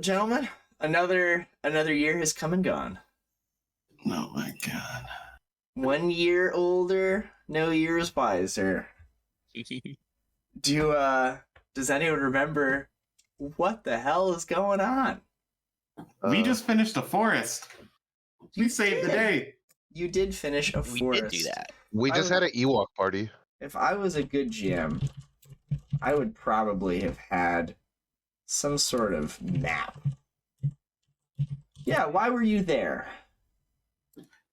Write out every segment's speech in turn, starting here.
gentlemen, another year has come and gone. Oh my god. 1 year older, no years wiser. Does anyone remember what the hell is going on? We just finished a forest. We saved the day. You did finish a forest. We did do that. We just had an Ewok party. If I was a good GM, I would probably have had some sort of map. Yeah, why were you there?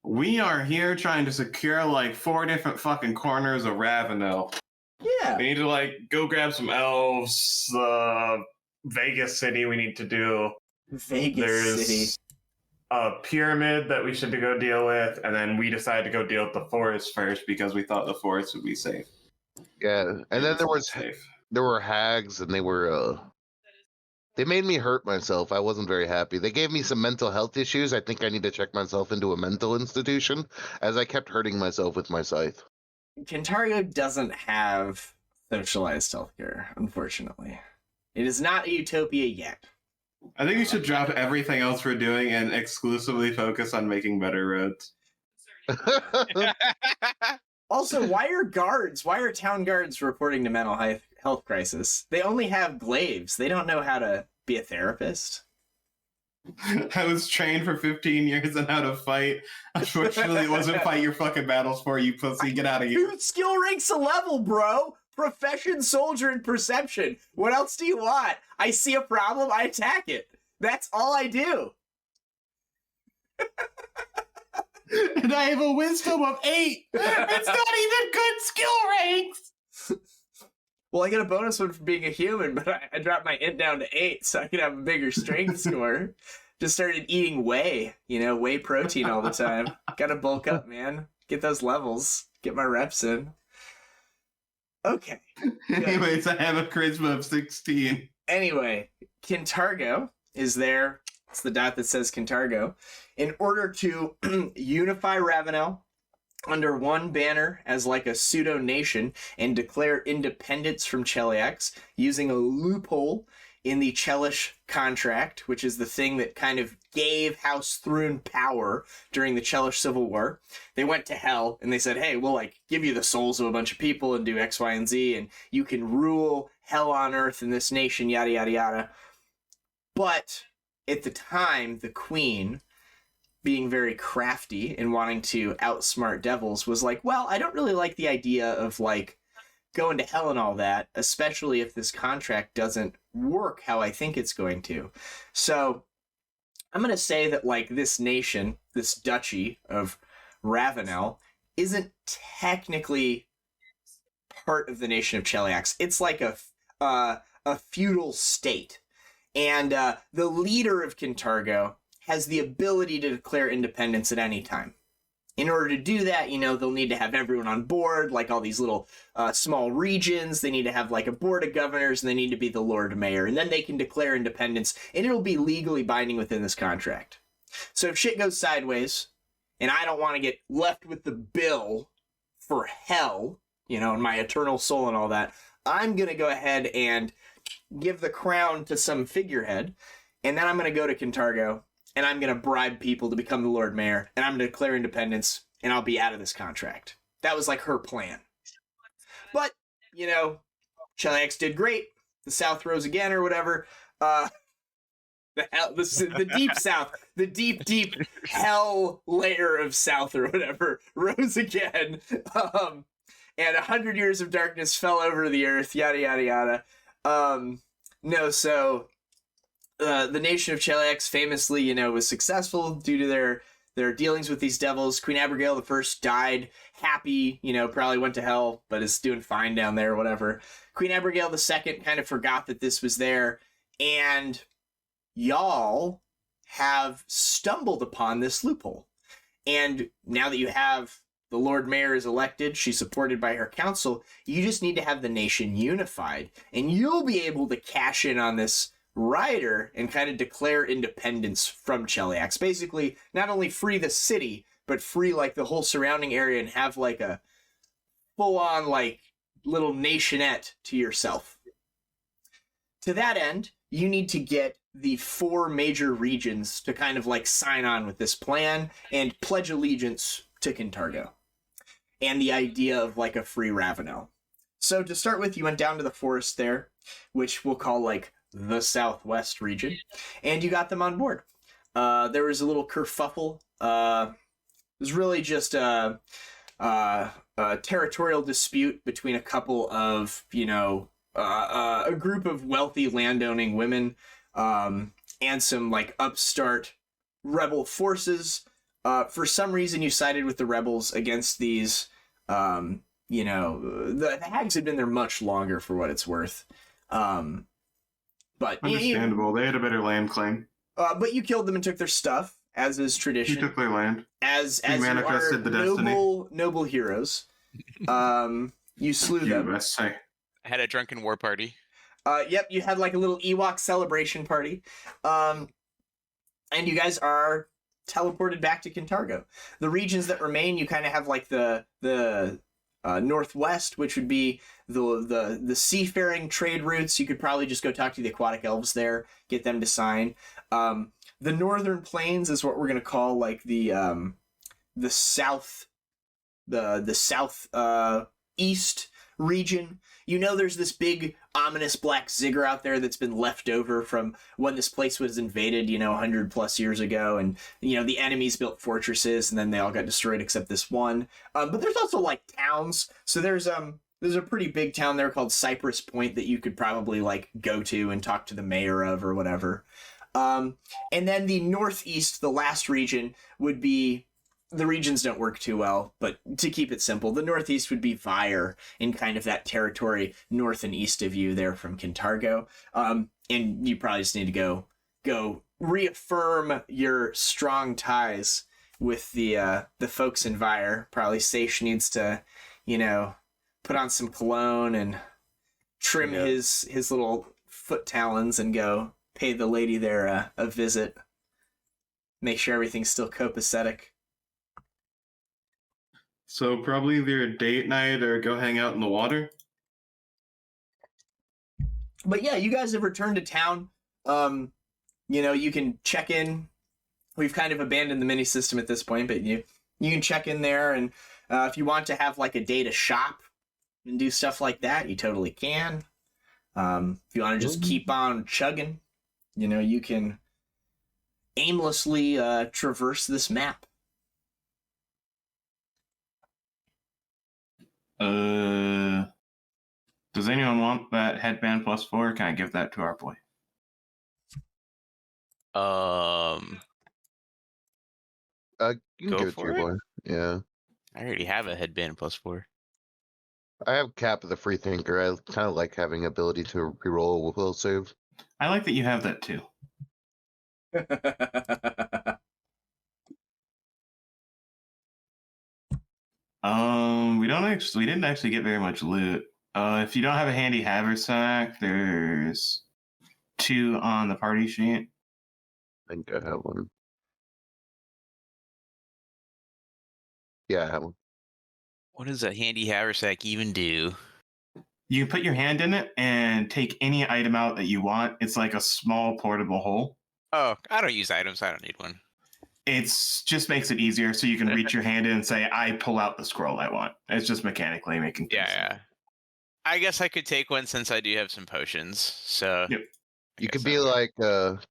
We are here trying to secure like 4 different fucking corners of Ravounel. Yeah. We need to like go grab some elves. Vegas City we need to do. Vegas City. A pyramid that we should go deal with, and then we decided to go deal with the forest first because we thought the forest would be safe. Yeah, and then there were hags, and they made me hurt myself. I wasn't very happy. They gave me some mental health issues. I think I need to check myself into a mental institution, as I kept hurting myself with my scythe. Kintargo doesn't have socialized healthcare, unfortunately. It is not a utopia yet. I think we should drop everything else we're doing and exclusively focus on making better roads. Also, why are town guards reporting to mental health crisis? They only have glaives. They don't know how to be a therapist. I was trained for 15 years on how to fight. Unfortunately, it wasn't fight your fucking battles for you, pussy. Get out of here. Dude, skill ranks a level, bro. Profession, soldier, and perception. What else do you want? I see a problem, I attack it. That's all I do. And I have a wisdom of 8. It's not even good skill ranks. Well, I get a bonus one for being a human, but I dropped my int down to 8 so I could have a bigger strength score. Just started eating whey, whey protein all the time. Gotta bulk up, man. Get those levels. Get my reps in. Okay. Anyways, I have a charisma of 16. Anyway, Kintargo is there. It's the dot that says Kintargo. In order to unify Ravounel under one banner as like a pseudo-nation and declare independence from Cheliax using a loophole in the Chelish contract, which is the thing that kind of gave House Thrune power during the Chelish Civil War. They went to hell and they said, hey, we'll give you the souls of a bunch of people and do X, Y, and Z, and you can rule hell on earth in this nation, yada, yada, yada. But at the time, the queen, being very crafty and wanting to outsmart devils, was like, well, I don't really like the idea of going to hell and all that, especially if this contract doesn't work how I think it's going to. So I'm going to say that this nation, this duchy of Ravounel, isn't technically part of the nation of Cheliax. It's like a feudal state. And the leader of Kintargo has the ability to declare independence at any time. In order to do that, they'll need to have everyone on board, all these little small regions. They need to have a board of governors, and they need to be the Lord Mayor. And then they can declare independence, and it'll be legally binding within this contract. So if shit goes sideways, and I don't want to get left with the bill for hell, and my eternal soul and all that, I'm going to go ahead and give the crown to some figurehead, and then I'm going to go to Kintargo, and I'm going to bribe people to become the Lord Mayor, and I'm going to declare independence, and I'll be out of this contract. That was her plan. But, Cheliax did great. The South rose again, or whatever. The deep South, the deep, deep hell layer of South, or whatever, rose again. And 100 years of darkness fell over the earth, yada, yada, yada. The nation of Cheliax famously, was successful due to their dealings with these devils. Queen Abigail I died happy, probably went to hell, but is doing fine down there, whatever. Queen Abigail II kind of forgot that this was there, and y'all have stumbled upon this loophole. And now that you have the Lord Mayor is elected, she's supported by her council, you just need to have the nation unified, and you'll be able to cash in on this rider and kind of declare independence from Cheliax. Basically, not only free the city, but free the whole surrounding area and have a full-on little nationette to yourself. To that end, you need to get the 4 major regions to kind of like sign on with this plan and pledge allegiance to Kintargo and the idea of like a free Ravounel. So to start with, you went down to the forest there, which we'll call like the Southwest region, and you got them on board. There was a little kerfuffle. It was really just a territorial dispute between a couple of, a group of wealthy landowning women and some like upstart rebel forces. For some reason, you sided with the rebels against these. The hags had been there much longer for what it's worth. But understandable. They had a better land claim. But you killed them and took their stuff, as is tradition. You took their land. As manifested the noble heroes. You slew them. USA. I had a drunken war party. Yep, you had like a little Ewok celebration party. And you guys are teleported back to Kintargo. The regions that remain, you kind of have like the northwest, which would be the seafaring trade routes. You could probably just go talk to the aquatic elves there, get them to sign. The northern plains is what we're gonna call like the south, the south east region. There's this big ominous black ziggurat out there that's been left over from when this place was invaded, 100 plus years ago, and the enemies built fortresses and then they all got destroyed except this one. But there's also like towns. So there's a pretty big town there called Cypress Point that you could probably like go to and talk to the mayor of or whatever. And then the northeast, the last region, would be, the regions don't work too well, but to keep it simple, the northeast would be Vyre, in kind of that territory north and east of you there from Kintargo. And you probably just need to go reaffirm your strong ties with the folks in Vyre. Probably Seishi needs to, put on some cologne and trim his little foot talons and go pay the lady there a visit. Make sure everything's still copacetic. So probably either a date night or go hang out in the water. But yeah, you guys have returned to town. You can check in. We've kind of abandoned the mini system at this point, but you can check in there, and if you want to have like a day to shop and do stuff like that, you totally can. If you want to just keep on chugging, you can aimlessly traverse this map. Does anyone want that headband +4? Can I give that to our boy? You can Go give it to for your it? boy. Yeah. I already have a headband +4. I have Cap of the Free Thinker. I kind of like having ability to reroll a will save. I like that you have that too. We didn't actually get very much loot. If you don't have a handy haversack, there's 2 on the party sheet. I think I have one. Yeah, I have one. What does a handy haversack even do? You can put your hand in it and take any item out that you want. It's like a small portable hole. Oh, I don't use items. I don't need one. It's just makes it easier so you can reach your hand in and say, I pull out the scroll I want. It's just mechanically making things. Yeah. I guess I could take one since I do have some potions. So Yep. You could be like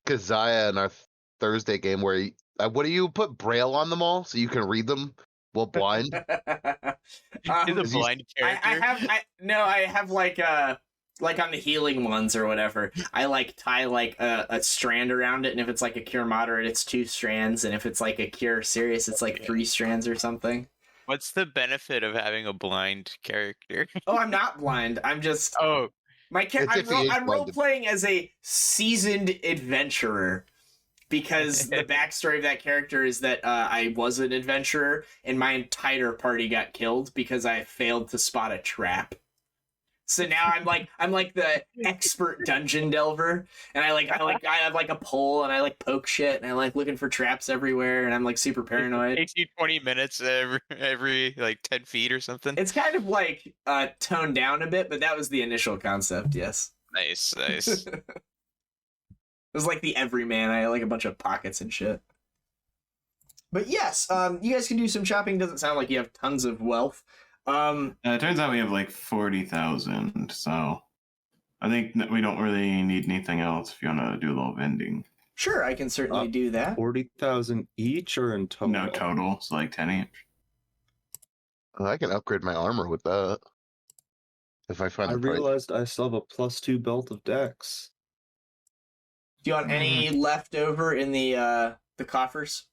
Keziah in our Thursday game where what do you put Braille on them all so you can read them while blind? He's a blind character. I have like on the healing ones or whatever, I like tie like a strand around it, and if it's like a cure moderate, it's 2 strands, and if it's like a cure serious, it's like 3 strands or something. What's the benefit of having a blind character? Oh, I'm not blind. I'm just Oh, I'm role playing as a seasoned adventurer. Because the backstory of that character is that I was an adventurer and my entire party got killed because I failed to spot a trap. So now I'm like the expert dungeon delver, and I have like a pole and I like poke shit and I like looking for traps everywhere, and I'm like super paranoid. It takes you 20 minutes every like 10 feet or something. It's kind of like toned down a bit, but that was the initial concept. Yes. Nice. was like the everyman. I had like a bunch of pockets and shit. But yes, you guys can do some shopping. Doesn't sound like you have tons of wealth. It turns out we have like 40,000, so I think that we don't really need anything else if you want to do a little vending. Sure, I can certainly do that. 40,000 each or in total? No, total. So like 10 each. I can upgrade my armor with that. If I find I the price. realized I still have a +2 belt of dex. Do you want any left over in the coffers?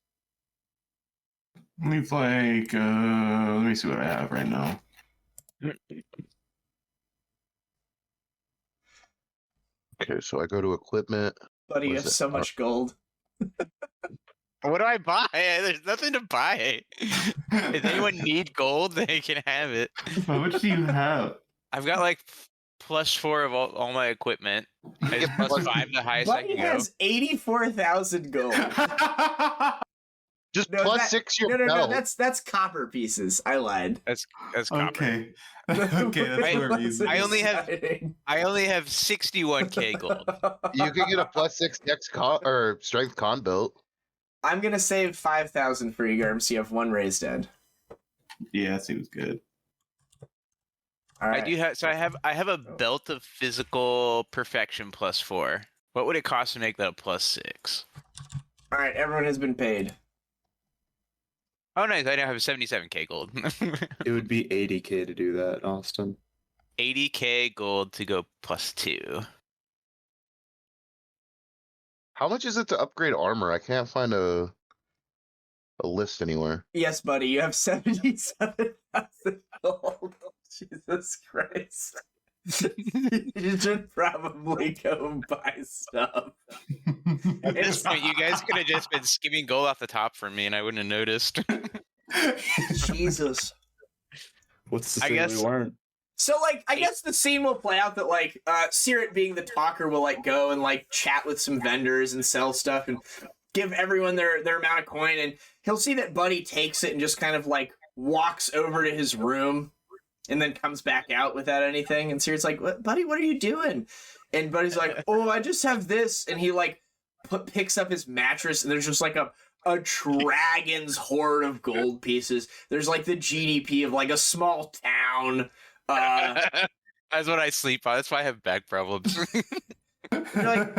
It's like, let me see what I have right now. Okay, so I go to equipment. Buddy, you What have is it? so much gold. What do I buy? There's nothing to buy. If anyone need gold, they can have it. How much do you have? I've got like +4 of all my equipment. I get just +5 the highest I Buddy can go. has 84,000 gold. Just No, +6 your No, belt. that's copper pieces. I lied. That's copper. Okay. Okay, that's more reason. I only have 61k gold. You can get a +6 dex or strength con belt. I'm gonna save 5,000 for you, Garm, so you have one raised end. Yeah, that seems good. All right. I do have. So I have a belt of physical perfection +4. What would it cost to make that a +6? All right, everyone has been paid. Oh, nice! I now have 77k gold. It would be 80k to do that, Austin. 80k gold to go +2. How much is it to upgrade armor? I can't find a list anywhere. Yes, buddy, you have 77,000 gold. Jesus Christ. You should probably go and buy stuff. At this point, you guys could have just been skimming gold off the top for me, and I wouldn't have noticed. Jesus. What's the I thing guess- we weren't? So, like, I guess the scene will play out that, like, Caerrat being the talker will, like, go and, like, chat with some vendors and sell stuff and give everyone their amount of coin. And he'll see that Buddy takes it and just kind of, like, walks over to his room and then comes back out without anything. And Caerrat's like, Buddy, what are you doing? And Buddy's like, oh, I just have this. And he, like, picks up his mattress and there's just, like, a dragon's hoard of gold pieces. There's, like, the GDP of, like, a small town. That's what I sleep on. That's why I have back problems. You're like,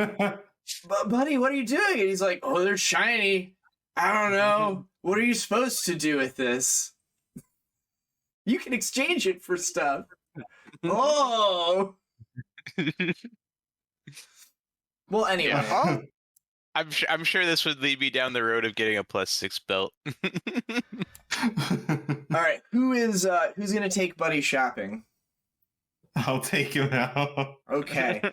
Buddy, what are you doing? And he's like, oh, they're shiny. I don't know. What are you supposed to do with this? You can exchange it for stuff. Oh. Well, anyway. Yeah. I'm sure this would lead me down the road of getting a +6 belt. All right, who's gonna take Buddy shopping? I'll take him out. Okay.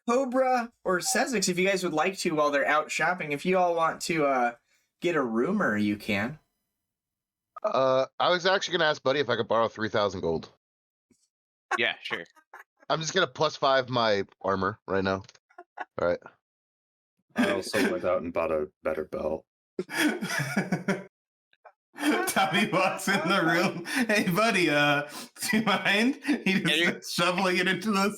Cobra or Sezzix, if you guys would like to while they're out shopping, if you all want to get a rumor, you can. I was actually gonna ask Buddy if I could borrow 3,000 gold. Yeah, sure. I'm just gonna +5 my armor right now. All right. I also went out and bought a better belt. Tommy walks in the room. Hey, buddy, do you mind? He just starts shoveling it into the.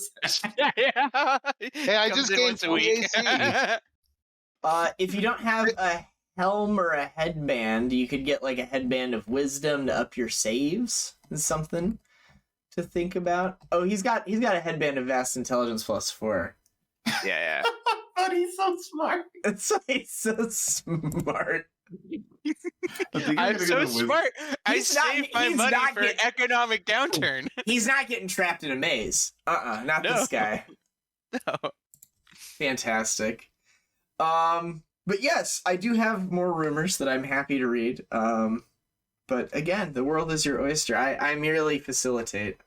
Yeah. Hey, I just gained 20 AC. If you don't have a helm or a headband, you could get like a headband of wisdom to up your saves. Is something to think about. Oh, he's got a headband of vast intelligence +4. Yeah. Buddy's so smart. It's like so smart. I'm so smart. I saved my money for an economic downturn. He's not getting trapped in a maze. Not this guy. No. Fantastic. But yes, I do have more rumors that I'm happy to read. But again, the world is your oyster. I merely facilitate.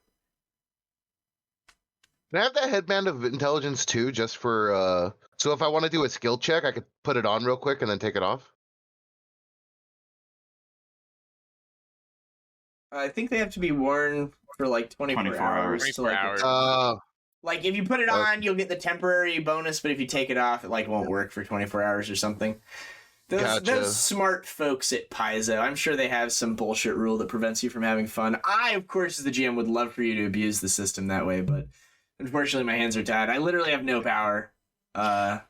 Can I have that headband of intelligence too, just for so if I want to do a skill check, I could put it on real quick and then take it off? I think they have to be worn for like 24 hours. 24 hours. Like if you put it on, you'll get the temporary bonus, but if you take it off, it like won't work for 24 hours or something. Those smart folks at Paizo, I'm sure they have some bullshit rule that prevents you from having fun. I, of course, as the GM, would love for you to abuse the system that way, but unfortunately my hands are tied. I literally have no power I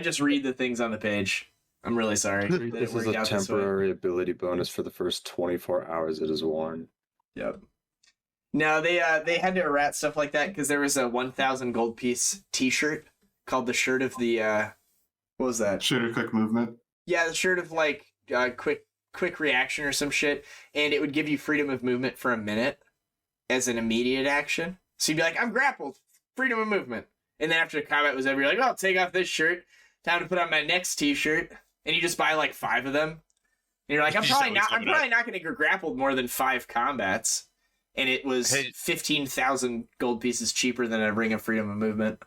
just read the things on the page. I'm really sorry. that it This is worked a out this way. temporary ability bonus for the first 24 hours it is worn. Yep. No, they had to errat stuff like that because there was a 1,000 gold piece T-shirt called the shirt of the what was that? Shirt of quick movement. Yeah, the shirt of like quick reaction or some shit, and it would give you freedom of movement for a minute as an immediate action. So you'd be like, I'm grappled, freedom of movement, and then after the combat was over, you're like, oh, take off this shirt, time to put on my next T-shirt, and you just buy like 5 of them, and you're like, I'm probably not going to get grappled more than 5 combats. And it was 15,000 gold pieces cheaper than a Ring of Freedom of Movement.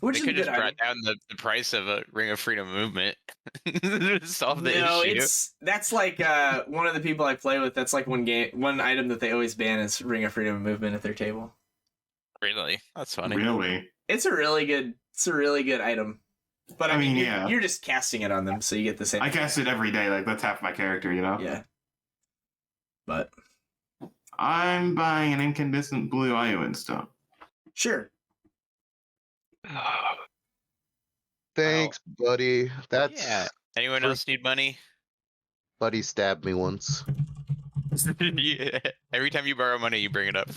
Which They could just brought down the price of a Ring of Freedom movement. Solve the issue. That's like one of the people I play with. That's like one item that they always ban is Ring of Freedom of Movement at their table. Really? That's funny. Really? It's a really good item. But I mean, yeah. You're just casting it on them, so you get the same. I cast it every day. Like that's half my character, you know. Yeah. But I'm buying an incandescent blue Iowan stone. Sure. Thanks, buddy. That's Yeah. Anyone else need money? buddy stabbed me once. Yeah. Every time you borrow money, you bring it up.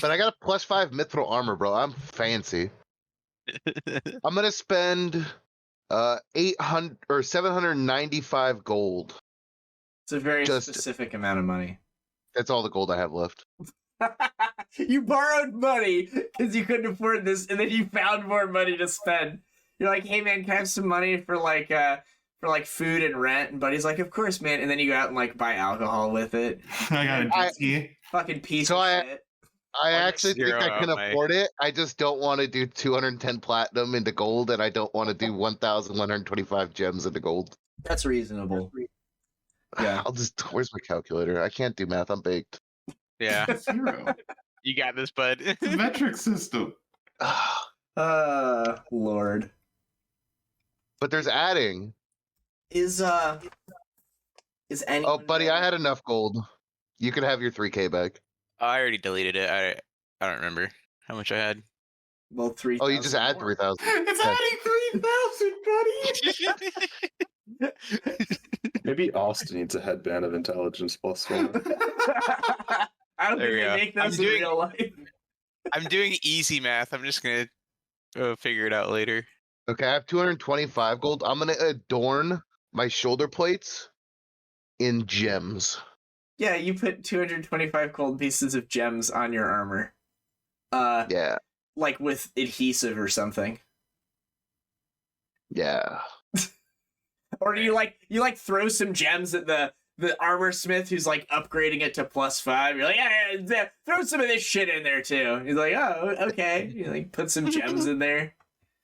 But I got a +5 mithril armor, bro. I'm fancy. I'm gonna spend 800 or 795 gold. It's a very Just- specific amount of money. That's all the gold I have left. You borrowed money because you couldn't afford this, and then you found more money to spend. You're like, hey man, can I have some money for like food and rent? And Buddy's like, of course, man. And then you go out and like buy alcohol with it. I got a jet ski. Fucking piece So of shit. I Or actually think zero I can out my- afford it. I just don't want to do 210 platinum into gold, and I don't want to do 1,125 gems into gold. That's reasonable. Yeah. I'll just. Where's my calculator? I can't do math. I'm baked. Yeah. 0. You got this, bud. It's a metric system. Lord. But there's adding. Is anyone... Oh, buddy, I had enough gold. You can have your 3K back. I already deleted it. I don't remember how much I had. Well, 3,000 Oh, you just add more. 3,000. It's Yeah. adding 3,000, buddy. Maybe Austin needs a headband of intelligence +1. I don't There think we they go. make those I'm in doing- real life. I'm doing easy math. I'm just gonna figure it out later. Okay, I have 225 gold. I'm gonna adorn my shoulder plates in gems. Yeah, you put 225 gold pieces of gems on your armor. Yeah, Like with adhesive or something. yeah. Or do you throw some gems at the armor smith who's like upgrading it to +5. You're like, yeah, throw some of this shit in there too. He's like, oh, okay. You like put some gems in there.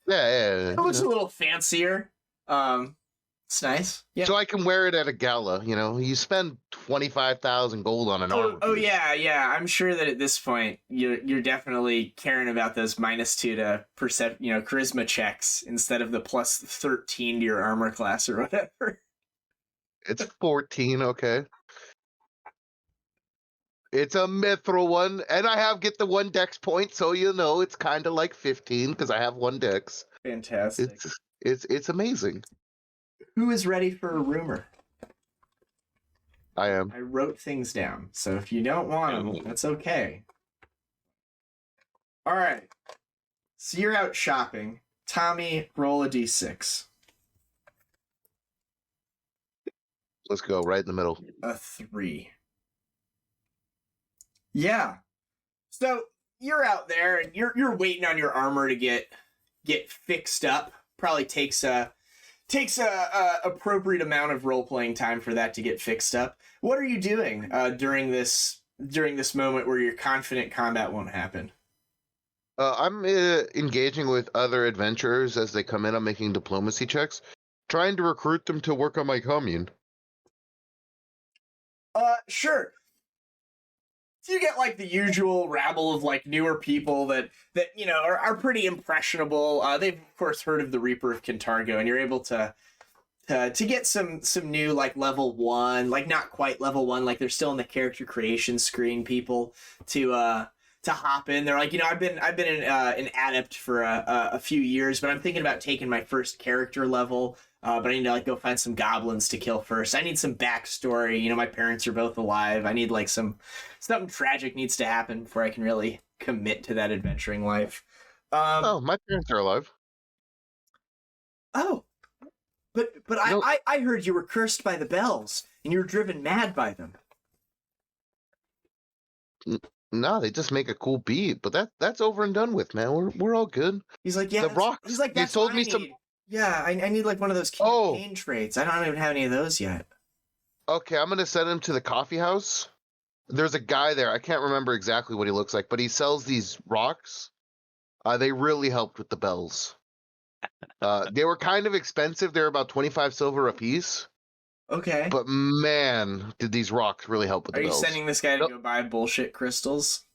Yeah. It looks a little fancier. It's nice. Yeah. So I can wear it at a gala. You know, you spend 25,000 gold on an armor. Oh piece. yeah. I'm sure that at this point you're definitely caring about those -2 to charisma checks instead of the +13 to your armor class or whatever. It's 14. Okay. It's a mithril one, and I get the 1 dex point, so you know it's kind of like 15 because I have 1 dex. Fantastic. It's amazing. Who is ready for a rumor? I am. I wrote things down, so if you don't want them, that's okay. All right. So you're out shopping. Tommy, roll a d6. Let's go right in the middle. A 3. Yeah. So you're out there and you're waiting on your armor to get fixed up. Probably takes a appropriate amount of role playing time for that to get fixed up. What are you doing during this moment where you're confident combat won't happen? I'm engaging with other adventurers as they come in. I'm making diplomacy checks, trying to recruit them to work on my commune. Sure. So you get like the usual rabble of like newer people that are pretty impressionable. They've of course heard of the Reaper of Kintargo, and you're able to get some new like level 1, like not quite level 1, like they're still in the character creation screen people to hop in. They're like, I've been an adept for a few years, but I'm thinking about taking my first character level. But I need to like go find some goblins to kill first. I need some backstory. My parents are both alive. I need like something tragic needs to happen before I can really commit to that adventuring life. My parents are alive. Oh, but No. I heard you were cursed by the bells and you were driven mad by them. No, they just make a cool beat, but that's over and done with, man. We're all good. He's like, yeah. The rocks. He's like, You that's told what me I some. need. Yeah, I need like one of those campaign traits. I don't even have any of those yet. Okay, I'm gonna send him to the coffee house. There's a guy there. I can't remember exactly what he looks like, but he sells these rocks. They really helped with the bells. They were kind of expensive. They're about 25 silver a piece. Okay. But man, did these rocks really help with Are the you bells. sending this guy to Nope. go buy bullshit crystals?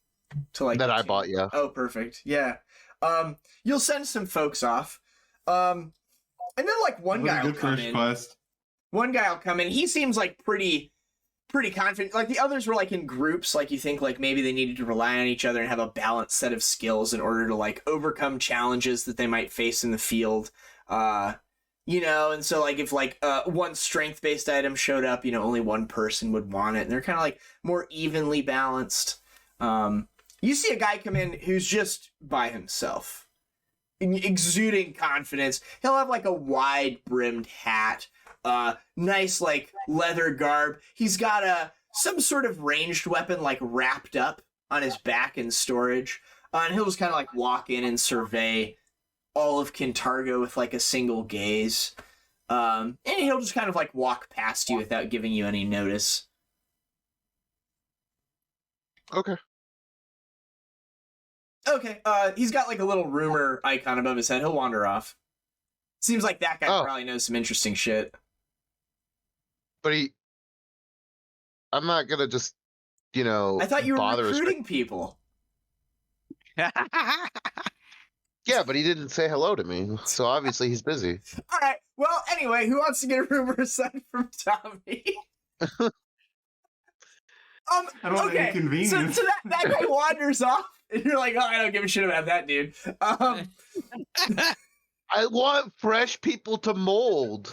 To like That I continue- bought, yeah. Oh, perfect. Yeah. You'll send some folks off. And then like one That was guy a will good come first in. quest. One guy will come in. He seems like pretty confident. Like the others were like in groups. Like you think like maybe they needed to rely on each other and have a balanced set of skills in order to like overcome challenges that they might face in the field. And so like if like one strength based item showed up, only one person would want it, and they're kind of like more evenly balanced. You see a guy come in who's just by himself, exuding confidence. He'll have like a wide brimmed hat, nice like leather garb. He's got some sort of ranged weapon like wrapped up on his back in storage, and he'll just kind of like walk in and survey all of Kintargo with like a single gaze, and he'll just kind of like walk past you without giving you any notice. Okay. Okay, he's got like a little rumor icon above his head. He'll wander off. Seems like that guy probably knows some interesting shit. But I'm not gonna just, I thought you were bother recruiting people. Yeah, but he didn't say hello to me, so obviously he's busy. All right. Well, anyway, who wants to get a rumor aside from Tommy? I don't want to okay. inconvenience. So that guy wanders off, and you're like, oh, I don't give a shit about that dude. I want fresh people to mold.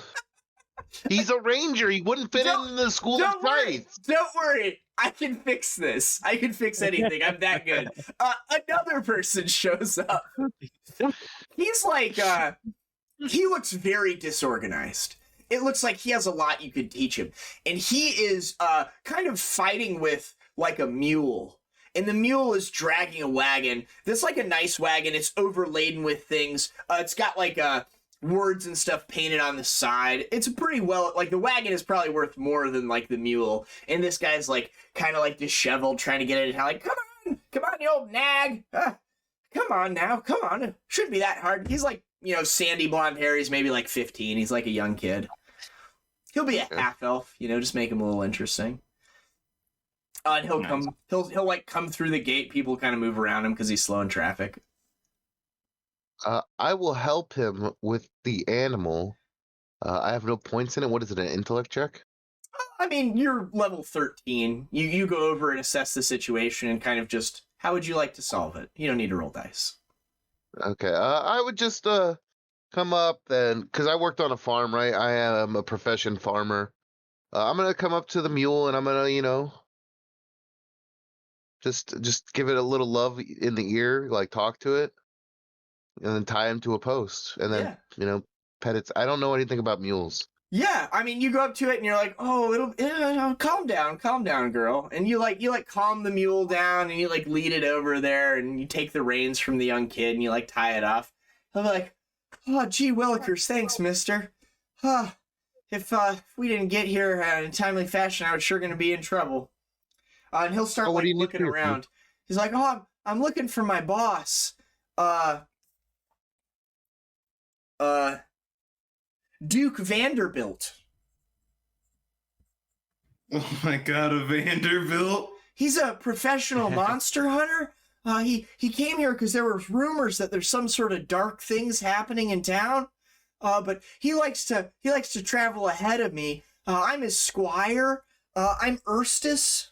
He's a ranger. He wouldn't fit in the school of Don't worry. science. Don't worry. I can fix this. I can fix anything. I'm that good. Another person shows up. He's like, he looks very disorganized. It looks like he has a lot you could teach him. And he is kind of fighting with like a mule. And the mule is dragging a wagon. That's like a nice wagon. It's overladen with things. It's got like words and stuff painted on the side. It's pretty well, like the wagon is probably worth more than like the mule. And this guy's like kind of like disheveled, trying to get it. Like, come on, you old nag. Come on now, come on. It shouldn't be that hard. He's like, sandy blonde hair. He's maybe like 15. He's like a young kid. He'll be a half elf, just make him a little interesting. And he'll come. He'll like come through the gate. People kind of move around him because he's slow in traffic. I will help him with the animal. I have no points in it. What is it? An intellect check? I mean, you're level 13. You go over and assess the situation and kind of just how would you like to solve it? You don't need to roll dice. Okay. I would just come up and because I worked on a farm, right? I am a profession farmer. I'm gonna come up to the mule and I'm gonna, just give it a little love in the ear, like talk to it, and then tie him to a post, and then pet it. I don't know anything about mules. Yeah, I mean, you go up to it and you're like, oh, it'll calm down, girl, and you calm the mule down and you like lead it over there and you take the reins from the young kid and you like tie it off. He'll be like, oh, gee willikers, thanks, mister. If we didn't get here in a timely fashion, I was sure gonna be in trouble. And he'll start like looking around. He's like, oh, I'm looking for my boss. Duke Vanderbilt. Oh my god, a Vanderbilt? He's a professional monster hunter. He came here because there were rumors that there's some sort of dark things happening in town. But he likes to travel ahead of me. I'm his squire. I'm Erstus.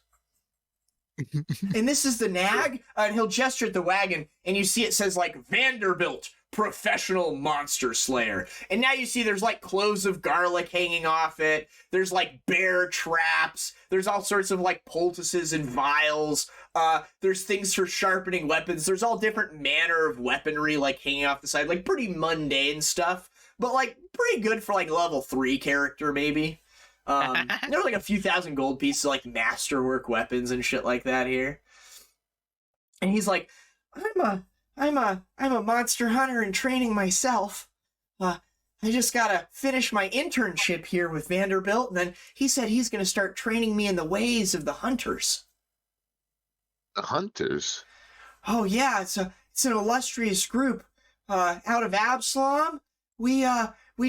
And this is the nag, and he'll gesture at the wagon, and you see it says like Vanderbilt, professional monster slayer. And now you see there's like cloves of garlic hanging off it. There's like bear traps. There's all sorts of like poultices and vials. There's things for sharpening weapons. There's all different manner of weaponry like hanging off the side, like pretty mundane stuff, but like pretty good for like level 3 character maybe. There's like a few thousand gold pieces, like masterwork weapons and shit like that here. And he's like, I'm a monster hunter in training myself. I just gotta finish my internship here with Vanderbilt, and then he said he's gonna start training me in the ways of the hunters. The hunters? Oh yeah, it's an illustrious group. Out of Absalom, we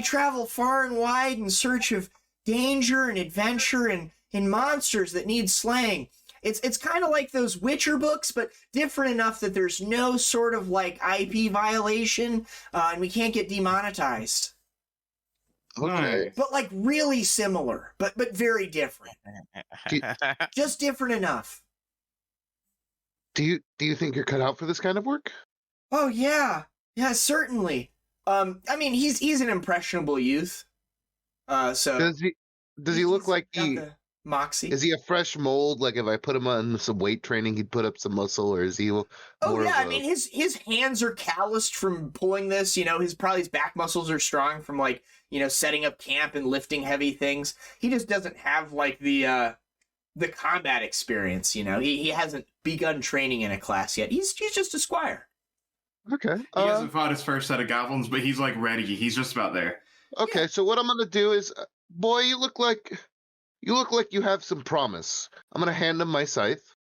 travel far and wide in search of danger and adventure and monsters that need slaying. It's kind of like those Witcher books, but different enough that there's no sort of like IP violation, and we can't get demonetized. Okay. But like really similar, but very different. Just different enough. Do you think you're cut out for this kind of work? Oh yeah, certainly. I mean, he's an impressionable youth. So does he look like he? Moxie. Is he a fresh mold? Like if I put him on some weight training, he'd put up some muscle, or is he? I mean his hands are calloused from pulling this. You know, his back muscles are strong from like setting up camp and lifting heavy things. He just doesn't have like the combat experience. You know, he hasn't begun training in a class yet. He's just a squire. Okay. He hasn't fought his first set of goblins, but he's like ready. He's just about there. Okay, yeah. So what I'm gonna do is, boy, you look like you have some promise. I'm gonna hand him my scythe.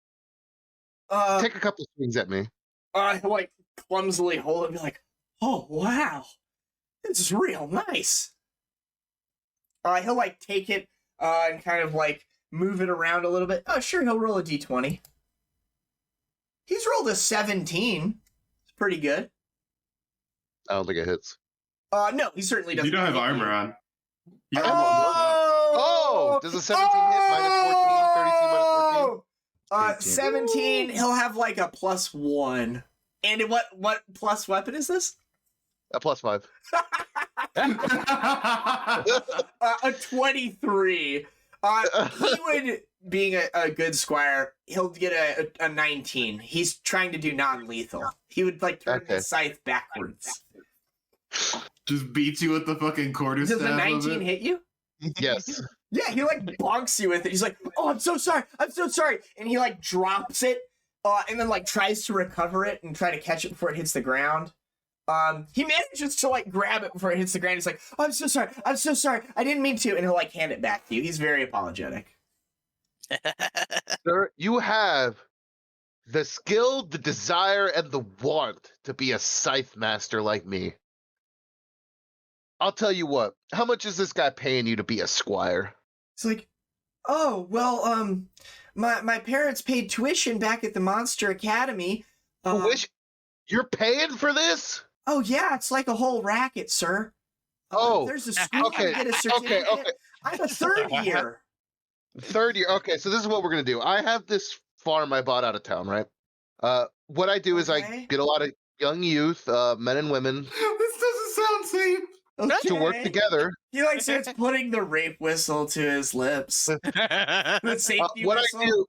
Take a couple swings at me. He'll like clumsily hold it and be like, "Oh wow, this is real nice." He'll like take it and kind of like move it around a little bit. Oh sure, he'll roll a d20. He's rolled a 17. It's pretty good. I don't think it hits. No, he certainly doesn't. You don't have armor on. Does a 17 hit? Minus 14, 32 minus 14? 17, he'll have like a +1. And what plus weapon is this? A +5. A 23. He would, being a good squire, he'll get a 19. He's trying to do non-lethal. He would like turn the scythe backwards. Just beats you with the fucking quarterstaff. Does the 19 hit you? Yes. Yeah, he like bonks you with it. He's like, "Oh, I'm so sorry. And he like drops it, and then like tries to recover it and try to catch it before it hits the ground. He manages to like grab it before it hits the ground. He's like, "Oh, I'm so sorry. I didn't mean to." And he'll like hand it back to you. He's very apologetic. Sir, you have the skill, the desire, and the want to be a scythe master like me. I'll tell you what. How much is this guy paying you to be a squire? It's like, "Oh, well, my parents paid tuition back at the Monster Academy." Tuition? You're paying for this? Oh yeah, it's like a whole racket, sir. There's a school to get a certificate. Okay. I'm a third year. Third year. Okay, so this is what we're gonna do. I have this farm I bought out of town, right? What I do is I get a lot of young youth, men and women. This doesn't sound safe. To work together. He like starts putting the rape whistle to his lips. The safety what whistle. I do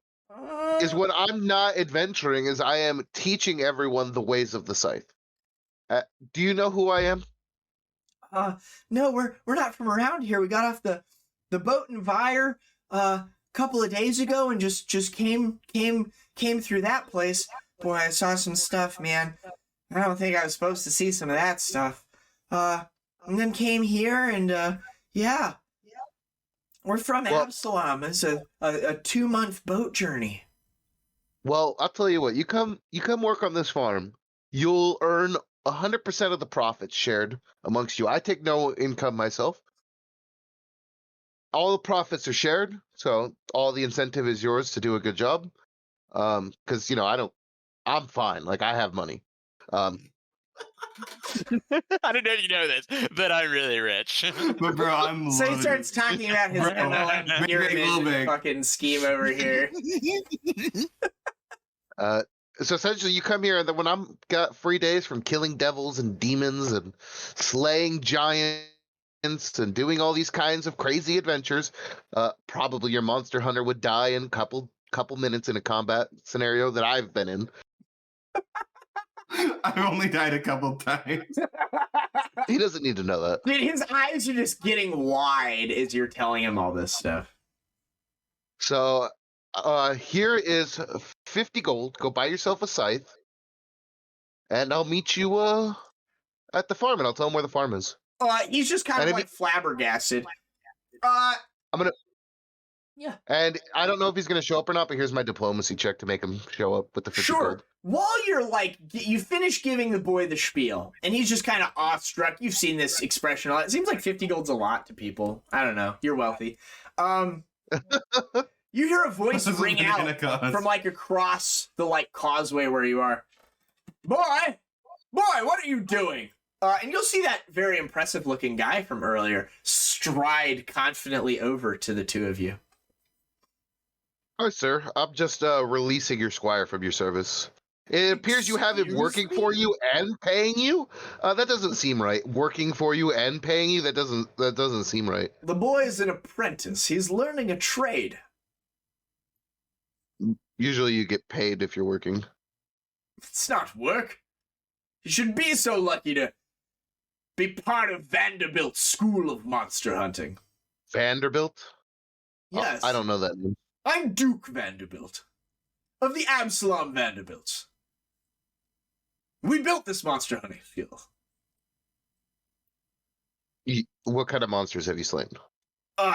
is when I'm not adventuring is I am teaching everyone the ways of the scythe. Do you know who I am? No, we're not from around here. We got off the boat in Vyre a couple of days ago and just came through that place. Boy, I saw some stuff, man. I don't think I was supposed to see some of that stuff. And then came here and yeah. We're from Absalom. It's a 2-month boat journey. Well, I'll tell you what. You come work on this farm. You'll earn 100% of the profits shared amongst you. I take no income myself. All the profits are shared, so all the incentive is yours to do a good job. Because I'm fine. Like I have money. I don't know if you know this, but I'm really rich. But bro, I'm So he starts talking about his MLM pyramid big. fucking scheme over here. So essentially, you come here, and then when I'm got free days from killing devils and demons and slaying giants and doing all these kinds of crazy adventures, probably your monster hunter would die in couple minutes in a combat scenario that I've been in. I've only died a couple times. He doesn't need to know that. Dude, his eyes are just getting wide as you're telling him all this stuff. So here is 50 gold. Go buy yourself a scythe, and I'll meet you at the farm, and I'll tell him where the farm is. He's just kind of like flabbergasted. I'm gonna. Yeah. And I don't know if he's gonna show up or not, but here's my diplomacy check to make him show up with the 50 Sure. gold. While you're like, you finish giving the boy the spiel, and he's just kind of awestruck. You've seen this expression a lot. It seems like 50 gold's a lot to people. I don't know. You're wealthy. You hear a voice ring out from like across the like causeway where you are. Boy, what are you doing? And you'll see that very impressive looking guy from earlier stride confidently over to the two of you. Oh, sir, I'm just releasing your squire from your service. It appears you have him working for you and paying you. That doesn't seem right. Working for you and paying you, that doesn't seem right. The boy is an apprentice. He's learning a trade. Usually you get paid if you're working. It's not work. You should be so lucky to be part of Vanderbilt's school of monster hunting. Vanderbilt? Yes. I don't know that name. I'm Duke Vanderbilt, of the Absalom Vanderbilts. We built this monster hunting skill. What kind of monsters have you slain?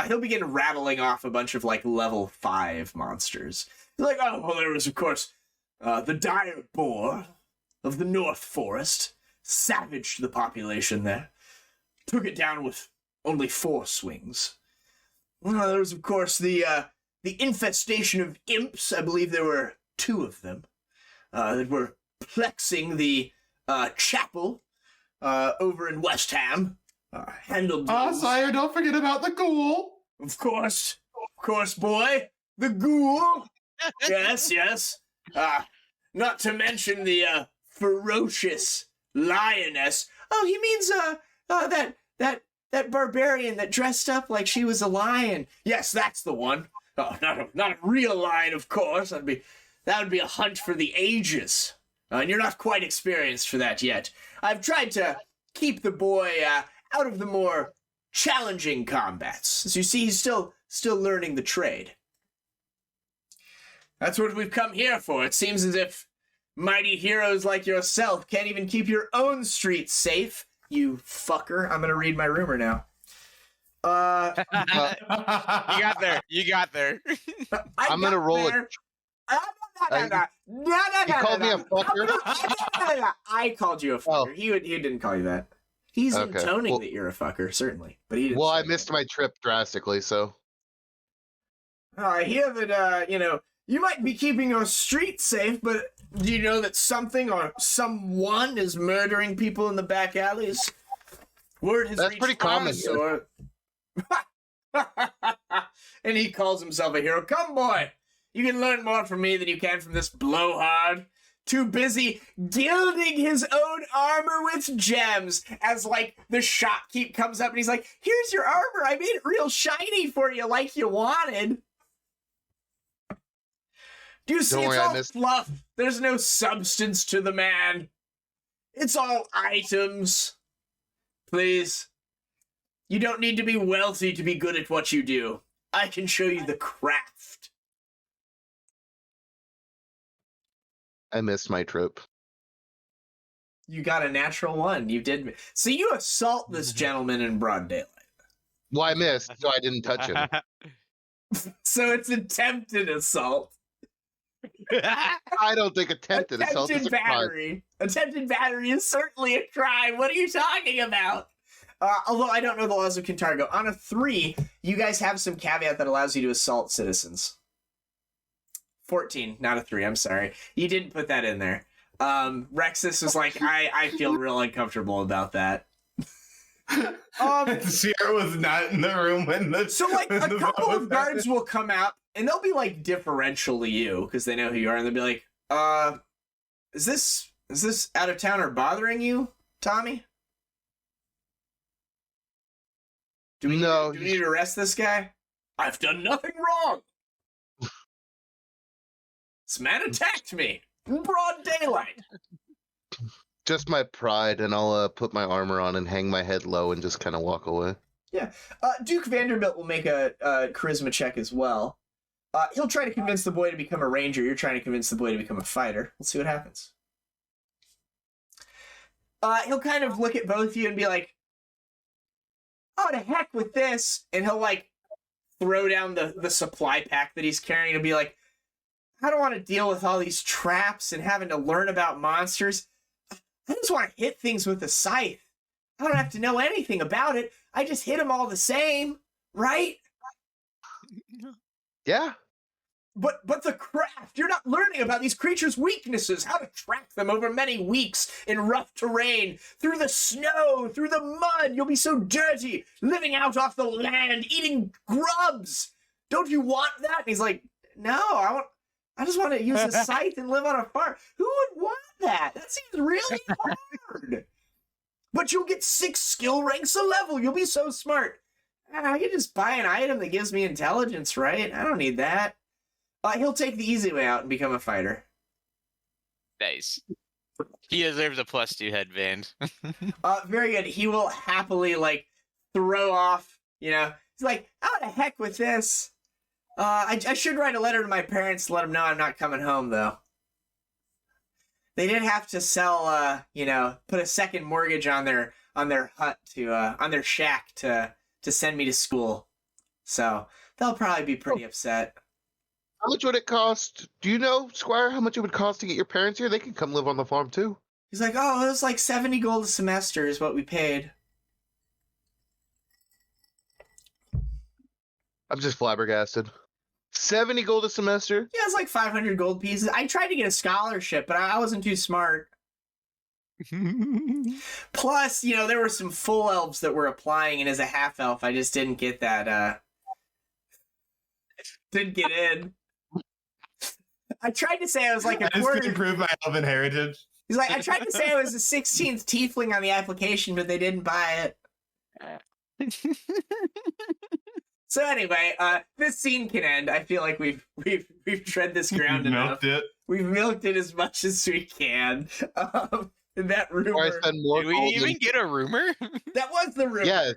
He'll begin rattling off a bunch of, like, level 5 monsters. He's like, oh, well, there was, of course, the dire boar of the North Forest, savaged the population there, took it down with only 4 swings. There was, of course, the infestation of imps. I believe there were 2 of them that were plexing the chapel over in West Ham. Handled those. Sire, don't forget about the ghoul. Of course, boy. The ghoul. Yes. Not to mention the ferocious lioness. Oh, he means that barbarian that dressed up like she was a lion. Yes, that's the one. Oh, not a real lion, of course. That would be a hunt for the ages. And you're not quite experienced for that yet. I've tried to keep the boy out of the more challenging combats. As you see, he's still learning the trade. That's what we've come here for. It seems as if mighty heroes like yourself can't even keep your own streets safe. You fucker. I'm gonna read my rumor now. You got there. I'm gonna roll it. You called me a fucker? I called you a fucker. Oh. He didn't call you that. He's Okay. intoning that you're a fucker, certainly. But he didn't. Well, I say missed that. my trip drastically, so. I hear that, you might be keeping your street safe, but do you know that something or someone is murdering people in the back alleys? Word has That's reached pretty common us, or... And he calls himself a hero. Come, boy! You can learn more from me than you can from this blowhard. Too busy gilding his own armor with gems as, like, the shopkeep comes up and he's like, here's your armor. I made it real shiny for you like you wanted. Do you see? Don't It's worry, I all missed- fluff. There's no substance to the man. It's all items. Please. You don't need to be wealthy to be good at what you do. I can show you the craft. I missed my trip. You got a natural 1. You did. So you assault this gentleman in broad daylight. Well, I missed, so I didn't touch him. So it's attempted assault. I don't think attempted assault is a crime. battery. Attempted battery is certainly a crime. What are you talking about? Although I don't know the laws of Kintargo. On a 3, you guys have some caveat that allows you to assault citizens. 14, not a 3, I'm sorry. You didn't put that in there. Rexus was like, I feel real uncomfortable about that. Sierra was not in the room when the So, like, when a the couple vote of was guards will come out, and they'll be, like, differential to you, because they know who you are, and they'll be like, Is this out of towner bothering you, Tommy? Do we need to arrest this guy? I've done nothing wrong. This man attacked me in broad daylight. Just my pride, and I'll put my armor on and hang my head low and just kind of walk away. Yeah. Duke Vanderbilt will make a charisma check as well. He'll try to convince the boy to become a ranger. You're trying to convince the boy to become a fighter. Let's see what happens. He'll kind of look at both of you and be like, oh, to heck with this. And he'll, like, throw down the supply pack that he's carrying and be like, I don't want to deal with all these traps and having to learn about monsters. I just want to hit things with a scythe. I don't have to know anything about it. I just hit them all the same, right? Yeah. But the craft, you're not learning about these creatures' weaknesses, how to track them over many weeks in rough terrain, through the snow, through the mud. You'll be so dirty, living out off the land, eating grubs. Don't you want that? And he's like, no, I just want to use a scythe and live on a farm. Who would want that? That seems really hard. But you'll get 6 skill ranks a level. You'll be so smart. I can just buy an item that gives me intelligence, right? I don't need that. He'll take the easy way out and become a fighter. Nice. He deserves a +2 headband. Very good. He will happily, like, throw off, you know. He's like, oh, the heck with this. I should write a letter to my parents to let them know I'm not coming home, though. They did have to sell, put a second mortgage on their hut on their shack to send me to school. So they'll probably be pretty upset. How much would it cost? Do you know, Squire, how much it would cost to get your parents here? They could come live on the farm, too. He's like, oh, it was like 70 gold a semester is what we paid. I'm just flabbergasted. 70 gold a semester? Yeah, it's like 500 gold pieces. I tried to get a scholarship, but I wasn't too smart. Plus, there were some full elves that were applying, and as a half elf, I just didn't get that, didn't get in. I tried to say I was like a I quarter. just couldn't prove my elven heritage. He's like, I tried to say I was a 16th tiefling on the application, but they didn't buy it. So anyway, this scene can end. I feel like we've tread this ground enough. Milked it. We've milked it as much as we can. And that rumor. Or I spend more Did we gold even get a rumor? That was the rumor. Yeah.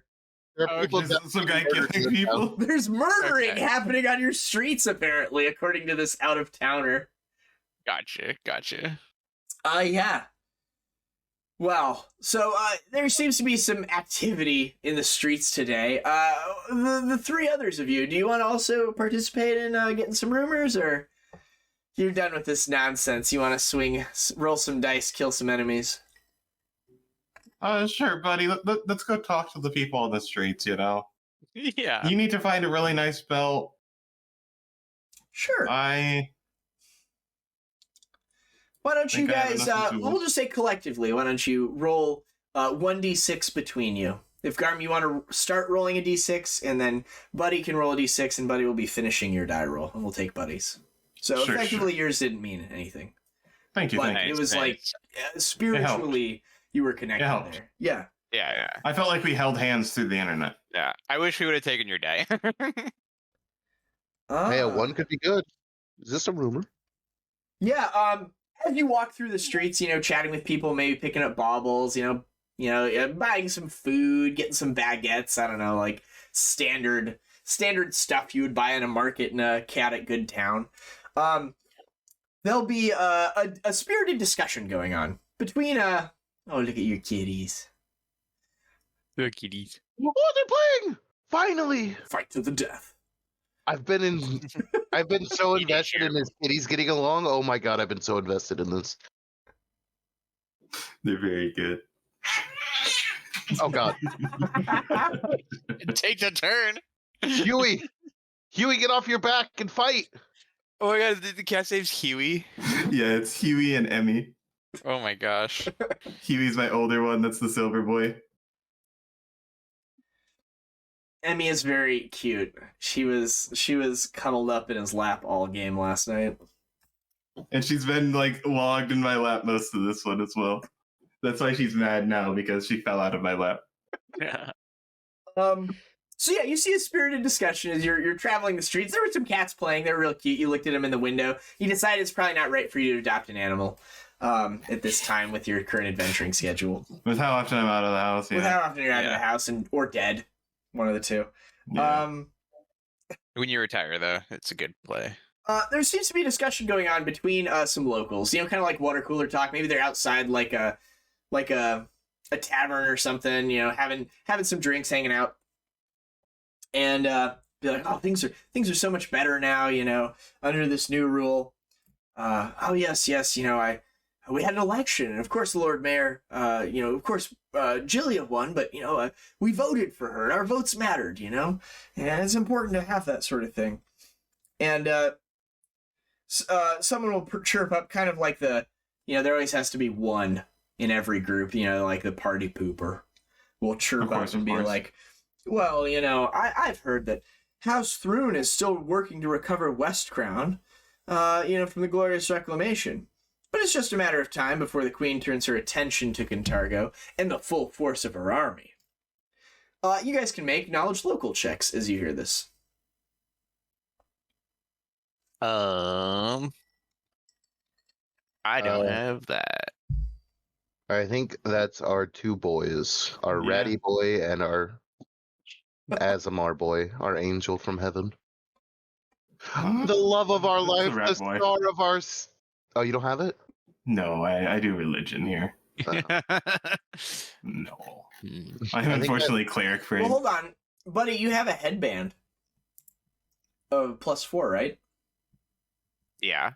There are people Just some guy killing people. There's murdering Okay. happening on your streets, apparently, according to this out-of-towner. Gotcha. Yeah. Well, so there seems to be some activity in the streets today. The 3 others of you, do you want to also participate in getting some rumors, or you're done with this nonsense? You want to roll some dice, kill some enemies? Sure, buddy. Let's go talk to the people on the streets, Yeah. You need to find a really nice belt. Sure. Why don't you think I have guys, enough to do we'll this. just say collectively, why don't you roll 1d6 between you? If Garm, you want to start rolling a d6, and then Buddy can roll a d6, and Buddy will be finishing your die roll, and we'll take Buddy's. So Sure, effectively, yours didn't mean anything. Thank you. But Thank you. it was Nice. like, spiritually, you were connected helped. there. Yeah. Yeah. I felt like we held hands through the internet. Yeah. I wish we would have taken your day. Hey, a 1 could be good. Is this a rumor? Yeah, as you walk through the streets, chatting with people, maybe picking up baubles, buying some food, getting some baguettes, I don't know, like standard stuff you would buy in a market in a chaotic good town. There'll be a spirited discussion going on between oh, look at your kitties. The kitties. Oh, they're playing! Finally! Fight to the death. I've been so invested in this kitties getting along. Oh my god, I've been so invested in this. They're very good. Oh god. Take the turn. Huey, get off your back and fight. Oh my god, the cat's name's Huey. Yeah, it's Huey and Emmy. Oh my gosh. Huey's my older one. That's the silver boy. Emmy is very cute. She was cuddled up in his lap all game last night. And she's been like logged in my lap most of this one as well. That's why she's mad now, because she fell out of my lap. So yeah, you see a spirited discussion as you're traveling the streets. There were some cats playing. They were real cute. You looked at them in the window. You decided it's probably not right for you to adopt an animal at this time with your current adventuring schedule. With how often I'm out of the house, With yeah. how often you're out of the house or dead. One of the two. Yeah. When you retire, though, it's a good play. There seems to be a discussion going on between some locals. You know, kind of like water cooler talk. Maybe they're outside like a tavern or something. You know, having some drinks, hanging out, and be like, "Oh, things are so much better now. You know, under this new rule. Oh yes, you know, we had an election, and of course the Lord Mayor, you know, of course Jillia won, but you know, we voted for her, and our votes mattered. You know, and it's important to have that sort of thing." And someone will chirp up, kind of like there always has to be one in every group, you know, like the party pooper will chirp up and be like, well, you know, I've heard that House Thrune is still working to recover West Crown, you know, from the Glorious Reclamation. But it's just a matter of time before the Queen turns her attention to Cantargo and the full force of her army. You guys can make knowledge local checks as you hear this. I don't have that. I think that's our two boys, our ratty boy and our Aasimar boy, our angel from heaven. The love of our life, the star of our... Oh, you don't have it? No, I do religion here. No. I'm unfortunately cleric free. Well, hold on. Buddy, you have a headband of +4, right? Yeah.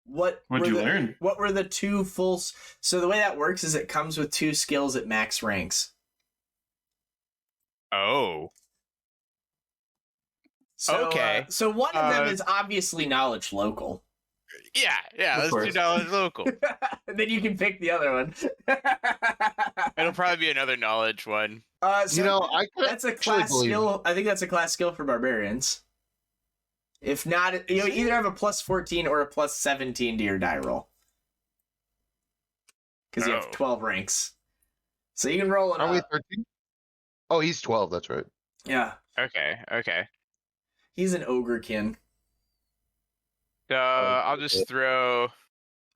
What'd you learn? What were the two full... So the way that works is it comes with 2 skills at max ranks. Oh. So, okay. So one of them is obviously knowledge local. Yeah, let's do knowledge local. And then you can pick the other one. It'll probably be another knowledge one. So you know, that's a class skill. I think that's a class skill for barbarians. If not, you either have a +14 or a +17 to your die roll. Because you have 12 ranks. So you can roll it. Are we 13? Oh, he's 12, that's right. Yeah. Okay. He's an Ogrekin. I'll just throw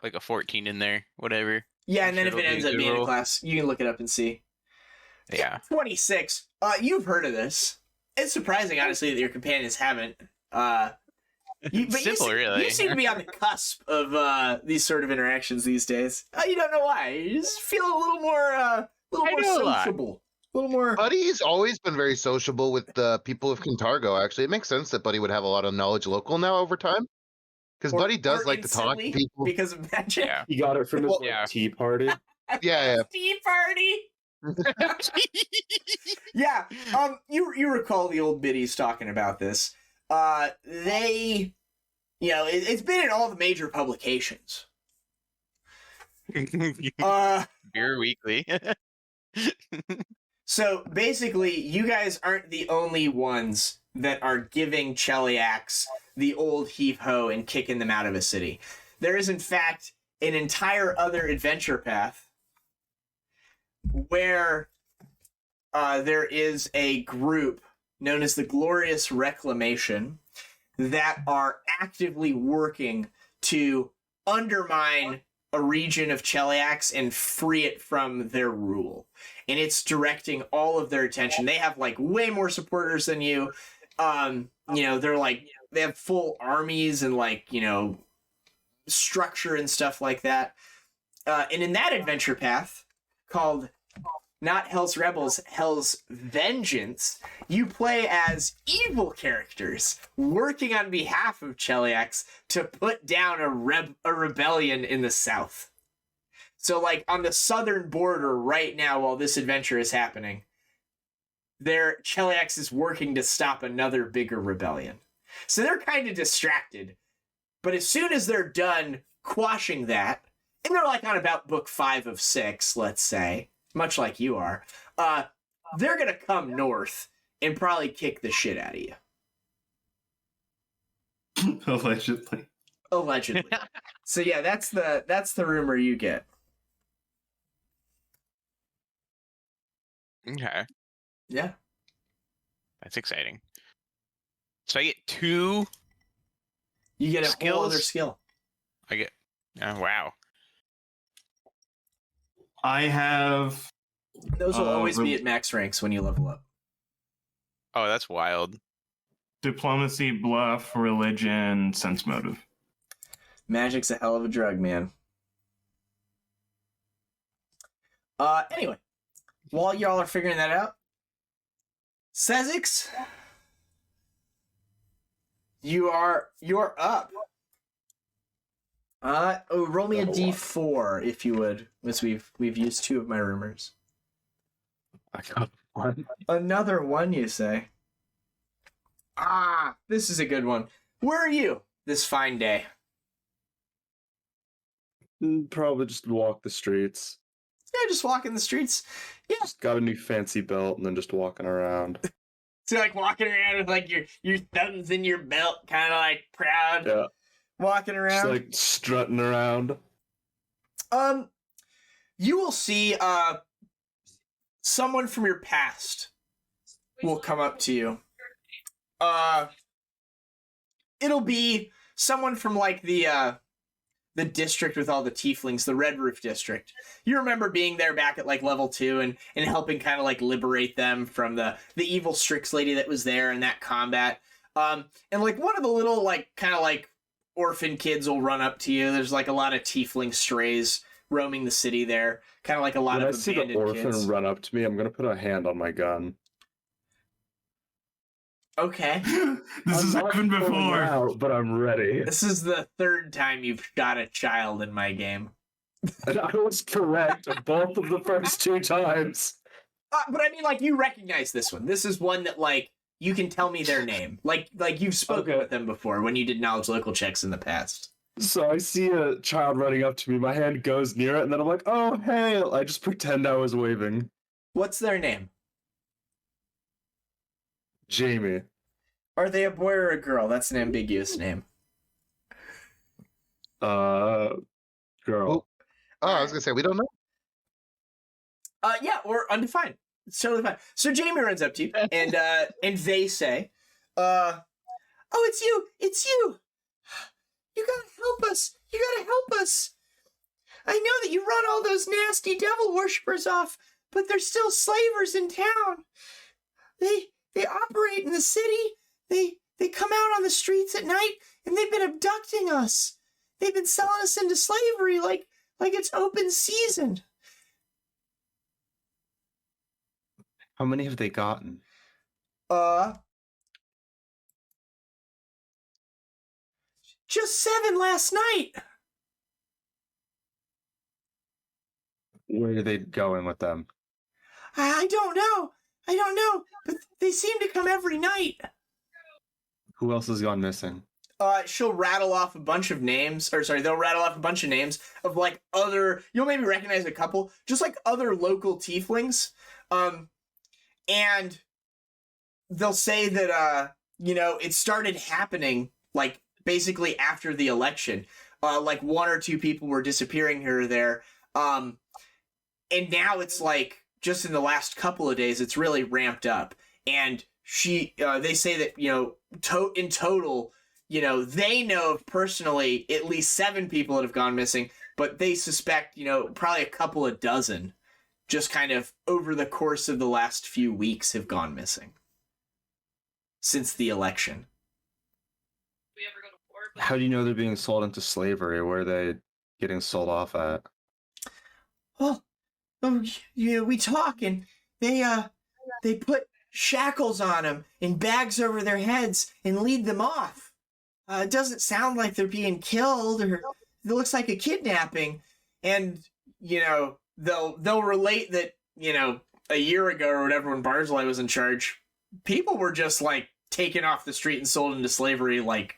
like a 14 in there, whatever. Yeah, and then if it ends up being a class, you can look it up and see. Yeah. 26. You've heard of this. It's surprising, honestly, that your companions haven't. Simple, really. You seem to be on the cusp of these sort of interactions these days. You don't know why. You just feel a little more sociable. A little more. Buddy's always been very sociable with the people of Cantargo, actually. It makes sense that Buddy would have a lot of knowledge local now over time. Because Buddy does like to talk to people. Because of magic. Yeah. He got it from his tea party. Yeah. Tea party. Yeah. You recall the old biddies talking about this. They, you know, it's been in all the major publications. Beer Weekly. So basically, you guys aren't the only ones that are giving Cheliax the old heave-ho and kicking them out of a city. There is, in fact, an entire other adventure path where there is a group known as the Glorious Reclamation that are actively working to undermine a region of Cheliax and free it from their rule. And it's directing all of their attention. They have like way more supporters than you. You know, they have full armies and like, you know, structure and stuff like that. And in that adventure path called not Hell's Rebels, Hell's Vengeance, you play as evil characters working on behalf of Cheliax to put down a rebellion in the south. So, like, on the southern border right now while this adventure is happening, Cheliax is working to stop another bigger rebellion. So they're kind of distracted. But as soon as they're done quashing that, and they're like on about book 5 of 6, let's say, much like you are, they're going to come north and probably kick the shit out of you. Allegedly. Allegedly. So yeah, that's the rumor you get. Okay, Yeah. that's exciting. So I get 2. You get a whole other Skills? skill. I get. Oh, wow. I have Those will always be re- at max ranks when you level up. Oh, that's wild. diplomacy, bluff, religion, sense motive. Magic's a hell of a drug, man. Anyway, while y'all are figuring that out, Sezzix, you're up. Roll me a d4 if you would, as we've used 2 of my rumors. I got 1. Another one, you say? Ah, this is a good one. Where are you this fine day? Probably just walk the streets. Yeah, just walking the streets. Yeah, Just got a new fancy belt and then just walking around. so like walking around with like your thumbs in your belt, kind of like proud, Yeah. walking Just around. like strutting around. You will see someone from your past will come up to you. It'll be someone from like the district with all the tieflings, the Red Roof district. You remember being there back at like level 2 and helping kind of like liberate them from the evil Strix lady that was there in that combat. And like one of the little like kind of like orphan kids will run up to you. There's like a lot of tiefling strays roaming the city there. Kind of like a lot When I of see the abandoned orphan kids. run up to me, I'm gonna put a hand on my gun. Okay. This has I'm not happened pulling before. out, but I'm ready. This is the 3rd time you've shot a child in my game. And I was correct both of the first 2 times. But I mean, like, you recognize this one. This is one that, like, you can tell me their name. Like you've spoken Okay. with them before when you did knowledge local checks in the past. So I see a child running up to me. My hand goes near it, and then I'm like, "Oh, hey!" I just pretend I was waving. What's their name? Jamie. Are they a boy or a girl? That's an ambiguous name. Girl. Oh, I was gonna say we don't know. Yeah, or undefined. It's totally fine. So Jamie runs up to you, and they say, "Oh, it's you! It's you! You gotta help us! You gotta help us! I know that you run all those nasty devil worshippers off, but they're still slavers in town. They operate in the city. They come out on the streets at night, and they've been abducting us. They've been selling us into slavery like it's open season." How many have they gotten? Just 7 last night. Where are they going with them? I don't know. But they seem to come every night. Who else has gone missing? She'll rattle off a bunch of names, or sorry, they'll rattle off a bunch of names of like other, you'll maybe recognize a couple, just like other local tieflings. And they'll say that, it started happening like basically after the election. Like 1 or 2 people were disappearing here or there. And now it's like just in the last couple of days, it's really ramped up. And they say that, in total, they know of personally at least 7 people that have gone missing, but they suspect, probably a couple of dozen just kind of over the course of the last few weeks have gone missing since the election. How do you know they're being sold into slavery? Where are they getting sold off at? Well, we talk and they put shackles on them and bags over their heads and lead them off. It doesn't sound like they're being killed, or it looks like a kidnapping. And they'll relate that a year ago or whatever, when Barzillai was in charge, people were just like taken off the street and sold into slavery like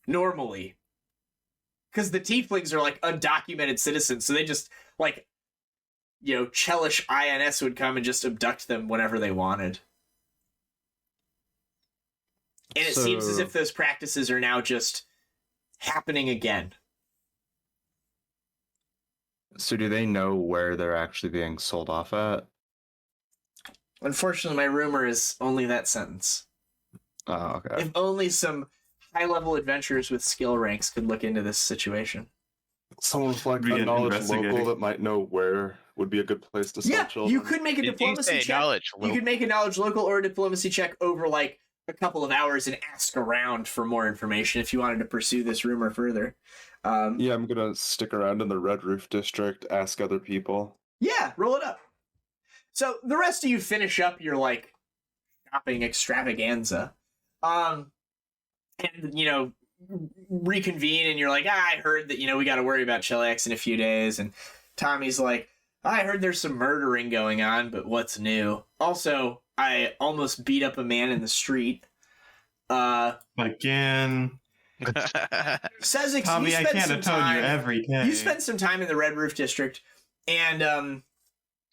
normally, because the tieflings are like undocumented citizens, so they just like Chelish INS would come and just abduct them whenever they wanted. And it seems as if those practices are now just happening again. So do they know where they're actually being sold off at? Unfortunately, my rumor is only that sentence. Oh, okay. If only some high-level adventurers with skill ranks could look into this situation. Someone with like Be a an knowledge investigator. local that might know where would be a good place to sell Yeah, children. you could make a Did you diplomacy say check. knowledge? You could make a knowledge local or a diplomacy check over like a couple of hours and ask around for more information if you wanted to pursue this rumor further. Yeah, I'm gonna stick around in the Red Roof District, ask other people. Yeah, roll it up. So the rest of you finish up your like shopping extravaganza. And you know, reconvene and you're like, I heard that, you know, we got to worry about Chelish in a few days. And Tommy's like, I heard there's some murdering going on, but what's new? Also, I almost beat up a man in the street. Again. Sezzix, Tommy, I can't atone you every day. You spent some time in the Red Roof District, and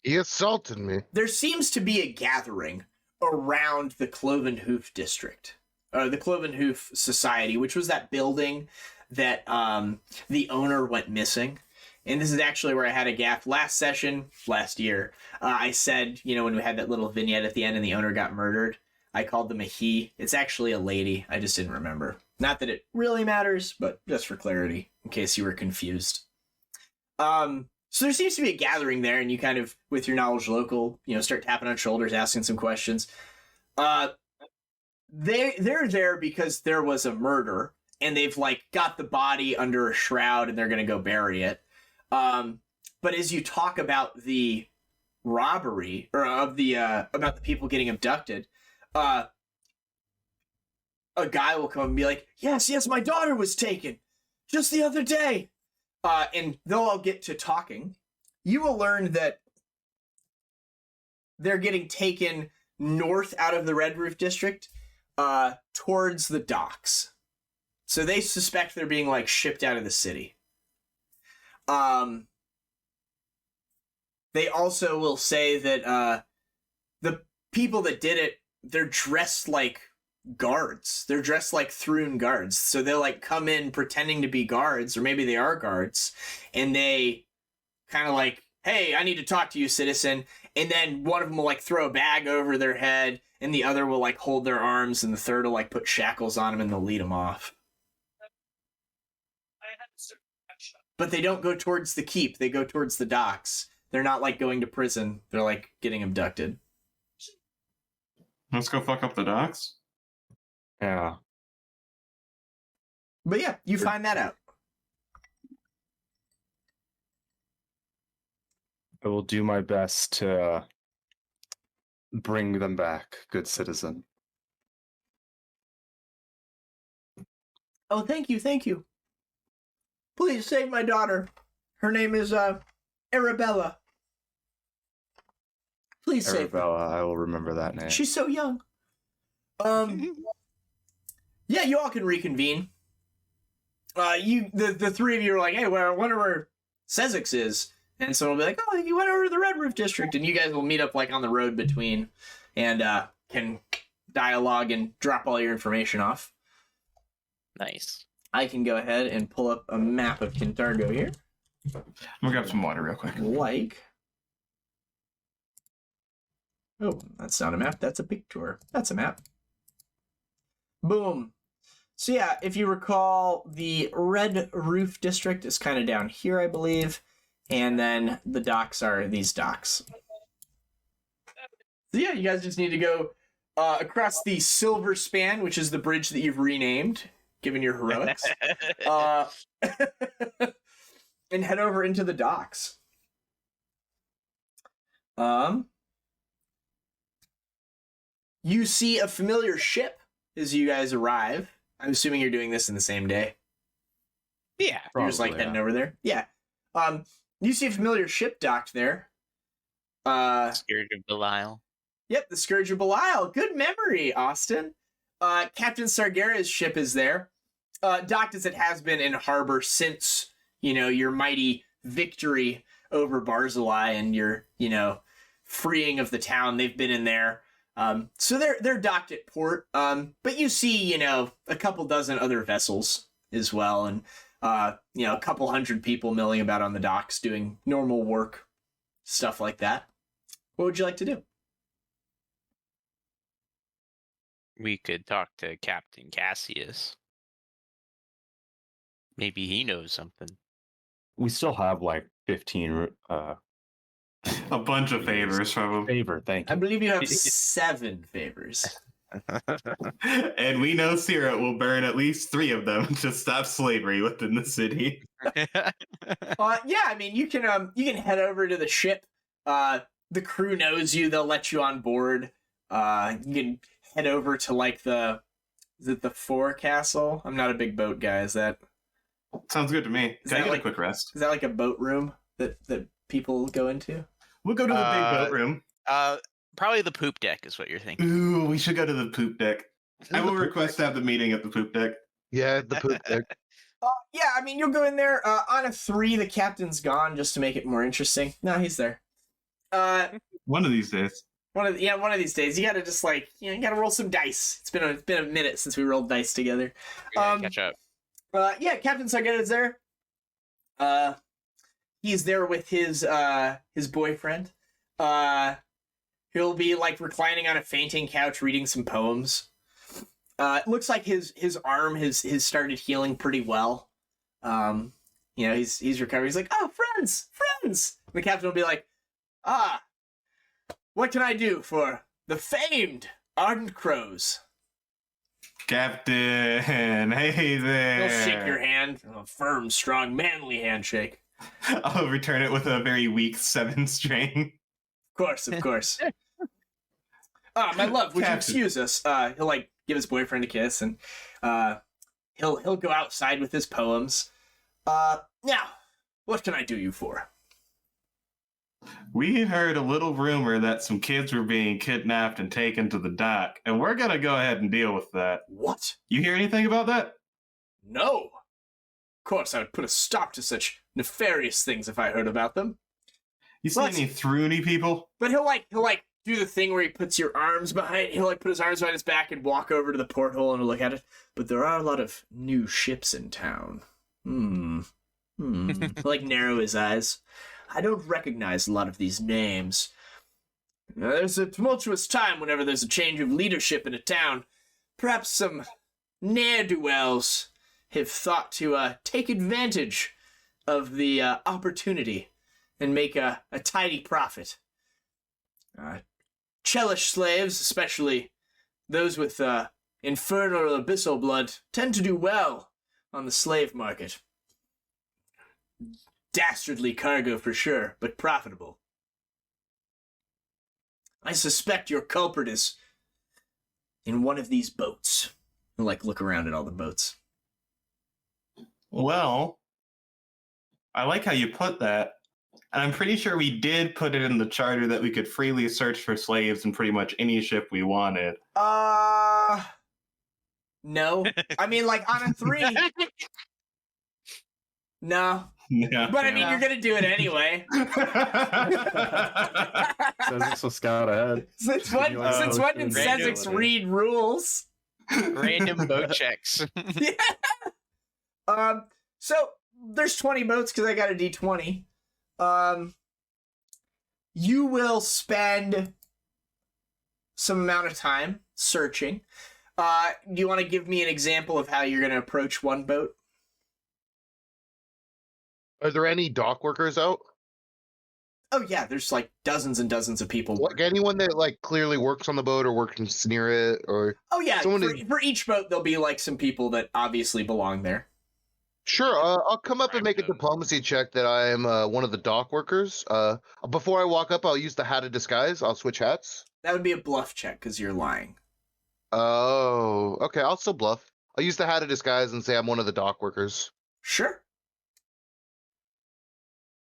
He assaulted me. there seems to be a gathering around the Cloven Hoof District, or the Cloven Hoof Society, which was that building that the owner went missing. And this is actually where I had a gaffe last year. I said, you know, when we had that little vignette at the end and the owner got murdered, I called them a he. It's actually a lady. I just didn't remember. Not that it really matters, but just for clarity, in case you were confused. So there seems to be a gathering there, and you kind of, with your knowledge local, you know, start tapping on shoulders, asking some questions. They're there because there was a murder, and they've like got the body under a shroud, and they're gonna go bury it. But as you talk about the robbery, or about the people getting abducted, a guy will come and be like, yes, my daughter was taken just the other day. And they'll all get to talking. You will learn that they're getting taken north out of the Red Roof District, towards the docks. So they suspect they're being like shipped out of the city. They also will say that the people that did it, they're dressed like guards. They're dressed like Thrune guards. So they'll like come in pretending to be guards, or maybe they are guards, and they kind of like, hey, I need to talk to you, citizen. And then one of them will like throw a bag over their head, and the other will like hold their arms, and the third will like put shackles on them, and they'll lead them off. But they don't go towards the keep. They go towards the docks. They're not like going to prison. They're like getting abducted. Let's go fuck up the docks. Yeah. But yeah, you find that out. I will do my best to bring them back, good citizen. Oh, thank you. Please save my daughter. Her name is Arabella. Please save her. Arabella, I will remember that name. She's so young. Yeah, you all can reconvene. The three of you are like, hey, well, I wonder where Sezzix is. And someone will be like, oh, you went over to the Red Roof District, and you guys will meet up like on the road between, and can dialogue and drop all your information off. Nice. I can go ahead and pull up a map of Kintargo here. I'm gonna grab some water real quick. Like, oh, that's not a map. That's a picture. That's a map. Boom. So yeah, if you recall, the Red Roof District is kind of down here, I believe. And then the docks are these docks. So yeah, you guys just need to go across the Silver Span, which is the bridge that you've renamed, given your heroics, and head over into the docks. You see a familiar ship as you guys arrive. I'm assuming you're doing this in the same day. Yeah. You're just like Probably, heading yeah. over there. Yeah. You see a familiar ship docked there. Scared of Belial. Yep, the Scourge of Belial. Good memory, Austin. Captain Sargera's ship is there. Docked as it has been in harbor since, you know, your mighty victory over Barzillai and your, you know, freeing of the town. They've been in there. So they're docked at port. But you see, you know, a couple dozen other vessels as well, and a couple hundred people milling about on the docks doing normal work, stuff like that. What would you like to do? We could talk to Captain Cassius. Maybe he knows something. We still have like 15 A bunch of favors from him. favor. Thank I you. believe you have 7 favors. And we know Caerrat will burn at least 3 of them to stop slavery within the city. Yeah, I mean, you can head over to the ship. The crew knows you; they'll let you on board. You can head over to like the forecastle. I'm not a big boat guy. Is that Sounds good to me. Is Can I that get like- a quick rest? is that like a boat room that people go into? We'll go to the big boat room. Probably the poop deck is what you're thinking. Ooh, we should go to the poop deck. I will request to have the meeting at the poop deck. Yeah, the poop deck. Yeah, I mean, you'll go in there. On a 3, the captain's gone just to make it more interesting. No, he's there. One of these days. One of these days, you gotta just you gotta roll some dice. It's been a minute since we rolled dice together. Catch up. Yeah, Captain Sargett is there. He's there with his boyfriend. He'll be like reclining on a fainting couch reading some poems. It looks like his arm has started healing pretty well. He's recovering. He's like, "Oh, friends. And the captain will be like, what can I do for the famed Ardent Crows?" Captain, hey there. He'll shake your hand, a firm, strong, manly handshake. I'll return it with a very weak 7 string. Of course. My love, would you Captain. excuse us? He'll like give his boyfriend a kiss, and he'll go outside with his poems. Now, what can I do you for? We heard a little rumor that some kids were being kidnapped and taken to the dock, and we're gonna go ahead and deal with that. What? You hear anything about that? No. Of course, I would put a stop to such nefarious things if I heard about them. You see What? any throony people? But he'll do the thing where he puts your arms behind. He'll put his arms behind his back and walk over to the porthole and look at it. But there are a lot of new ships in town. He'll narrow his eyes. I don't recognize a lot of these names. There's a tumultuous time whenever there's a change of leadership in a town. Perhaps some ne'er-do-wells have thought to take advantage of the opportunity and make a tidy profit. Chelish slaves, especially those with infernal or abyssal blood, tend to do well on the slave market. Dastardly cargo for sure, but profitable. I suspect your culprit is in one of these boats. He'll look around at all the boats. Well, I like how you put that. And I'm pretty sure we did put it in the charter that we could freely search for slaves in pretty much any ship we wanted. No. I mean, on a 3. No. Yeah. But I mean, you're gonna do it anyway. Sezzix will scout ahead. Since when did Sezzix read rules? Random boat checks. Yeah. So there's 20 boats because I got a D20. You will spend some amount of time searching. Do you want to give me an example of how you're going to approach one boat? Are there any dock workers out? Oh yeah, there's dozens and dozens of people. Like anyone that clearly works on the boat or works near it, or Oh yeah, someone for each boat there'll be some people that obviously belong there. sure. I'll come up and make a diplomacy check that I am one of the dock workers. Before I walk up, I'll use the hat of disguise. I'll switch hats. That would be a bluff check because you're lying. Oh, okay. I'll still bluff. I'll use the hat of disguise and say I'm one of the dock workers, Sure.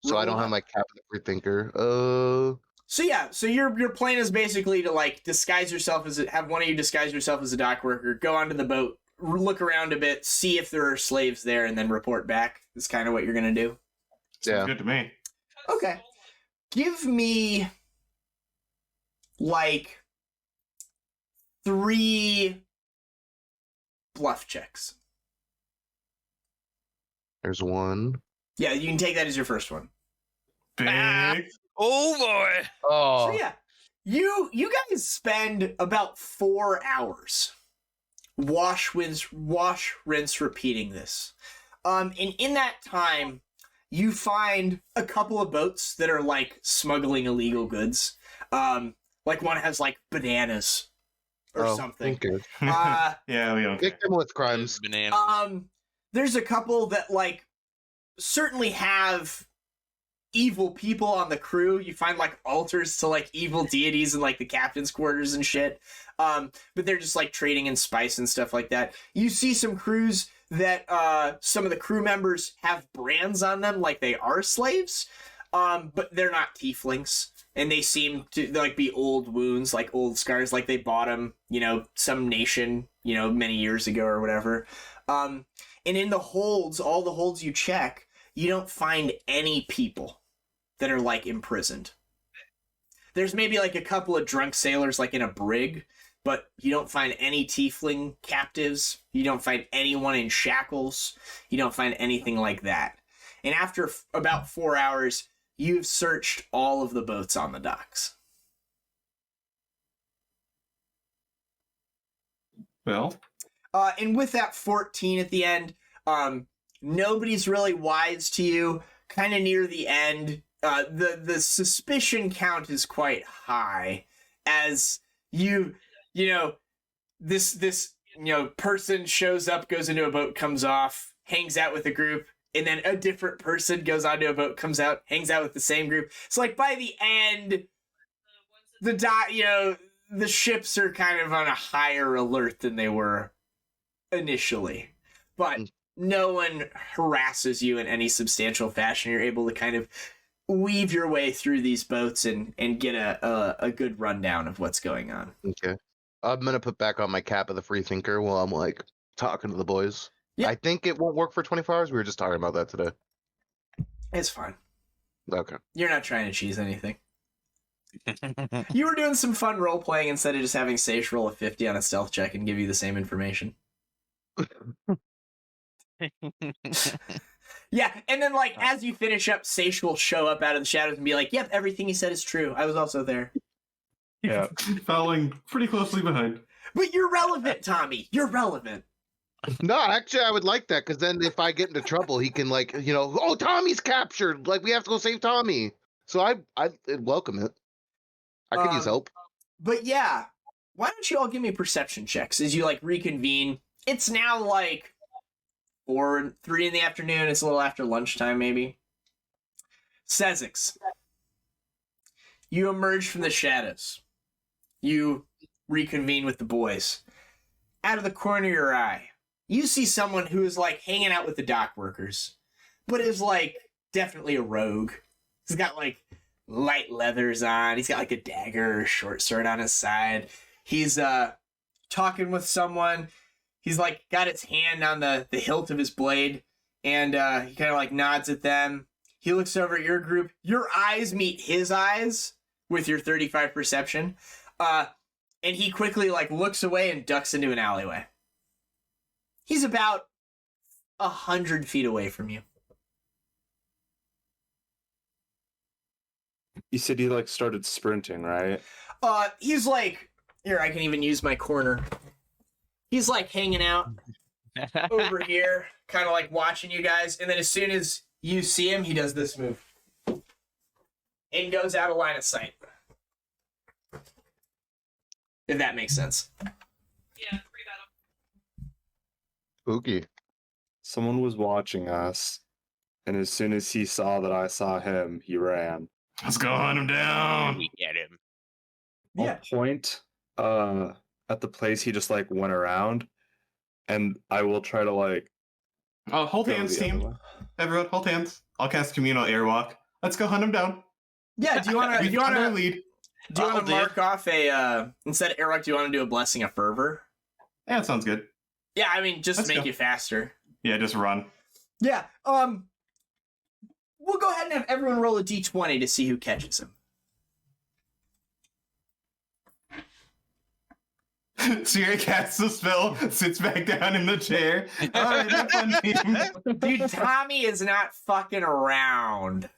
so I don't have my cap of the freethinker. So yeah, so your plan is basically to disguise yourself have one of you disguise yourself as a dock worker, go onto the boat, look around a bit, see if there are slaves there, and then report back. Is kind of what you're gonna do. Sounds Yeah. good to me. Okay. Give me 3 bluff checks. There's one. Yeah, you can take that as your first one. Big. Oh boy. Oh, So yeah, you guys spend about 4 hours wash, rinse, repeating this. And in that time, you find a couple of boats that are like smuggling illegal goods. Like one has like bananas or something. Okay. Yeah, we don't. Victim with crimes. Bananas. There's a couple that like certainly have evil people on the crew. You find like altars to like evil deities in like the captain's quarters and shit. But they're just like trading in spice and stuff like that. You see some crews that some of the crew members have brands on them like they are slaves, but they're not tieflings. And they seem to like be old wounds, like old scars, like they bought them, some nation, many years ago or whatever. And in the holds, all the holds you check, you don't find any people that are like imprisoned. There's maybe like a couple of drunk sailors like in a brig, but you don't find any tiefling captives. You don't find anyone in shackles. You don't find anything like that. And after about 4 hours, you've searched all of the boats on the docks. Well, And with that 14 at the end, nobody's really wise to you. Kind of near the end, the suspicion count is quite high as this person shows up, goes into a boat, comes off, hangs out with a group, and then a different person goes onto a boat, comes out, hangs out with the same group. So like by the end, the ships are kind of on a higher alert than they were initially. But no one harasses you in any substantial fashion. You're able to kind of weave your way through these boats and get a good rundown of what's going on. Okay. I'm gonna put back on my cap of the free thinker while I'm like talking to the boys. Yeah. I think it won't work for 24 hours. We were just talking about that today. It's fine. Okay. You're not trying to cheese anything. You were doing some fun role playing instead of just having Seishi roll a 50 on a stealth check and give you the same information. Yeah, and then like as you finish up, Seishi will show up out of the shadows and be like, "Yep, everything you said is true. I was also there." Yeah. following pretty closely behind. But you're relevant, Tommy. You're relevant. No, actually, I would like that because then if I get into trouble, he can oh, Tommy's captured. Like we have to go save Tommy. So I welcome it. I could use help. But yeah, why don't you all give me perception checks as you like reconvene? It's now like 3 in the afternoon. It's a little after lunchtime, maybe. Sezzix, you emerge from the shadows. You reconvene with the boys. Out of the corner of your eye, you see someone who is like hanging out with the dock workers, but is like definitely a rogue. He's got like light leathers on. He's got like a dagger or a short sword on his side. He's talking with someone. He's like got his hand on the hilt of his blade, and he kind of like nods at them. He looks over at your group. Your eyes meet his eyes with your 35 perception. And he quickly like looks away and ducks into an alleyway. He's about 100 feet away from you. You said he like started sprinting, right? He's like, here, I can even use my corner. He's like hanging out over here, kind of like watching you guys. And then as soon as you see him, he does this move. And goes out of line of sight. If that makes sense. Yeah, Spooky. Someone was watching us, and as soon as he saw that I saw him, he ran. Let's go hunt him down. We get him. Yeah. I'll point at the place he just like went around, and I will try to like Oh, hold go hands, the other team. way. Everyone, hold hands. I'll cast communal airwalk. Let's go hunt him down. Yeah, do you want to... We found our lead. Do you want to I'll mark off a, instead of Airlock, do you want to do a Blessing of Fervor? Yeah, that sounds good. Yeah, I mean, just Let's to make go. you faster. Yeah, just run. Yeah, we'll go ahead and have everyone roll a d20 to see who catches him. Sierra casts the spell, sits back down in the chair. All right, have fun, team. Dude, Tommy is not fucking around.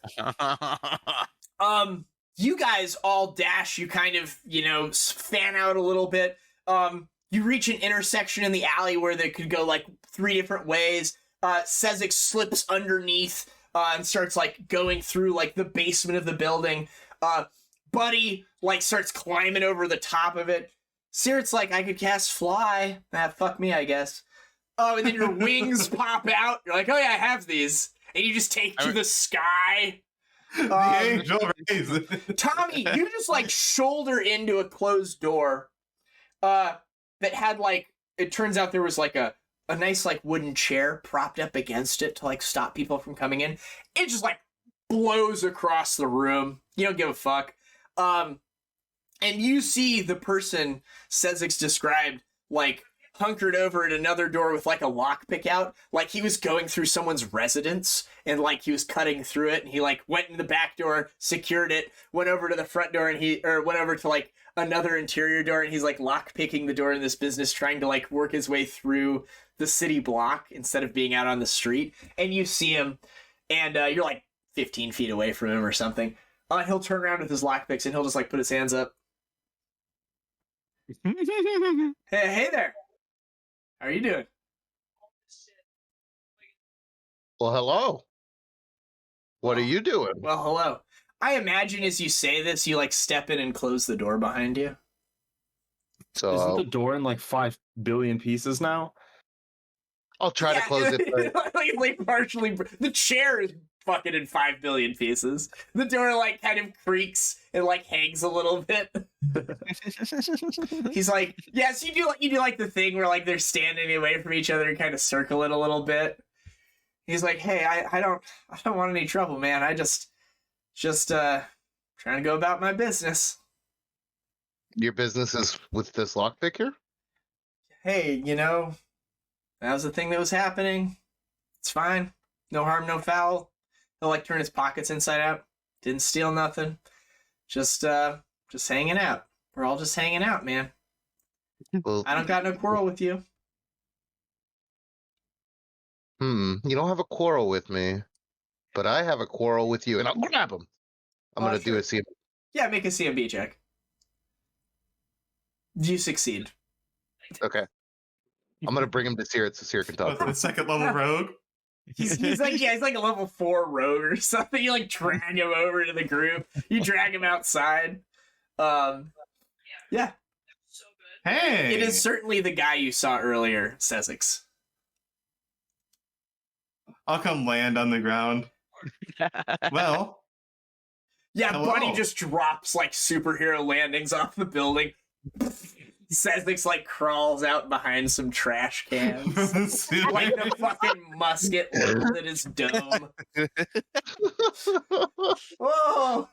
You guys all dash. You kind of, fan out a little bit. You reach an intersection in the alley where they could go like 3 different ways. Sezzix slips underneath and starts like going through like the basement of the building. Buddy like starts climbing over the top of it. Sirt's like, I could cast fly. Fuck me, I guess. Oh, and then your wings pop out. You're like, oh yeah, I have these. And you just take to the sky. The angel rays. Tommy, you just like shoulder into a closed door that had like, it turns out there was like a nice like wooden chair propped up against it to like stop people from coming in. It just like blows across the room. You don't give a fuck. And you see the person Sezzix described like hunkered over at another door with like a lockpick out, like he was going through someone's residence and like he was cutting through it, and he like went in the back door, secured it, went over to the front door, and went over to like another interior door, and he's like lockpicking the door in this business, trying to like work his way through the city block instead of being out on the street. And you see him, and you're like 15 feet away from him or something. He'll turn around with his lockpicks and he'll just like put his hands up. Hey there. How are you doing? Well, hello. What are you doing? Well, hello. I imagine as you say this, you like step in and close the door behind you. So Isn't the door in like 5 billion pieces now? I'll try to close it. But like partially, the chair is fucking in 5 billion pieces. The door like kind of creaks and like hangs a little bit. He's like, yes, you do like the thing where like they're standing away from each other and kind of circle it a little bit. He's like, hey, I don't want any trouble, man. I just trying to go about my business. Your business is with this lockpick here? Hey, that was the thing that was happening. It's fine. No harm, no foul. He'll like turn his pockets inside out. Didn't steal nothing. Just hanging out. We're all just hanging out, man. Well, I don't got no quarrel with you. you don't have a quarrel with me, but I have a quarrel with you, and I'll grab him. I'm gonna do a CMB. Yeah, make a CMB check. You succeed. Okay. I'm gonna bring him to Seer so Seer can talk. The second level rogue. He's like a level 4 rogue or something. You like drag him over to the group. You drag him outside. Yeah. Hey, It is certainly the guy you saw earlier, Sezzix. I'll come land on the ground. Well, Yeah, hello. Buddy just drops like superhero landings off the building. Sezzix like crawls out behind some trash cans. Like the fucking musket lurks at his dome. Whoa!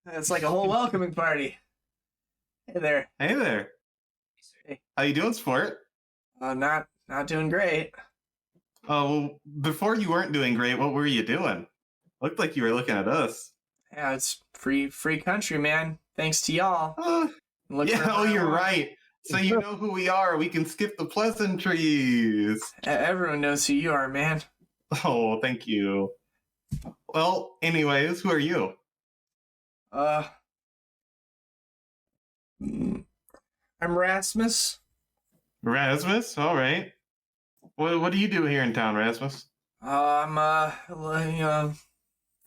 It's like a whole welcoming party. Hey there. Hey there. Hey. How you doing, sport? Not doing great. Oh, well, before you weren't doing great, what were you doing? Looked like you were looking at us. Yeah, it's free country, man. Thanks to y'all. Look for Yeah, oh, you're marijuana. right. So you know who we are. We can skip the pleasantries. Everyone knows who you are, man. Oh, thank you. Well, anyways, who are you? I'm Rasmus. Rasmus? All right. What do you do here in town, Rasmus? I'm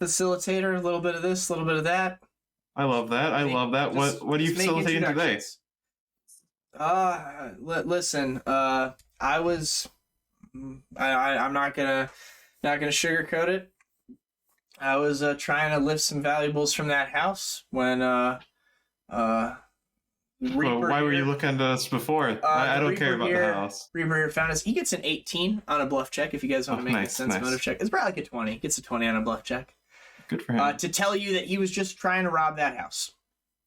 facilitator. A little bit of this, a little bit of that. I love that. I love that. Just- What are you just make facilitating today? introductions. Listen. I was. I'm not gonna sugarcoat it. I was trying to lift some valuables from that house when Well, why were you looking at us before? I don't care about the house. Reaper here found us. He gets an 18 on a bluff check if you guys want to make nice, a sense motive check. It's probably like a 20. He gets a 20 on a bluff check. Good for him. To tell you that he was just trying to rob that house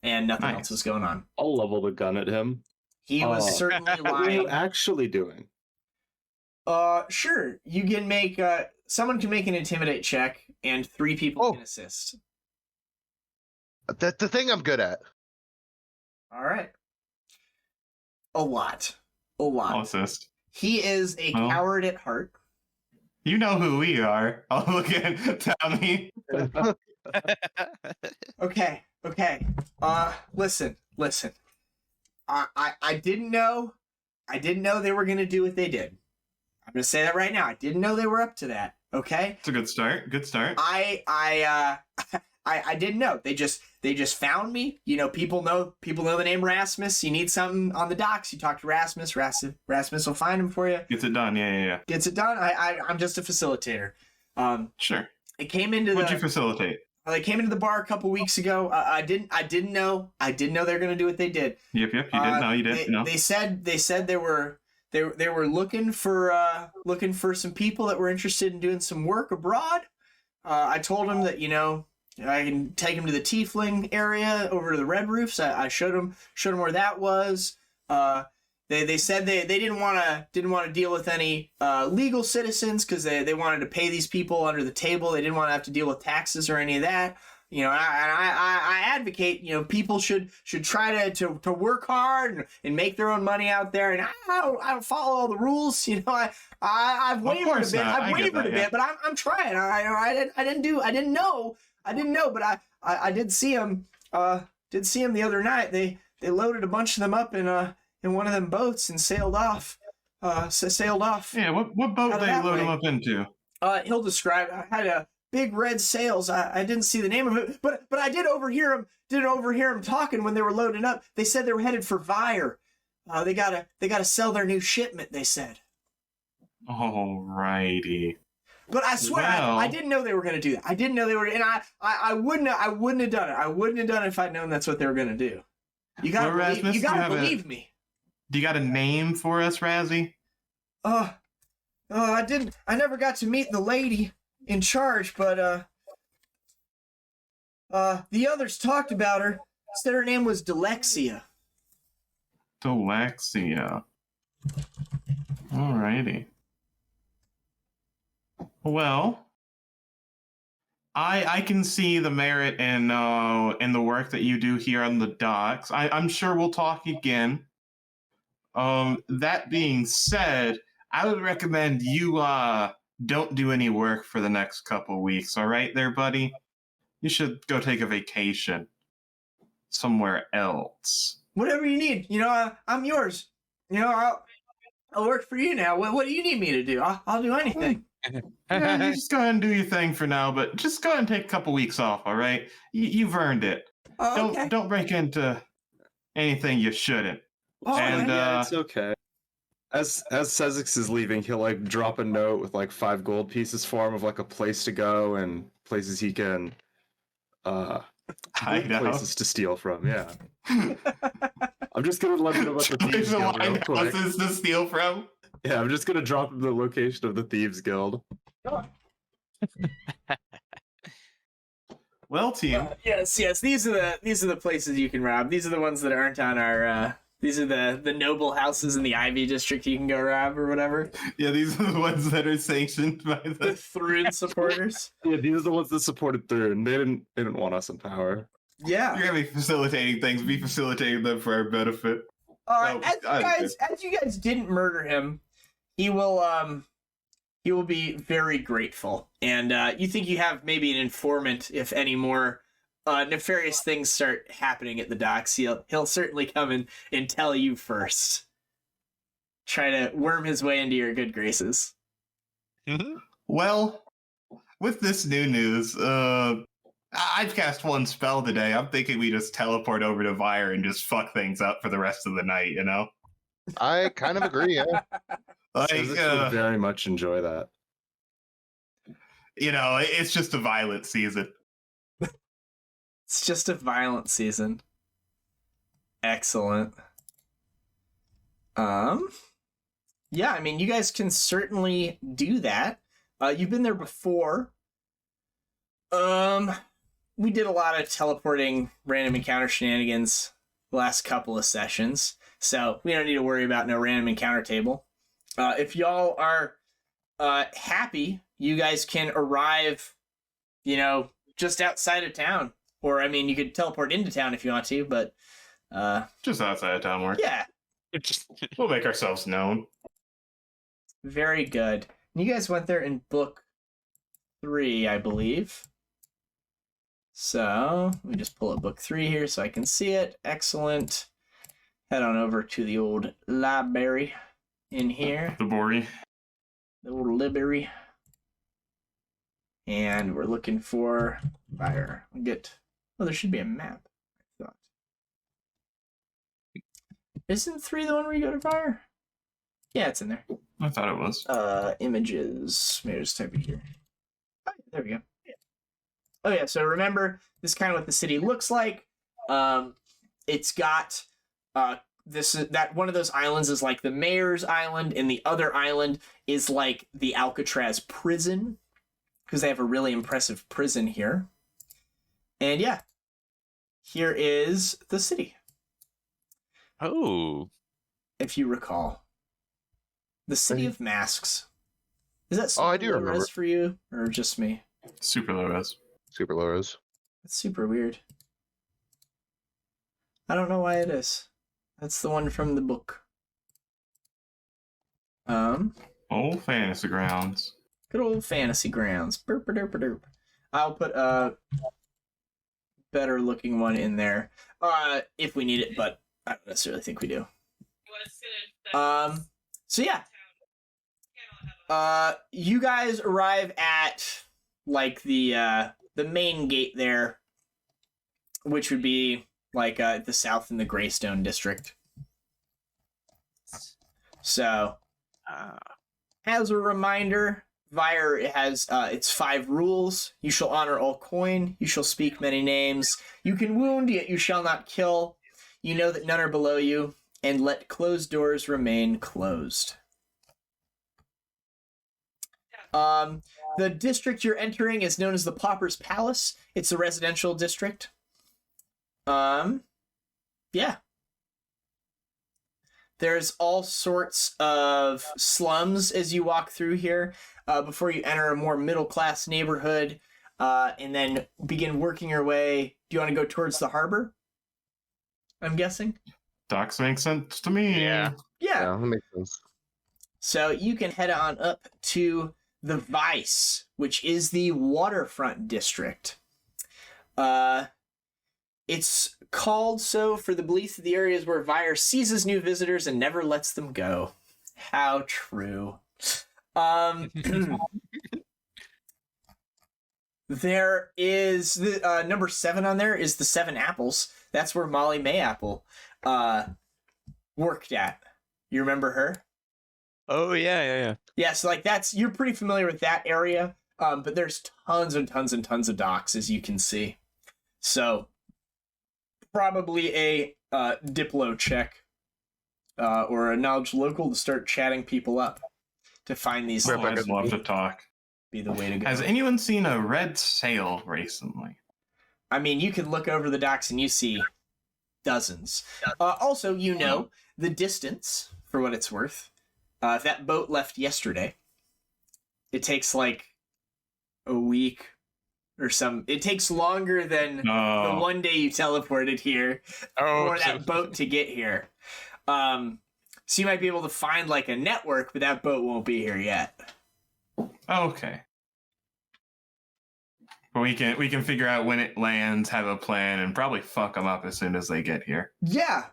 and nothing else was going on. I'll level the gun at him. He was certainly What are you lying. actually doing? Sure. You can make someone can make an intimidate check and 3 people can assist. That's the thing I'm good at. All right. A lot. A lot. I'll assist. He is a Oh. coward at heart. You know who we are. Oh, look at Tommy. Okay. Listen. I didn't know they were gonna do what they did. I'm gonna say that right now. I didn't know they were up to that. Okay. It's a good start. Good start. I didn't know. They just found me. You know, people know the name Rasmus. You need something on the docks, you talk to Rasmus. Rasmus will find him for you. Gets it done. Yeah. Gets it done. I'm just a facilitator. Sure. It came into What'd you facilitate? They came into the bar a couple weeks ago. I didn't know they were gonna do what they did. Yep. You didn't know. You didn't know. They said they were looking for some people that were interested in doing some work abroad. I told them that, you know, I can take them to the Tiefling area over to the Red Roofs. I showed them where that was. They said they didn't want to deal with any legal citizens because they wanted to pay these people under the table. They didn't want to have to deal with taxes or any of that. You know, I advocate, you know, people should try to work hard and make their own money out there. And I don't follow all the rules. You know, I've wavered a bit. I've wavered a bit, but I'm trying. I didn't know, but I did see him. Did see him the other night. They loaded a bunch of them up in one of them boats and sailed off. Yeah. What boat they load him up into? He'll describe. I had a big red sails. I didn't see the name of it, but I did overhear him talking when they were loading up. They said they were headed for Vyre. They gotta sell their new shipment, they said. Alrighty. But I swear, Well, I didn't know they were gonna do that. I didn't know they were, and I wouldn't have done it. I wouldn't have done it if I'd known that's what they were gonna do. You gotta Well, Rasmus, you gotta do you have believe me. Do you got a name for us, Razzie? I didn't. I never got to meet the lady in charge, but the others talked about her. Said her name was Delexia. Delexia. Alrighty. Well, I can see the merit in the work that you do here on the docks. I'm sure we'll talk again. That being said, I would recommend you don't do any work for the next couple weeks. All right, there, buddy. You should go take a vacation somewhere else. Whatever you need. You know, I'm yours. You know, I'll work for you now. What do you need me to do? I'll do anything. Yeah, you just go ahead and do your thing for now, but just go ahead and take a couple weeks off, all right? You've earned it. Oh, okay. Don't break into anything you shouldn't. Oh, and Yeah, it's okay. As Sezzix is leaving, he'll like drop a note with like 5 gold pieces for him of like a place to go and places he can I know. places to steal from. Yeah. I'm just gonna let him know about the Thieves There's a Guild real line quick. houses to steal from. Yeah, I'm just gonna drop him the location of the Thieves Guild. Well, team. Yes. These are the places you can rob. These are the ones that aren't on our. These are the noble houses in the Ivy District you can go rob or whatever. Yeah, these are the ones that are sanctioned by The the. Thrun supporters. Yeah, these are the ones that supported through, and they didn't want us in power. Yeah. You're gonna be facilitating things. Be facilitating them for our benefit. As you guys didn't murder him, he will be very grateful. And you think you have maybe an informant if any more nefarious things start happening at the docks. He'll certainly come and tell you first. Try to worm his way into your good graces. Well, with this new news, I've cast one spell today. I'm thinking we just teleport over to Vyre and just fuck things up for the rest of the night, you know? I kind of agree. Yeah. Like, Sezzix would very much enjoy that. you know, it's just a violent season. It's just a violent season. Excellent. Yeah, I mean, you guys can certainly do that. You've been there before. We did a lot of teleporting random encounter shenanigans the last couple of sessions, so we don't need to worry about no random encounter table. If y'all are happy, you guys can arrive, you know, just outside of town. Or, I mean, you could teleport into town if you want to, but... Just outside of town work. Yeah. We'll make ourselves known. Very good. And you guys went there in book 3, I believe. So, let me just pull up book 3 here so I can see it. Excellent. Head on over to the old library in here. The Bori. The old library. And we're looking for Vyre. We'll get... Oh, there should be a map, I thought. Isn't 3 the one where you go to Vyre? Yeah, it's in there. I thought it was. Images. Maybe just type it here. Oh, there we go. Yeah. Oh yeah, so remember, this is kind of what the city looks like. It's got that one of those islands is like the mayor's island, and the other island is like the Alcatraz prison, because they have a really impressive prison here. And yeah, here is the city. Oh. If you recall. The City of Masks. Is that super I do low remember. res for you, or just me? Super low res. Super low res. That's super weird. I don't know why it is. That's the one from the book. Old fantasy grounds. Good old fantasy grounds. Burp derp derp. I'll put a better looking one in there. If we need it, but I don't necessarily think we do. So yeah. You guys arrive at like the main gate there, which would be like the south in the Greystone district. So, as a reminder, Vyre has its 5 rules. You shall honor all coin. You shall speak many names. You can wound, yet you shall not kill. You know that none are below you, and let closed doors remain closed. The district you're entering is known as the Pauper's Palace. It's a residential district. Yeah. There's all sorts of slums as you walk through here before you enter a more middle-class neighborhood and then begin working your way. Do you want to go towards the harbor? I'm guessing? Docks make sense to me. Yeah. Yeah. That makes sense. So you can head on up to the Vice, which is the waterfront district. It's called so for the belief that the areas where Vyre seizes new visitors and never lets them go. How true. There is the number 7 on there is the 7 Apples. That's where Molly Mayapple worked at. You remember her? Oh yeah. Yeah, so like you're pretty familiar with that area, but there's tons and tons and tons of docks, as you can see. So probably a Diplo check or a knowledge local to start chatting people up to find these. Oh, I'd love to talk. Be the way to go. Has anyone seen a red sail recently? I mean, you can look over the docks and you see dozens. Also, you know the distance, for what it's worth. If that boat left yesterday, it takes like a week or some. It takes longer than the one day you teleported here for that boat to get here. So you might be able to find like a network, but that boat won't be here yet. Okay. But we can figure out when it lands, have a plan, and probably fuck them up as soon as they get here. Yeah.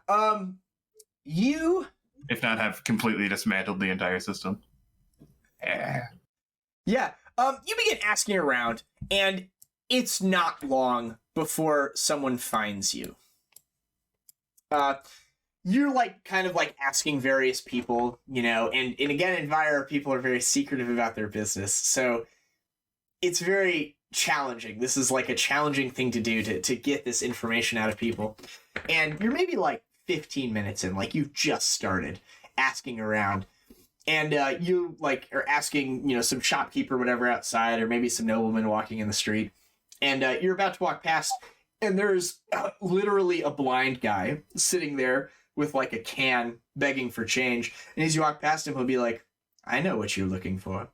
You. If not, have completely dismantled the entire system. Yeah. You begin asking around, and it's not long before someone finds you. You're like kind of like asking various people, you know, and again in Vyre, people are very secretive about their business, so it's very challenging. This is like a challenging thing to do to get this information out of people. And you're maybe like 15 minutes in, like you just started asking around, and you like are asking, you know, some shopkeeper, whatever, outside, or maybe some nobleman walking in the street, and you're about to walk past, and there's literally a blind guy sitting there with like a can begging for change, and as you walk past him, he'll be like, "I know what you're looking for."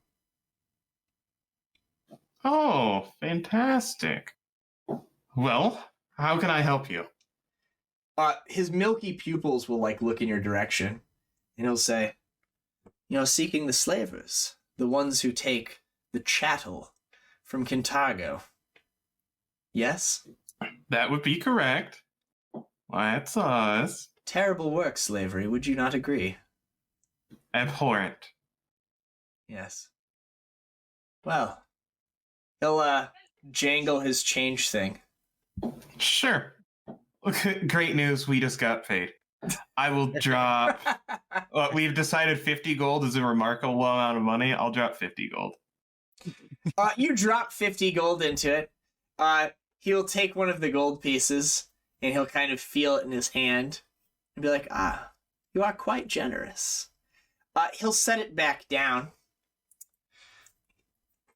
Oh, fantastic. Well, how can I help you? His milky pupils will like look in your direction, and he'll say, seeking the slavers, the ones who take the chattel from Kintargo. Yes? That would be correct. That's us. Terrible work, slavery, would you not agree? Abhorrent. Yes. Well, he'll jangle his change thing. Sure. Okay, great news, we just got paid. I will drop... we've decided 50 gold is a remarkable amount of money. I'll drop 50 gold. You drop 50 gold into it. He'll take one of the gold pieces, and he'll kind of feel it in his hand, and be like, you are quite generous. He'll set it back down,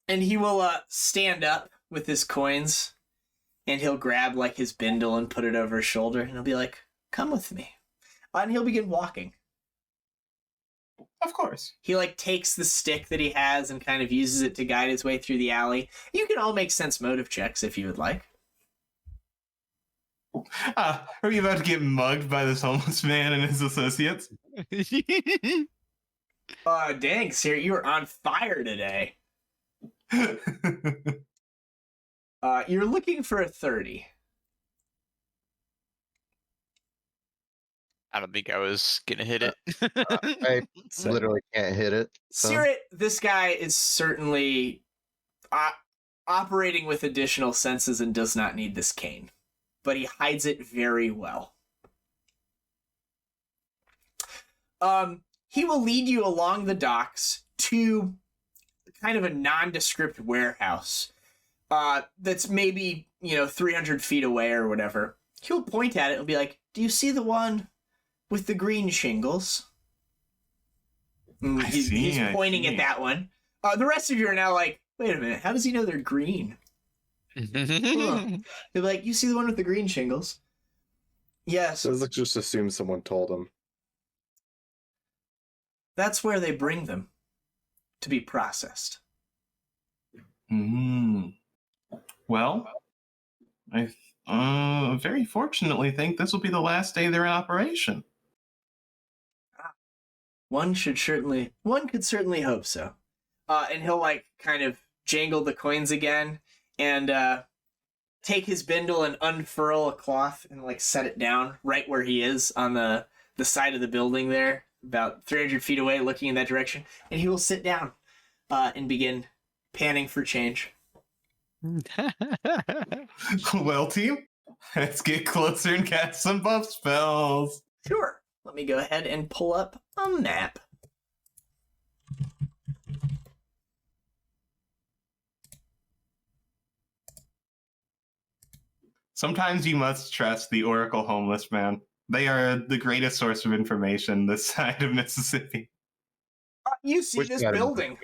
and he will stand up with his coins, and he'll grab like his bindle and put it over his shoulder, and he'll be like, come with me. And he'll begin walking. Of course. He like takes the stick that he has and kind of uses it to guide his way through the alley. You can all make sense motive checks if you would like. Are we about to get mugged by this homeless man and his associates? Dang, Sir, you are on fire today. You're looking for a 30. I don't think I was gonna hit it. I literally can't hit it. So. Sirit, this guy is certainly operating with additional senses and does not need this cane, but he hides it very well. He will lead you along the docks to kind of a nondescript warehouse that's maybe 300 feet away or whatever. He'll point at it and be like, do you see the one with the green shingles? He's pointing at that one. The rest of you are now like, wait a minute, how does he know they're green? They're like, you see the one with the green shingles? Yes. So let's just assume someone told him. That's where they bring them to be processed. Well, I very fortunately think this will be the last day they're in operation. One could certainly hope so. And he'll like kind of jangle the coins again and take his bindle and unfurl a cloth and like set it down right where he is on the side of the building there, about 300 feet away, looking in that direction. And he will sit down and begin panning for change. Well, team, let's get closer and cast some buff spells. Sure. Let me go ahead and pull up a map. Sometimes you must trust the Oracle homeless man. They are the greatest source of information this side of Mississippi. You see this building.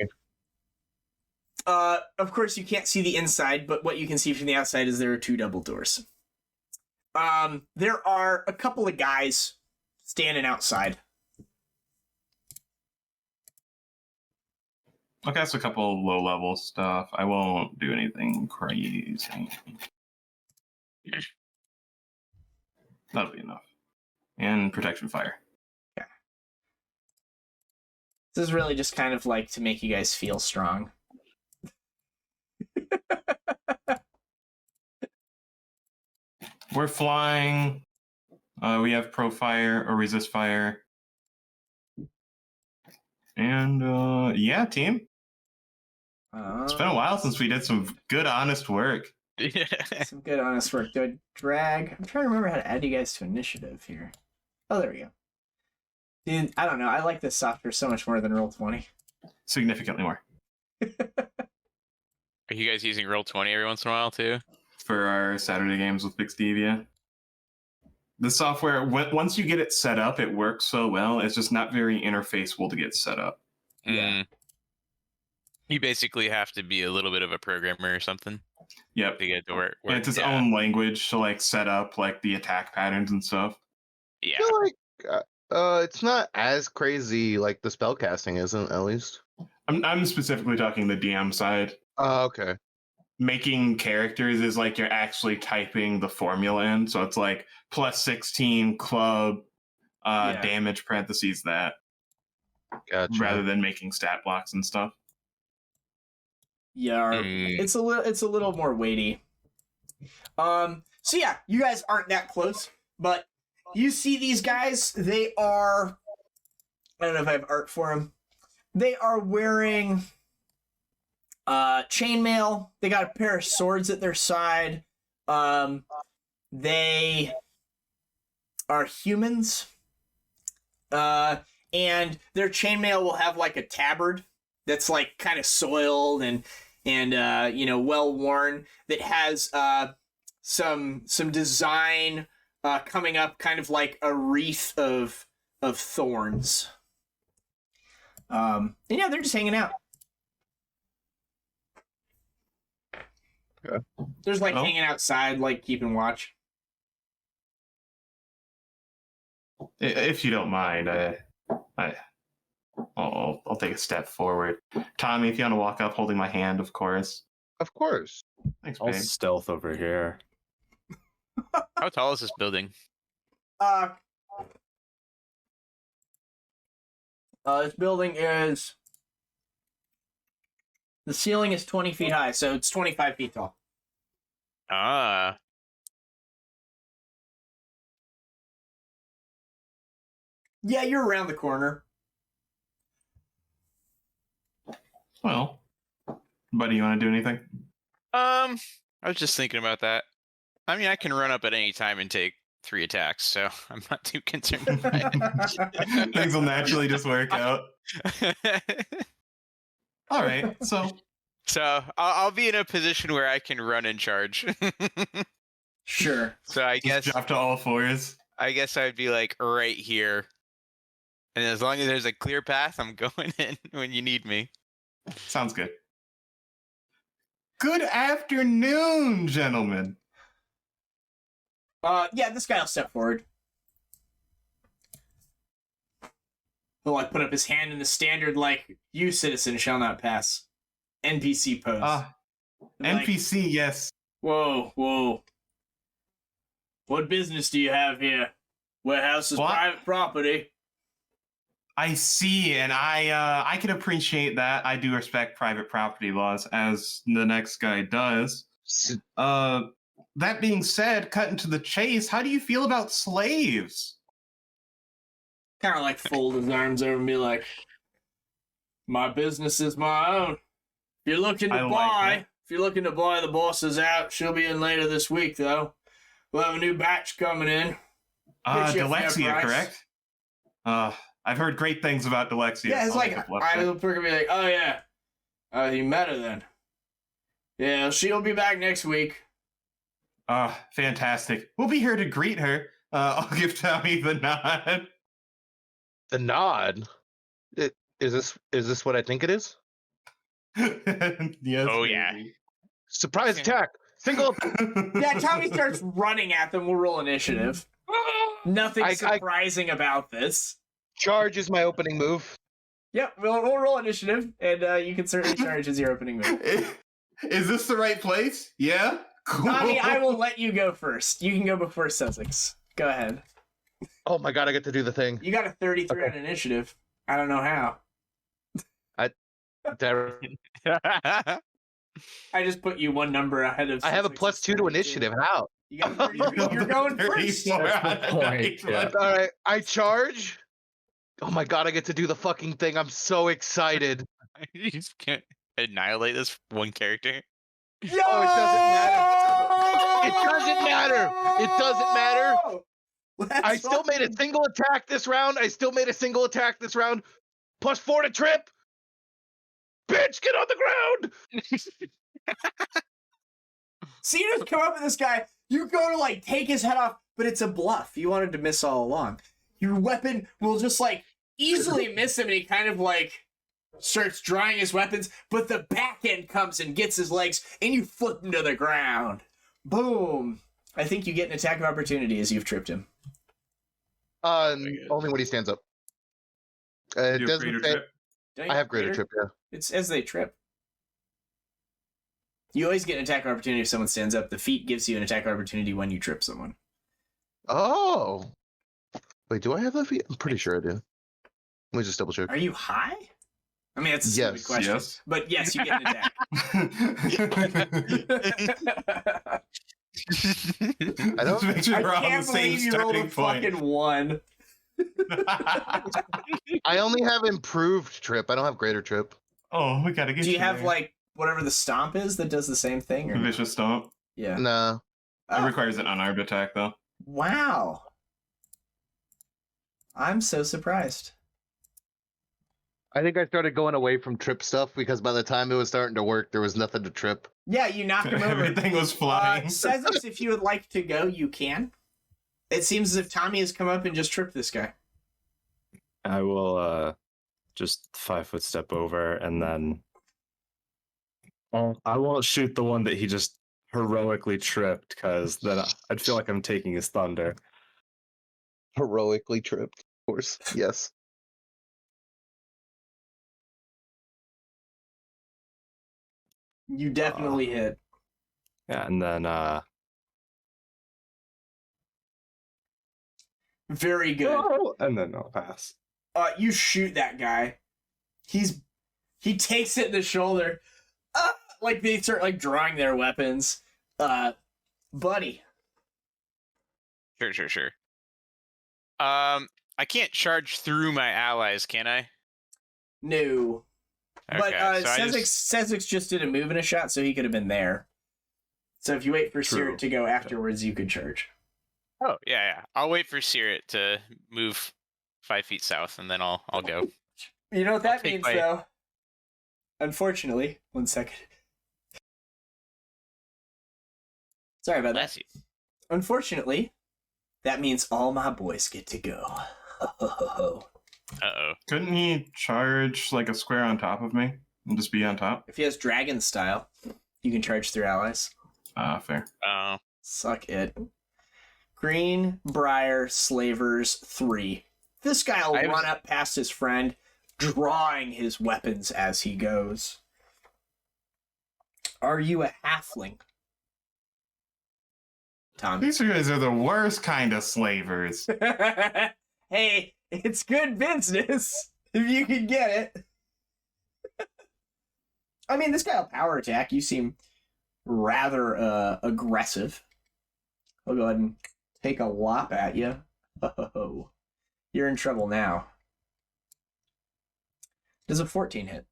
Of course, you can't see the inside, but what you can see from the outside is there are 2 double doors. There are a couple of guys standing outside. I'll cast a couple of low-level stuff. I won't do anything crazy. That'll be enough. And protection fire. Yeah. This is really just kind of like to make you guys feel strong. We're flying. We have pro fire or resist fire. And yeah, team. It's been a while since we did some good, honest work. Some good, honest work. Do I drag? I'm trying to remember how to add you guys to initiative here. Oh, there we go. Dude, I don't know. I like this software so much more than Roll20. Significantly more. Are you guys using Roll20 every once in a while too? For our Saturday games with Big Stevia. The software, once you get it set up, it works so well. It's just not very interfaceable to get set up. Yeah. You basically have to be a little bit of a programmer or something. Yep. To get it to work. And it's its own language to like set up like the attack patterns and stuff. Yeah. I feel like it's not as crazy like the spellcasting isn't, at least. I'm specifically talking the DM side. Oh, okay. making characters is like you're actually typing the formula in. So it's like plus 16 club damage parentheses that, Gotcha. rather than making stat blocks and stuff. Yeah, it's a little more weighty. So yeah, you guys aren't that close, but you see these guys. They are, I don't know if I have art for them. They are wearing chainmail. They got a pair of swords at their side. They are humans. And their chainmail will have like a tabard that's like kind of soiled and well worn, that has some design coming up, kind of like a wreath of thorns. And yeah, they're just hanging out. Okay. There's like hanging outside, like keeping watch. If you don't mind, I'll take a step forward. Tommy, if you want to walk up holding my hand, of course. Of course. Thanks, I'll babe. stealth over here. How tall is this building? This building is, the ceiling is 20 feet high, so it's 25 feet tall. Ah. Yeah, you're around the corner. Well, buddy, you want to do anything? I was just thinking about that. I mean, I can run up at any time and take 3 attacks, so I'm not too concerned about it. Things will naturally just work out. All right, so I'll be in a position where I can run and charge. Sure. So I just guess drop to all fours. I guess I'd be like right here, and as long as there's a clear path, I'm going in when you need me. Sounds good. Good afternoon, gentlemen. Yeah, this guy will step forward. He'll like put up his hand in the standard, like, you citizen shall not pass. NPC pose. NPC, like, yes. Whoa. What business do you have here? Warehouse is private property. I see, and I can appreciate that. I do respect private property laws, as the next guy does. That being said, cutting to the chase, how do you feel about slaves? Kind of like fold his arms over and be like, my business is my own. If you're looking to buy, the boss is out. She'll be in later this week, though. We'll have a new batch coming in. Delexia, correct? I've heard great things about Delexia. Yeah, it's like, I will be like, oh yeah. You met her then. Yeah, she'll be back next week. Fantastic. We'll be here to greet her. I'll give Tommy the nod. The nod? Is this what I think it is? Yes. Oh, yeah. Surprise attack! Single. Yeah, Tommy starts running at them. We'll roll initiative. Nothing surprising about this. Charge is my opening move. Yep, we'll roll initiative, and you can certainly charge as your opening move. Is this the right place? Yeah? Cool. Tommy, I will let you go first. You can go before Sezzix. Go ahead. Oh my god, I get to do the thing. You got a 33 on initiative. I don't know how. I just put you one number ahead of. I have a +2 to initiative. How? You got 33. You're going first. Yeah. All right, I charge. Oh my god, I get to do the fucking thing. I'm so excited. You just can't annihilate this one character. Yo! Oh, it doesn't matter. It doesn't matter. I still made a single attack this round. +4 to trip. Bitch, get on the ground. So you just come up with this guy. You go to like take his head off, but it's a bluff. You wanted to miss all along. Your weapon will just like easily miss him, and he kind of like starts drawing his weapons, but the back end comes and gets his legs, and you flip him to the ground. Boom. I think you get an attack of opportunity as you've tripped him. Only when he stands up. It doesn't say. I have greater trip, yeah. It's as they trip. You always get an attack opportunity if someone stands up. The feat gives you an attack opportunity when you trip someone. Oh. Wait, do I have that feat? I'm pretty sure I do. Let me just double check. Are you high? I mean, that's a stupid Yes. question. Yes. But yes, you get an attack. I don't- Just make sure I we're on the can't same believe you rolled a starting point. fucking 1. I only have improved trip. I don't have greater trip. Oh, we gotta get Do you have there. like whatever the stomp is that does the same thing? Or no? Vicious Stomp? Yeah. Nah. It Oh, requires an unarmed attack, though. wow. I'm so surprised. I think I started going away from trip stuff because by the time it was starting to work, there was nothing to trip. Yeah, you knocked him over. Everything was flying. Sezzix, if you would like to go, you can. It seems as if Tommy has come up and just tripped this guy. I will just 5-foot step over and then I won't shoot the one that he just heroically tripped because then I'd feel like I'm taking his thunder. Heroically tripped, of course. Yes. You definitely hit. Yeah, and then Very good. and then I'll pass. You shoot that guy. He takes it in the shoulder. Like they start like drawing their weapons. Buddy. Sure. I can't charge through my allies, can I? No. But Okay, so I Sezzix just did a move and a shot, so he could have been there. So if you wait for True. Caerrat to go afterwards, you could charge. Oh, yeah. I'll wait for Caerrat to move 5 feet south, and then I'll go. You know what I'll that take means, my- though? Unfortunately, 1 second. Sorry about that. Bless you. Unfortunately, that means all my boys get to go. Uh-oh. Couldn't he charge like a square on top of me and just be on top? If he has dragon style, you can charge through allies. Fair. Oh. Suck it. Greenbrier Slavers 3. This guy will run up past his friend, drawing his weapons as he goes. Are you a halfling? Tom. These guys are the worst kind of slavers. Hey, it's good business if you can get it. I mean, this guy will power attack. You seem rather aggressive. I'll go ahead and take a lop at you. Oh, you're in trouble now. Does a 14 hit?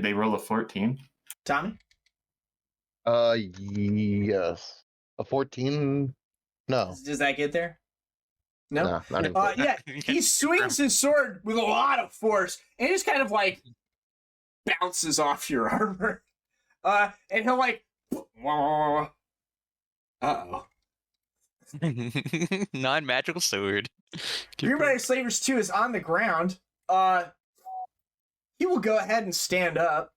They roll a 14. Tommy? Yes. A 14? No. Does that get there? No? Nah, not even. Yeah, he swings his sword with a lot of force, and it just kind of like bounces off your armor. And he'll like, uh-oh. Non-magical sword. Greenbrier Slavers 2 is on the ground. He will go ahead and stand up.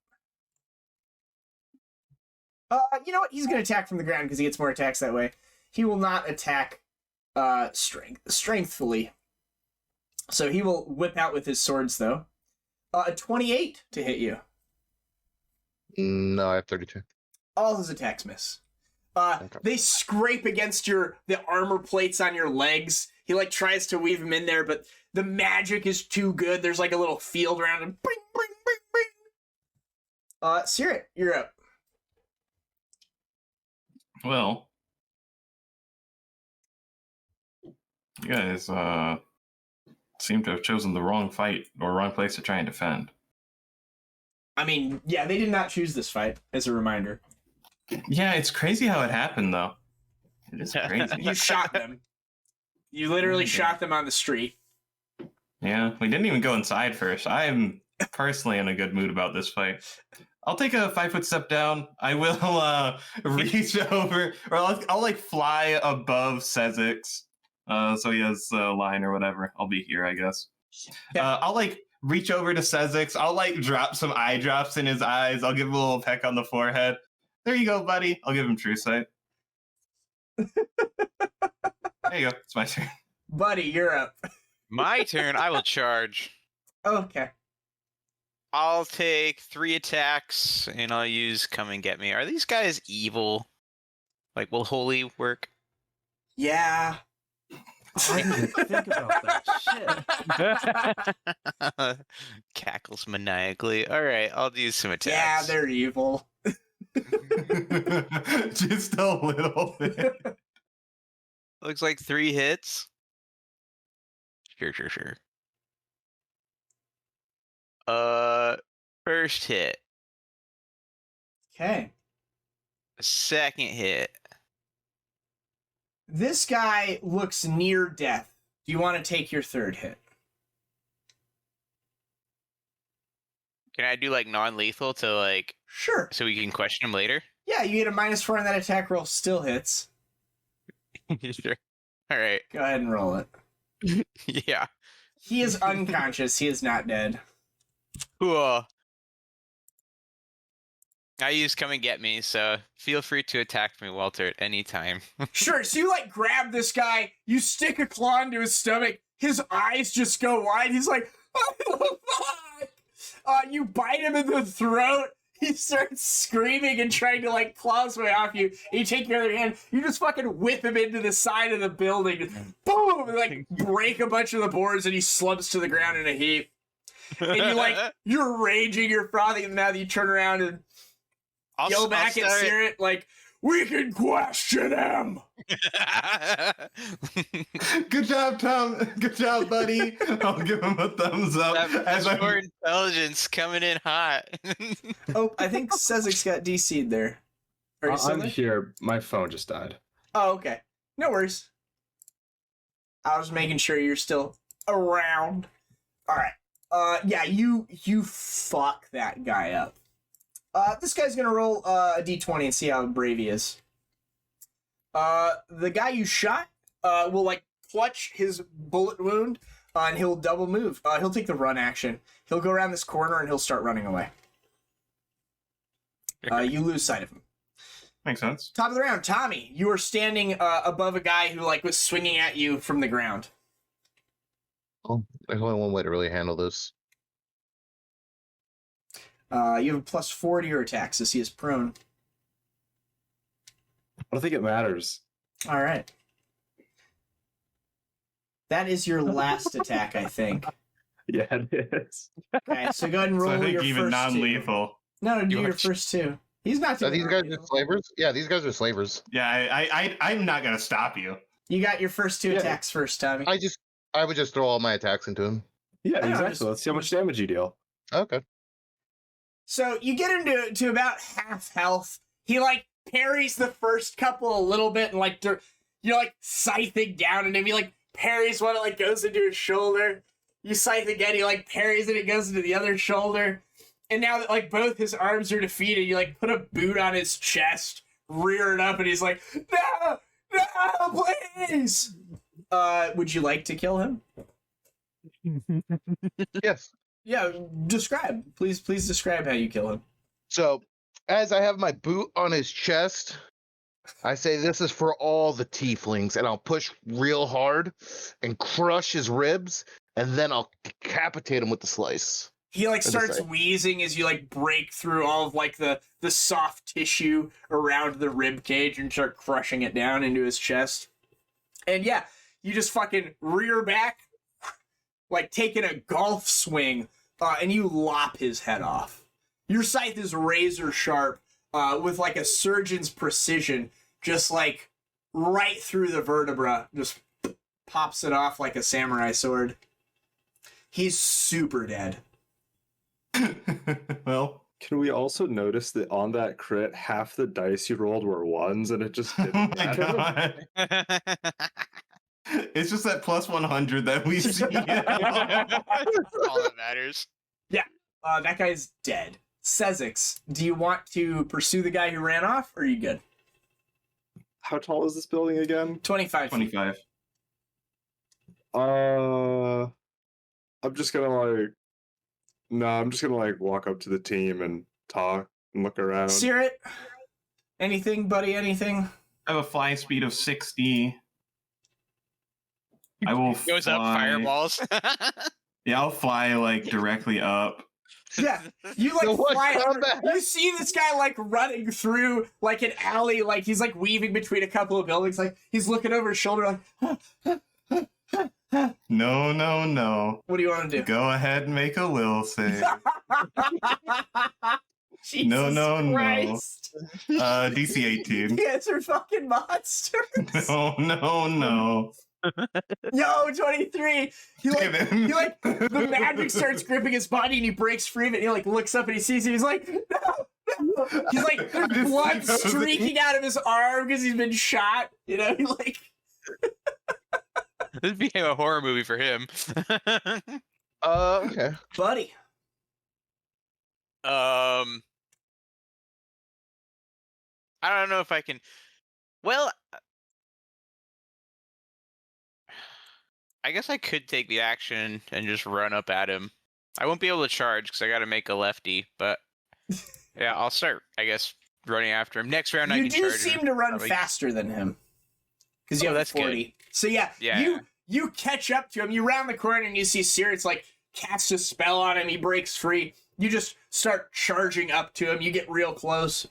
You know what? He's going to attack from the ground because he gets more attacks that way. He will not attack strengthfully. So he will whip out with his swords, though. A 28 to hit you. No, I have 32. All his attacks miss. Okay. They scrape against the armor plates on your legs. He like tries to weave them in there, but the magic is too good. There's like a little field around him. Bing, bing, bing, bing. Caerrat, you're up. Well, you guys seem to have chosen the wrong fight or wrong place to try and defend. I mean, yeah, they did not choose this fight, as a reminder. Yeah, it's crazy how it happened, though. It is crazy. You shot them. You literally shot them on the street. Yeah, we didn't even go inside first. I'm personally in a good mood about this fight. I'll take a 5-foot step down. I will reach over, or I'll like fly above Sezzix, so he has a line or whatever. I'll be here, I guess. Yeah. I'll like reach over to Sezzix. I'll like drop some eye drops in his eyes. I'll give him a little peck on the forehead. There you go, buddy. I'll give him true sight. There you go. It's my turn. Buddy, you're up. My turn. I will charge. Okay. I'll take 3 attacks, and I'll use Come and Get Me. Are these guys evil? Like, will Holy work? Yeah. I didn't think about that. Shit. Cackles maniacally. All right, I'll do some Yeah, attacks. they're evil. Just a little bit. Looks like 3 hits. Sure. First hit. Okay. Second hit. This guy looks near death. Do you want to take your third hit? Can I do like non-lethal to like Sure. so we can question him later? Yeah, you get a -4 on that attack roll, still hits. Sure. All right. Go ahead and roll it. Yeah. He is unconscious. He is not dead. Cool. I use Come and Get Me, so feel free to attack me, Walter, at any time. Sure, so you like grab this guy, you stick a claw into his stomach, his eyes just go wide, he's like, what the fuck? You bite him in the throat, he starts screaming and trying to like claw his way off you, and you take your other hand, you just fucking whip him into the side of the building, and boom, and, like break a bunch of the boards, and he slumps to the ground in a heap. And you're raging, you're frothing in the mouth, you turn around and yell back at Caerrat, like, we can question him! Good job, Tom. Good job, buddy. I'll give him a thumbs up. That's more intelligence coming in hot. Oh, I think Sezzix got DC'd there. Are you still I'm there? here. My phone just died. Oh, okay. No worries. I was making sure you're still around. Alright. Yeah, you fuck that guy up. This guy's gonna roll a d20 and see how brave he is. The guy you shot will like clutch his bullet wound and he'll double move. He'll take the run action. He'll go around this corner and he'll start running away. You lose sight of him. Makes sense. Top of the round, Tommy. You are standing above a guy who like was swinging at you from the ground. Oh, there's only one way to really handle this. You have a +4 to your attacks as he is prone. I don't think it matters. All right. That is your last attack, I think. Yeah, it is. Okay, so go ahead and So roll I think your even first non-lethal. two. No, do You your are- first two. He's not Are doing these guys non-lethal. just slavers? Yeah, these guys are slavers. Yeah, I'm not gonna stop you. You got your first two Yeah. attacks first, Tommy. I would just throw all my attacks into him. Yeah, I know, exactly. just- Let's see how much damage you deal. Okay. So you get him to about half health. He like parries the first couple a little bit and like you're like scything down and him. He like parries one, it like goes into his shoulder. You scythe again, he like parries it, it goes into the other shoulder. And now that like both his arms are defeated, you like put a boot on his chest, rear it up, and he's like, no, please. Would you like to kill him? Yes. Yeah, describe. Please describe how you kill him. So, as I have my boot on his chest, I say this is for all the tieflings, and I'll push real hard and crush his ribs, and then I'll decapitate him with the slice. He like That's starts right. wheezing as you like break through all of like the soft tissue around the rib cage and start crushing it down into his chest. And yeah, you just fucking rear back, like taking a golf swing, and you lop his head off. Your scythe is razor sharp, with like a surgeon's precision, just like right through the vertebra, just pops it off like a samurai sword. He's super dead. Well, Can we also notice that on that crit, half the dice you rolled were ones, and it just oh didn't my matter? god. It's just that +100 that we see. That's all that matters. That guy's dead. Sezzix, do you want to pursue the guy who ran off, or are you good? How tall is this building again? 25 feet. 25. I'm just gonna walk up to the team and talk and look around. Caerrat, anything, buddy, anything? I have a flying speed of 60. I will Goes up fly- fireballs. Yeah, I'll fly like directly up Yeah, you like So what fly over, combat? you see this guy like running through like an alley, like he's like weaving between a couple of buildings, like he's looking over his shoulder like No. what do you want to do? Go ahead and make a will save. Jesus No. Christ. DC 18. You guys are fucking monsters. No. Yo, 23. He Damn it. the magic starts gripping his body and he breaks free of it. And he like looks up and he sees it. He's like, no. He's like, there's blood streaking out of his arm because he's been shot. You know, he like. This would be a horror movie for him. Okay. Buddy. I don't know if I can. Well, I guess I could take the action and just run up at him. I won't be able to charge because I got to make a lefty, but yeah, I'll start, I guess, running after him. Next round, I You can do charge seem him. to run Probably. faster than him. Because you Oh, have that's 40. good. So yeah, Yeah. you catch up to him. You round the corner and you see Caerrat's like cast a spell on him. He breaks free. You just start charging up to him. You get real close.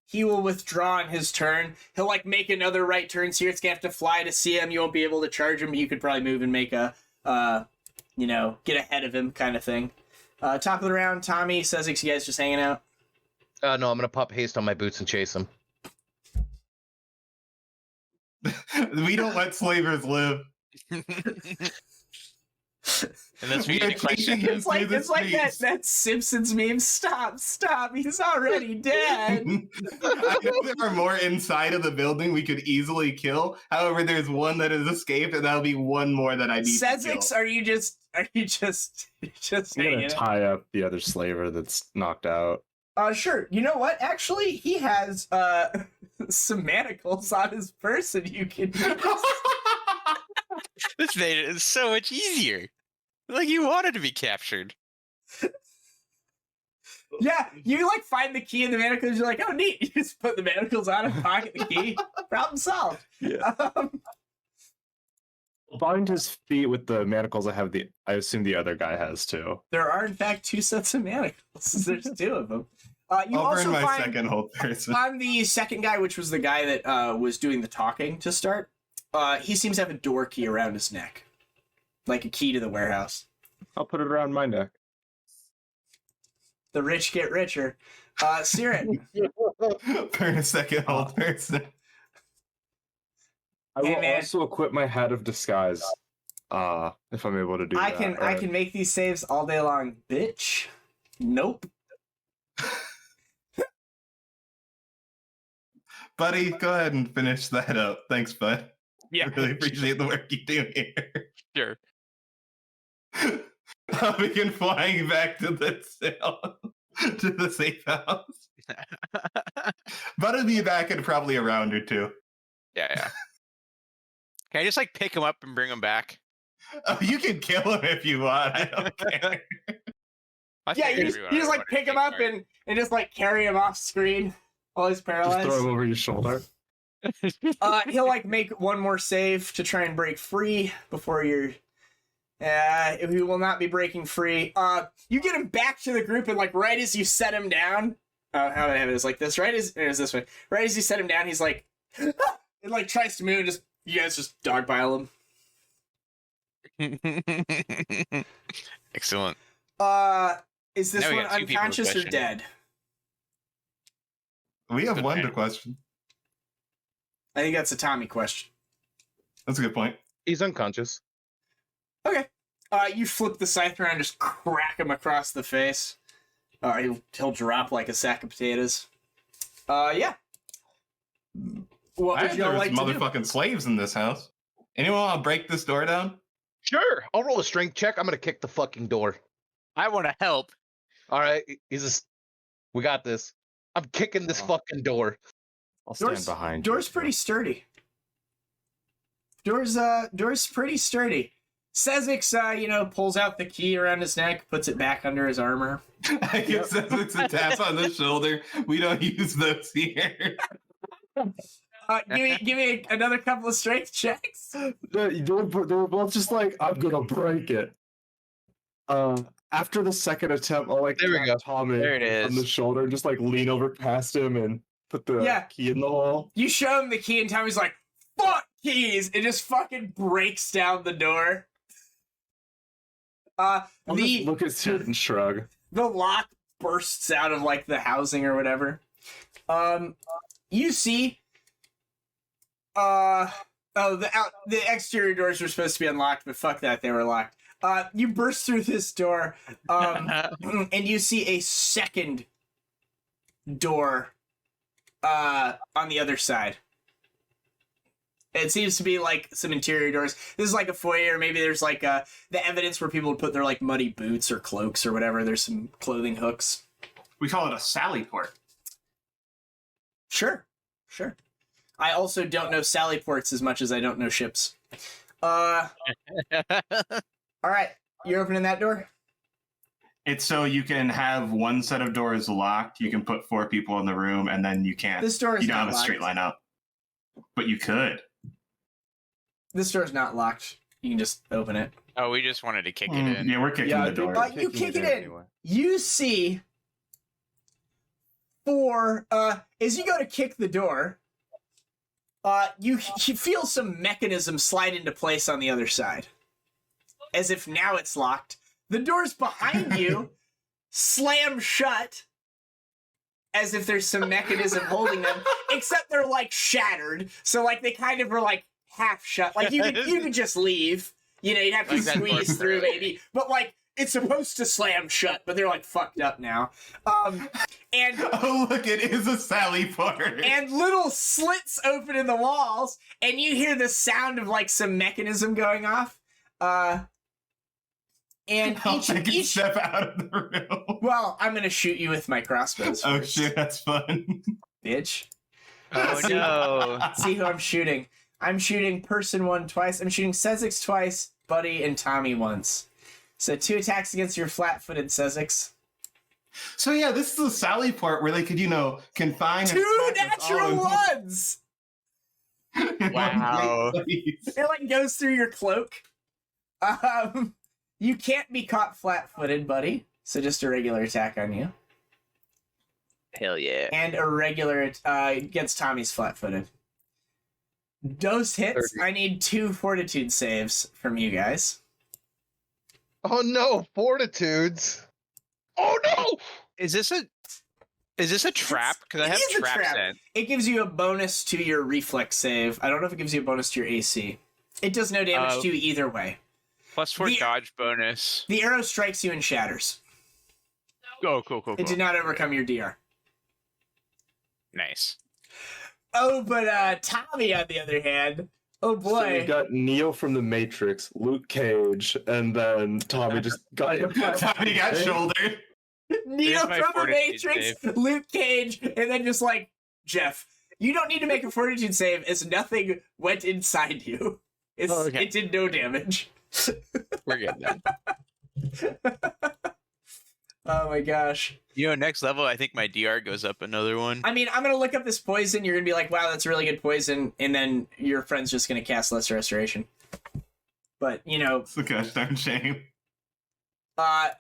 He will withdraw on his turn. He'll like make another right turn. Caerrat's gonna have to fly to see him. You won't be able to charge him, but you could probably move and make a get ahead of him kind of thing. Top of the round, Tommy, Sezzix, you guys just hanging out? No, I'm gonna pop haste on my boots and chase him. We don't let slavers live. Unless we We get are a question. chasing him It's like through the it's like that, streets. that Simpsons meme. Stop! He's already dead. I know there are more inside of the building we could easily kill. However, there's one that has escaped, and that'll be one more that I need to Sezzix, kill. are you just I'm hanging gonna out? tie up the other slaver that's knocked out. Sure. You know what? Actually, he has some manacles on his person. You can. This made it so much easier. Like you wanted to be captured. Yeah, you like find the key in the manacles. You're like, oh neat. You just put the manacles on and pocket the key. Problem solved. Yeah. Bind his feet with the manacles I assume the other guy has too. There are in fact 2 sets of manacles. There's 2 of them. You I'll also burn my find second hold person. on the second guy, which was the guy that was doing the talking to start. He seems to have a door key around his neck, like a key to the warehouse. I'll put it around my neck. The rich get richer. Caerrat, Burn a second hold person. I Hey, will man. also equip my hat of disguise. If I'm able to do I that. can I can make these saves all day long, bitch. Nope. Buddy, go ahead and finish that up. Thanks, bud. Yeah. I really appreciate the work you do here. Sure. I'll begin flying back to the cell, to the safe house. Bud'll be back in probably a round or 2. Yeah. Can I just like pick him up and bring him back? Oh, you can kill him if you want. I don't care. Yeah, you just like pick him up and just like carry him off screen while he's Just paralyzed. throw him over your shoulder. He'll like make one more save to try and break free before you're. He will not be breaking free. You get him back to the group, and like right as you set him down, how do I have it? It's like this. Right as it was this way. Right as you set him down, he's like, and like tries to move. And just you guys just dogpile him. Excellent. Is this Now we one got 2 people to unconscious or question. dead? We have Good one to point. question. I think that's a Tommy question. That's a good point. He's unconscious. Okay. You flip the scythe around and just crack him across the face. He'll drop like a sack of potatoes. Yeah. What I would heard y'all there's like to do? motherfucking slaves in this house. Anyone want to break this door down? Sure, I'll roll a strength check. I'm gonna kick the fucking door. I want to help. All right, we got this. I'm kicking this fucking door. I'll stand Door's, behind door's you. pretty sturdy. Door's pretty sturdy. Sezzix, pulls out the key around his neck, puts it back under his armor. I guess it's a tap on the shoulder. We don't use those here. Give me another couple of strength checks. They were both just like, I'm gonna break it. After the second attempt, I'll like There we tap go. Tommy There it on the is. shoulder, just like lean over past him and put the Yeah. key in the hole. You show him the key, and Tommy's like, "Fuck keys!" It just fucking breaks down the door. I'll just The look at it and shrug. lock bursts out of like the housing or whatever. You see, the exterior doors were supposed to be unlocked, but fuck that, they were locked. You burst through this door, and you see a second door, on the other side. It seems to be like some interior doors. This is like a foyer. Maybe there's like the evidence where people would put their like muddy boots or cloaks or whatever. There's some clothing hooks. We call it a Sally port. Sure. I also don't know Sally ports as much as I don't know ships. All right, you're opening that door? It's so you can have one set of doors locked. You can put 4 people in the room, and then you can't. This door is You don't not have a straight locked. line up, but you could. This door's not locked. You can just open it. Oh, we just wanted to kick it in. Yeah, we're kicking Yeah, the I think- door. You kick it in. Anyway. You see 4, as you go to kick the door, you feel some mechanism slide into place on the other side. As if now it's locked. The doors behind you slam shut, as if there's some mechanism holding them, except they're like shattered. So like they kind of are like half shut. Like you could just leave. You know, you'd have to Like that door squeeze through clearly. maybe. But like it's supposed to slam shut, but they're like fucked up now. And Oh, look, it is a Sally port. and little slits open in the walls, and you hear the sound of like some mechanism going off. And I'll take a each step out of the room. well, I'm gonna shoot you with my crossbows. Oh first, shit, that's fun. bitch. Oh no. See who I'm shooting. I'm shooting person 1 twice. I'm shooting Sezzix twice, Buddy and Tommy once. So 2 attacks against your flat-footed Sezzix. So yeah, this is a Sally port where they could, confine 2 and attack us all natural in ones! one Wow. great place. It like goes through your cloak. You can't be caught flat-footed, Buddy. So just a regular attack on you. Hell yeah. And a regular against Tommy's flat-footed. Dose hits. 30. I need 2 fortitude saves from you guys. Oh no, fortitudes. Oh no! Is this a trap? Because I It have is a trap trap. set. It gives you a bonus to your reflex save. I don't know if it gives you a bonus to your AC. It does no damage to you either way. +4 The- dodge bonus. The arrow strikes you and shatters. Oh, cool. It did not overcome your DR. Nice. Oh, but Tommy, on the other hand, oh So boy. we got Neo from the Matrix, Luke Cage, and then Tommy just got him. Tommy got shouldered. Neo Here's my from the fortitude Matrix, Luke Cage, and then just like, Jeff, you don't need to make a fortitude save as nothing went inside you. Oh, okay. It did no damage. We're good then. Oh my gosh. Next level, I think my DR goes up another one. I mean, I'm going to look up this poison. You're going to be like, wow, that's really good poison. And then your friend's just going to cast Lesser Restoration. But, It's a gosh darn shame.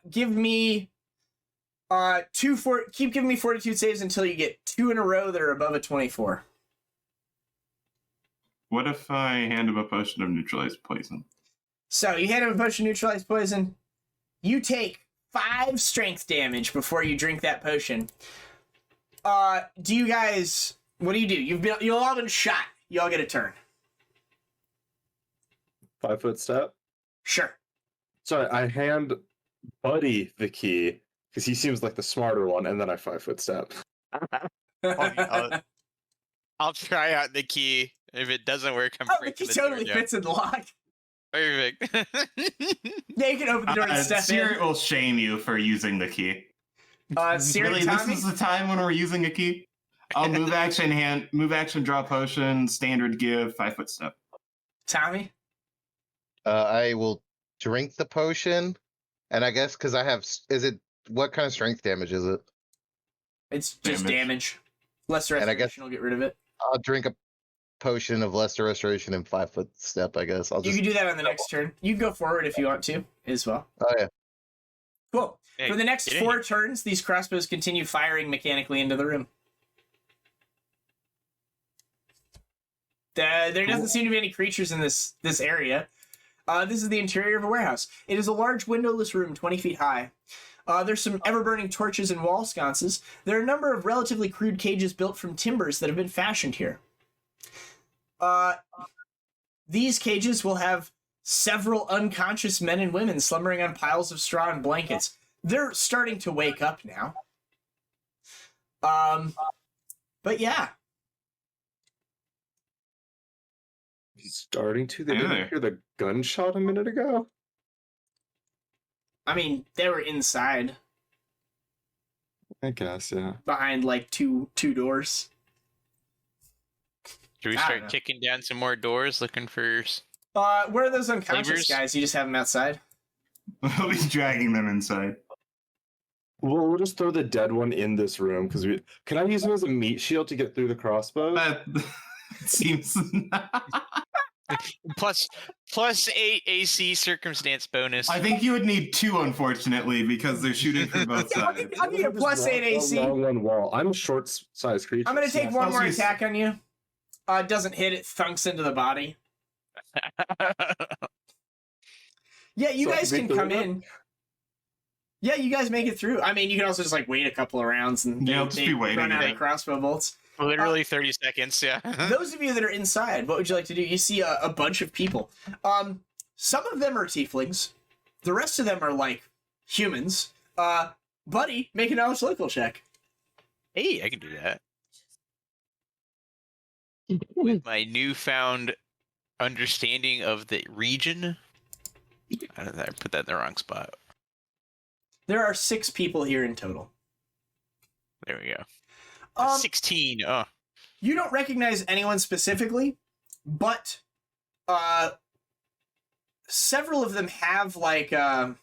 give me keep giving me fortitude saves until you get 2 in a row that are above a 24. What if I hand him a potion of neutralized poison? So you hand him a potion of neutralized poison. You take 5 strength damage before you drink that potion. Do you guys? What do? You've all been shot. You all get a turn. 5-foot step. Sure. So I hand Buddy the key because he seems like the smarter one, and then I 5-foot step. I'll try out the key. If it doesn't work, I'm Oh, the breaking key the door totally down. fits in the lock. Perfect. Yeah, you can open the door and step Searat in. will shame you for using the key. Searat, Really, Tommy? this is the time when we're using a key? I'll move action, draw potion, standard give, 5-foot step. Tommy? I will drink the potion, and I guess because I have, what kind of strength damage is it? It's just damage. Lesser And I restoration will get rid of it. I'll drink a potion of lesser restoration and 5-foot step. I guess I'll You just. can do that on the next turn. You can go forward if you want to, as well. Oh yeah. Cool. Hey, For the next get in 4 here. turns, these crossbows continue firing mechanically into the room. There doesn't seem to be any creatures in this area. This is the interior of a warehouse. It is a large windowless room 20 feet high. There's some ever-burning torches and wall sconces. There are a number of relatively crude cages built from timbers that have been fashioned here. These cages will have several unconscious men and women slumbering on piles of straw and blankets. They're starting to wake up now. But yeah. Starting to. They Yeah. didn't hear the gunshot a minute ago. I mean, they were inside, I guess, yeah. behind like two doors. Should we I don't start know. kicking down some more doors looking for... Where are those unconscious Flavors? guys? You just have them outside? We'll be dragging them inside. We'll just throw the dead one in this room because we. Can I use him as a meat shield to get through the crossbow? That seems. Plus 8 AC circumstance bonus. I think you would need 2, unfortunately, because they're shooting from both sides. I'll give you a plus 8 AC. Along one wall. I'm a short-sized creature. I'm going to take so- one more use- attack on you. It doesn't hit, it thunks into the body. Yeah, you So I guys can can make the come room in. Yeah, you guys make it through. I mean, you can also just like wait a couple of rounds and Yeah, I'll just be waiting run out again. of crossbow bolts. Literally 30 seconds, yeah. Those of you that are inside, what would you like to do? You see a bunch of people. Some of them are tieflings. The rest of them are like humans. Buddy, make a knowledge local check. Hey, I can do that. With my newfound understanding of the region. I put that in the wrong spot. There are 6 people here in total. There we go. Um, 16. Oh, You don't recognize anyone specifically, but several of them have like kind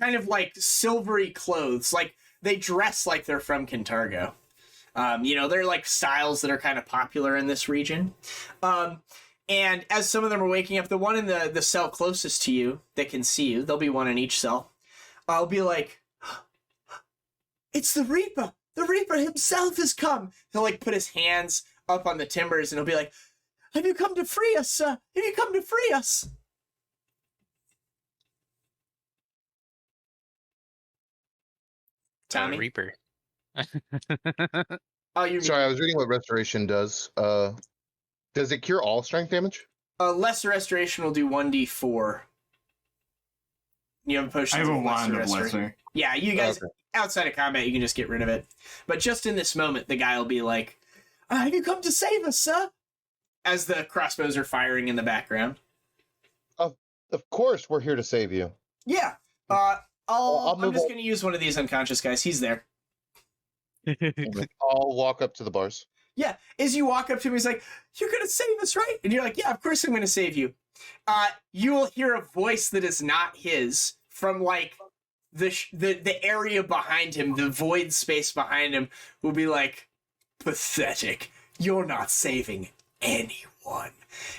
of like silvery clothes. Like they dress like they're from Kintargo. They're like styles that are kind of popular in this region. And as some of them are waking up, the one in the cell closest to you that can see you, there'll be one in each cell. I'll be like, it's the Reaper! The Reaper himself has come! He'll like put his hands up on the timbers and he'll be like, have you come to free us, sir? Have you come to free us? Tommy? Reaper. Oh, you Sorry, I was reading what restoration does. Does it cure all strength damage? Lesser Restoration will do 1d4. You have a potion. I have a of wand of Restoration. lesser. Yeah, you guys, Okay. outside of combat, you can just get rid of it. But just in this moment, the guy will be like, have you come to save us, sir? As the crossbows are firing in the background. Of course, we're here to save you. Yeah. I'll I'm move just on. going to use one of these unconscious guys. He's there. I'll walk up to the bars. Yeah. As you walk up to him, he's like, you're going to save us, right? And you're like, yeah, of course I'm going to save you. You will hear a voice that is not his from like the area behind him, the void space behind him will be like, pathetic. You're not saving anyone.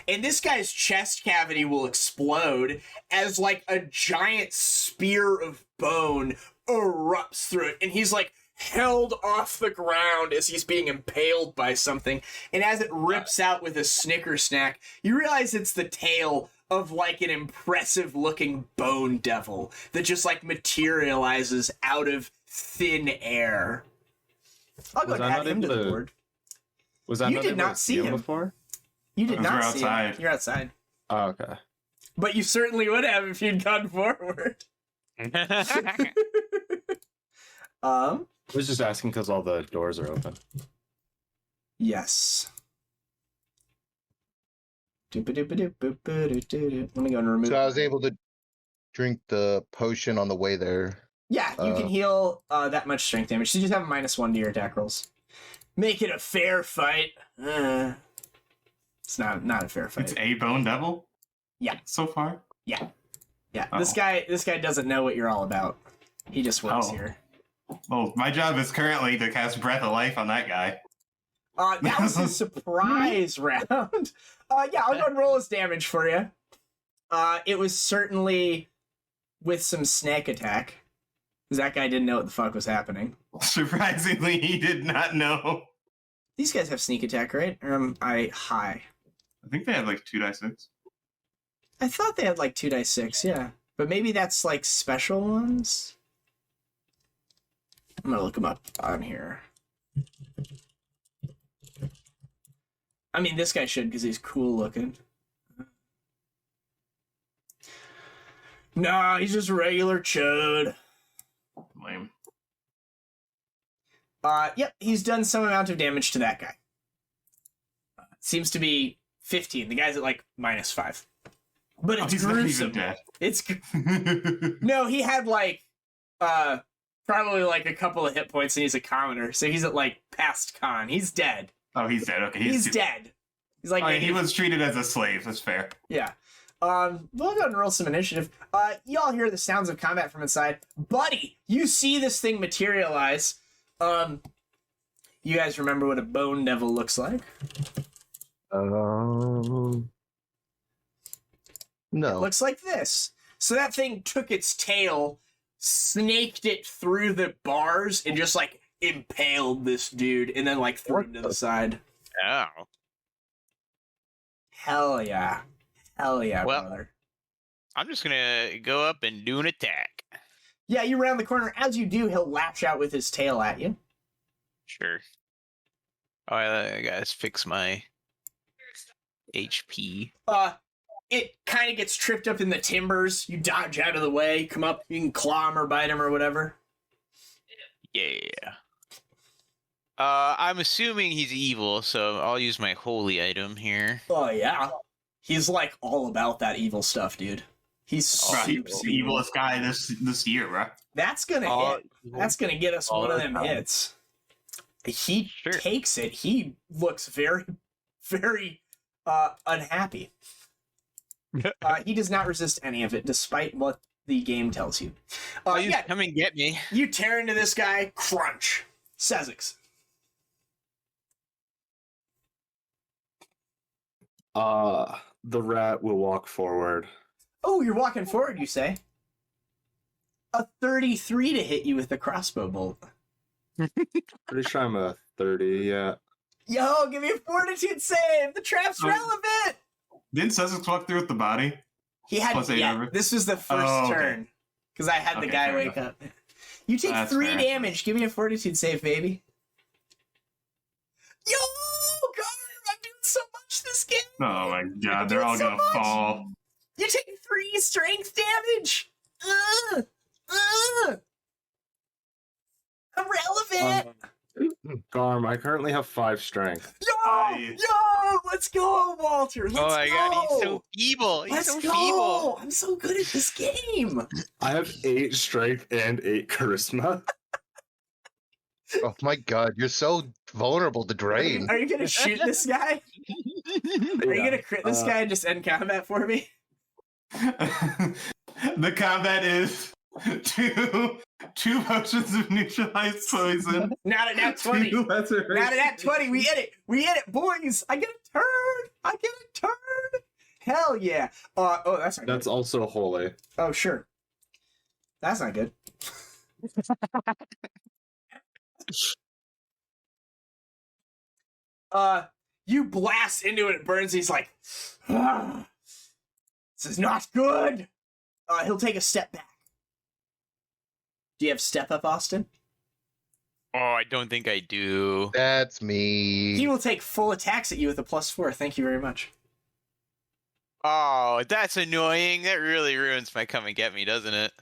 And this guy's chest cavity will explode as like a giant spear of bone erupts through it. And he's like held off the ground as he's being impaled by something. And as it rips out with a snicker snack, you realize it's the tail of like an impressive looking bone devil that just like materializes out of thin air. I'll go Was and I add not him to able the to- board. Was I You not did able not to see him him. before? You did Because not we're see him. outside. You're outside. Oh, okay. But you certainly would have if you'd gone forward. I was just asking because all the doors are open. Yes. Let me go and remove. So I was able to drink the potion on the way there. Yeah, you can heal that much strength damage. So you just have a -1 to your attack rolls. Make it a fair fight. It's not a fair fight. It's a bone devil? Yeah. So far? Yeah. Oh. This guy doesn't know what you're all about. He just works Oh. here. Well, my job is currently to cast Breath of Life on that guy. That was his surprise round. Yeah, I'll go and roll his damage for you. It was certainly with some snake attack. Because that guy didn't know what the fuck was happening. Surprisingly, he did not know. These guys have sneak attack, right? Or am I high? I think they have like 2d6. I thought they had like 2d6, yeah. But maybe that's like special ones? I'm gonna look them up on here. I mean, this guy should because he's cool looking. Nah, he's just regular chode. Lame. Yep, he's done some amount of damage to that guy. Seems to be 15. The guy's at like -5. But it's he's not gruesome. even dead. It's no, he had like probably like a couple of hit points and he's a commoner, so he's at like past con. He's dead. Oh, he's dead. Okay, He's dead. He's like he was treated as a slave. That's fair. Yeah. We'll go ahead and roll some initiative. Y'all hear the sounds of combat from inside. Buddy, you see this thing materialize. You guys remember what a bone devil looks like? No. It looks like this. So that thing took its tail, snaked it through the bars, and just like impaled this dude, and then like threw him to the side. Oh. Hell yeah. Hell yeah, Well, brother. I'm just gonna go up and do an attack. Yeah, you round the corner. As you do, he'll lash out with his tail at you. Sure. Oh, I gotta fix my HP. It kind of gets tripped up in the timbers. You dodge out of the way, come up, you can claw him or bite him or whatever. Yeah. I'm assuming he's evil, so I'll use my holy item here. Oh, yeah. He's like all about that evil stuff, dude. He's Bro, super he's the evilest guy this year, bro. That's gonna hit. That's gonna get us one of them hits. He Sure. takes it. He looks very, very unhappy. He does not resist any of it, despite what the game tells you. Yeah, Come and get me. you tear into this guy, crunch. Sezzix. The rat will walk forward. Oh, you're walking forward, you say? A 33 to hit you with a crossbow bolt. Pretty sure I'm a 30, yeah. Yo, give me a fortitude save! The trap's relevant! Didn't Sezzix walk through with the body? He had, Plus 8 yeah, armor? this was the first Oh, okay. turn. Because I had the Okay, guy fair wake enough. up. You take That's 3 fair. damage. Give me a fortitude save, baby. Yo, God, I'm doing so much this game. Oh my god, they're all so gonna much. fall. You take 3 strength damage. I'm relevant. Garm, I currently have 5 strength. Nice. Yo, let's go, Walter. Let's Oh my go. god, he's so feeble. He's Let's so go. feeble. I'm so good at this game. I have 8 strength and 8 charisma. Oh my god, you're so vulnerable to drain. Are you gonna shoot this guy? Are you gonna crit this guy and just end combat for me? The combat is two potions of neutralized poison. Not at nat 20. Two lesser Not at nat 20. We hit it. We hit it, boys. I get a turn. I get a turn. Hell yeah. Oh, that's not That's good. also holy. Oh, sure. That's not good. You blast into it, it burns. He's like, "Ah, this is not good. He'll take a step back. Do you have step up, Austin? Oh, I don't think I do. That's me. He will take full attacks at you with a +4. Thank you very much. Oh, that's annoying. That really ruins my come and get me, doesn't it?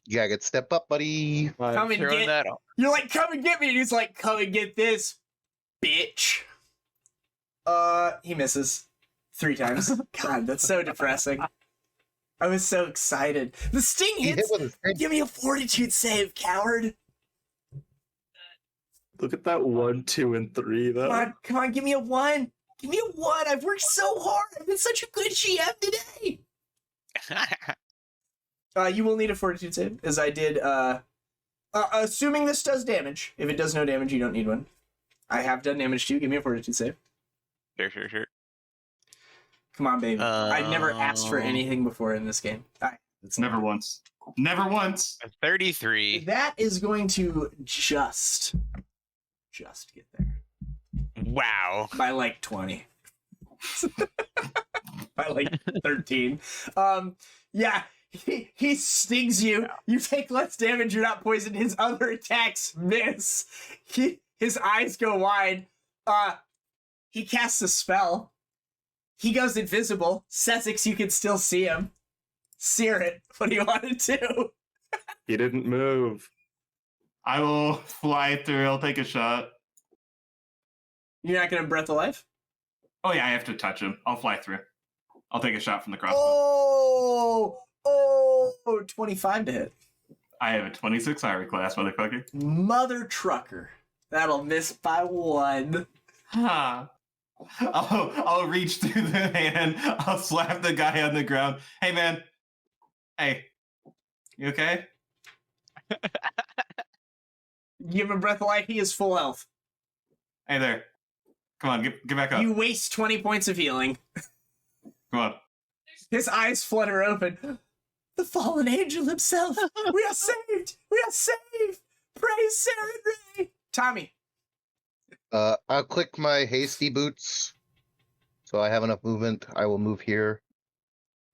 You gotta get step up, buddy. Come and Throwing get. that off. You're like, come and get me. And he's like, come and get this, bitch. He misses 3 times. God, that's so depressing. I was so excited. The sting He hit hits. with his hand. Give me a fortitude save, coward. Look at that 1, 2, and 3, though. Come on, give me a 1. Give me a 1. I've worked so hard. I've been such a good GM today. You will need a fortitude save, as I did. Assuming this does damage. If it does no damage, you don't need one. I have done damage to you. Give me a fortitude save. Sure. Come on, baby. I've never asked for anything before in this game. All right. It's Never once. Never once. A 33. That is going to just get there Wow. by like 20. By like 13. Yeah, he stings you. You take less damage, you're not poisoned. His other attacks miss. His eyes go wide. He casts a spell. He goes invisible. Sezzix, you can still see him. Caerrat, what do you want to do? He didn't move. I will fly through. I'll take a shot. You're not going to Breath of Life? Oh, yeah, I have to touch him. I'll fly through. I'll take a shot from the crossbow. Oh, 25 to hit. I have a 26 Irie class, motherfucker. Mother trucker. That'll miss by 1. Huh. I'll reach through the hand. I'll slap the guy on the ground. Hey, man. Hey. You okay? Give him Breath of Life. He is full health. Hey there. Come on, get back up. You waste 20 points of healing. Come on. His eyes flutter open. The fallen angel himself. We are saved. We are saved. Praise Sarah Ray. Tommy. I'll click my hasty boots, so I have enough movement. I will move here.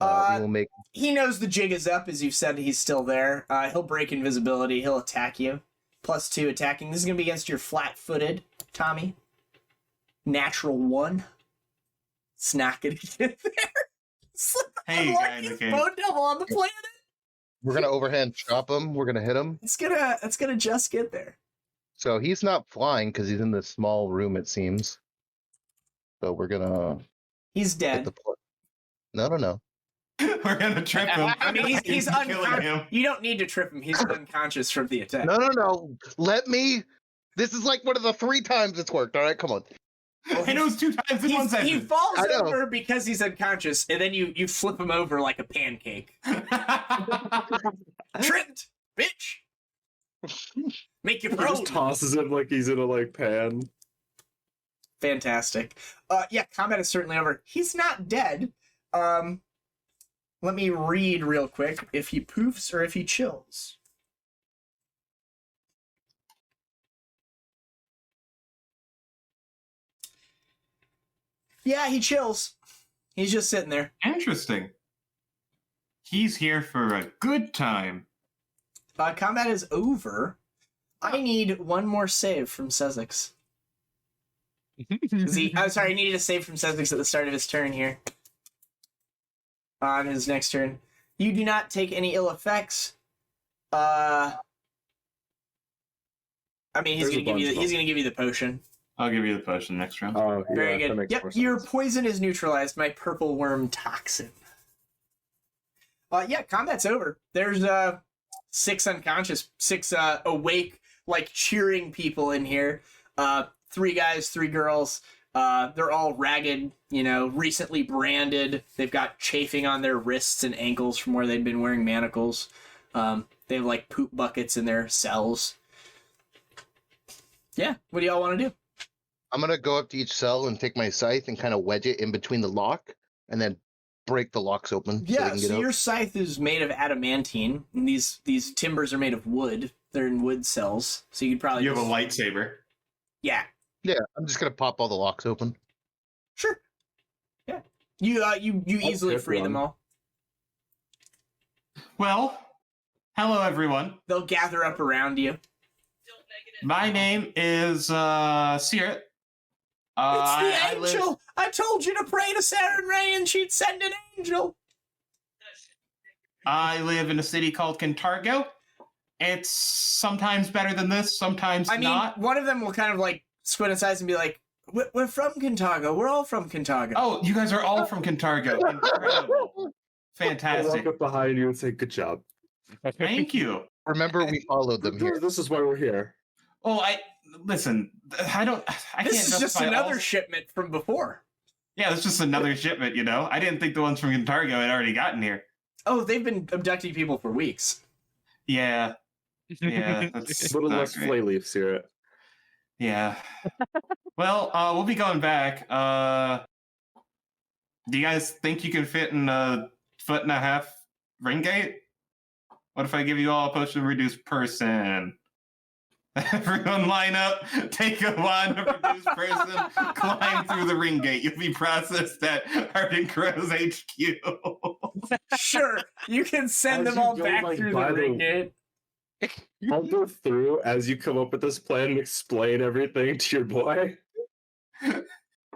We will make. He knows the jig is up, as you've said. He's still there. He'll break invisibility. He'll attack you. +2 attacking. This is going to be against your flat-footed, Tommy. Natural 1. It's not going to get there. It's Hey, guy in the luckiest cave. bone devil on the planet. We're gonna overhand chop him. We're gonna hit him. It's gonna just get there. So he's not flying because he's in this small room. It seems. So we're gonna He's hit dead. the. No. We're gonna trip him. I mean, he's killing unconscious. him. You don't need to trip him. He's unconscious from the attack. No. Let me. This is like one of the 3 times it's worked. All right, come on. I know it's 2 times in 1 He second. falls I know. over because he's unconscious, and then you flip him over like a pancake. Tripped, bitch. Make you He prone. just tosses him like he's in a pan. Fantastic. Yeah, combat is certainly over. He's not dead. Let me read real quick if he poofs or if he chills. Yeah, he chills. He's just sitting there. Interesting. He's here for a good time. Combat is over. I need one more save from Sezzix. I'm sorry, I needed a save from Sezzix at the start of his turn here. On his next turn. You do not take any ill effects. I mean, he's There's a gonna bunch give you the potion. I'll give you the potion next round. Oh, yeah, Very that good. makes Yep, more your sense. poison is neutralized. My purple worm toxin. Yeah, combat's over. There's 6 unconscious, 6 awake, like cheering people in here. 3 guys, 3 girls. They're all ragged, recently branded. They've got chafing on their wrists and ankles from where they've been wearing manacles. They have like poop buckets in their cells. Yeah, what do y'all want to do? I'm gonna go up to each cell and take my scythe and kind of wedge it in between the lock, and then break the locks open. So, they Yeah, can get so out. your scythe is made of adamantine, and these timbers are made of wood. They're in wood cells, so you could probably You have a just- lightsaber. Yeah, Yeah, I'm just gonna pop all the locks open. sure. Yeah, you easily pick free them one. all. Well, hello everyone. They'll gather up around you. My name is Caerrat. It's the I angel. I told you to pray to Sarah Ray, and she'd send an angel. I live in a city called Cantargo. It's sometimes better than this, sometimes I mean, not. one of them will kind of like squint its eyes and be like, "We're from Cantargo. We're all from Cantargo." Oh, you guys are all from Cantargo. Incredible. I'll Fantastic. walk up behind you and say, "Good job." Thank you. Remember, we followed them here. This is why we're here. Oh, listen, I can't This is just justify another all- shipment from before. Yeah, it's just another shipment, I didn't think the ones from Cantargo had already gotten here. Oh, they've been abducting people for weeks. Yeah. Yeah, that's A little not less great. flay leaves here. Yeah. Well, we'll be going back. Do you guys think you can fit in a 1.5-foot ring gate? What if I give you all a potion of reduced person? Everyone line up, take a wand of reduced person, climb through the ring gate. You'll be processed at Arden Crow's HQ. Sure, you can send As them you all go, back like, through by the the- ring gate. I'll go through as you come up with this plan and explain everything to your boy.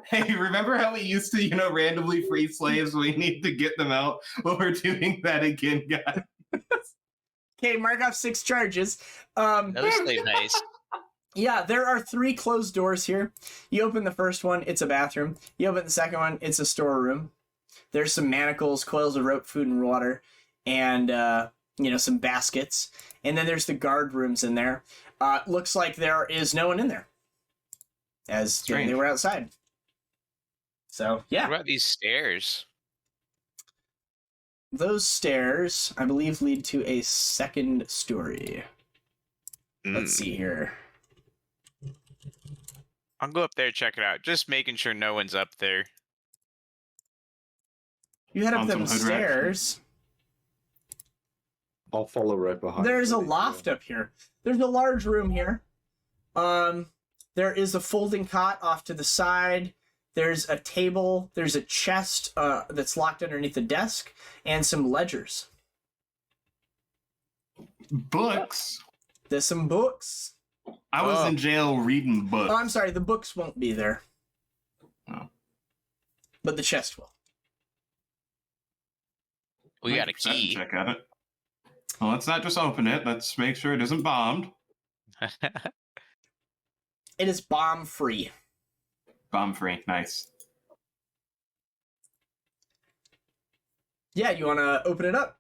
Hey, remember how we used to, randomly free slaves? We need to get them out. Well, we're doing that again, guys. Okay, mark off 6 charges. No slave nice. Yeah, there are 3 closed doors here. You open the first one, it's a bathroom. You open the second one, it's a storeroom. There's some manacles, coils of rope, food and water, and some baskets. And then there's the guard rooms in there. Looks like there is no one in there, as Strange. they were outside. So yeah, What about these stairs? those stairs, I believe, lead to a second story. Let's see here. I'll go up there, check it out. Just making sure no one's up there. You head up On them some hood rat. stairs. I'll follow right behind. There's a you. loft up here. There's a large room here. There is a folding cot off to the side. There's a table. There's a chest that's locked underneath the desk, and some ledgers. Books? There's some books. I was in jail reading books. Oh, I'm sorry. The books won't be there. Oh. But the chest will. We got a 100% key. Check at it. Well, let's not just open it. Let's make sure it isn't bombed. It is bomb free. Bomb free. Nice. Yeah, you want to open it up?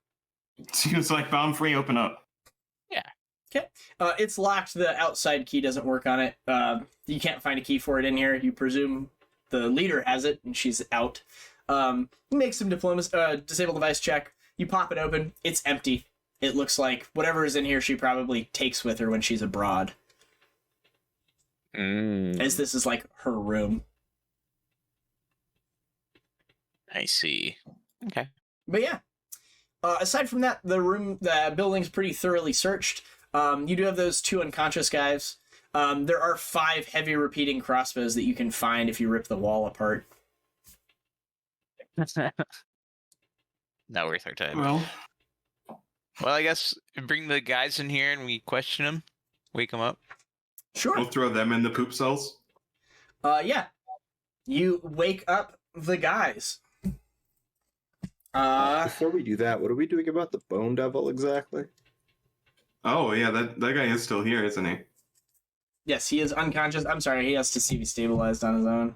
Seems like bomb free. Open up. It's locked. The outside key doesn't work on it. You can't find a key for it in here. You presume the leader has it, and she's out. Make some disable device check. You pop it open. It's empty. It looks like whatever is in here she probably takes with her when she's abroad. As this is like her room. I see. Okay. But yeah. Aside from that, the building's pretty thoroughly searched. You do have those 2 unconscious guys. There are 5 heavy repeating crossbows that you can find if you rip the wall apart. Not worth our time. Well, Well, I guess bring the guys in here and we question them. Wake them up. Sure. we'll throw them in the poop cells. Yeah. You wake up the guys. Before we do that, what are we doing about the Bone Devil exactly? Oh yeah, that guy is still here, isn't he? Yes, he is unconscious. I'm sorry, he has to see me stabilized on his own.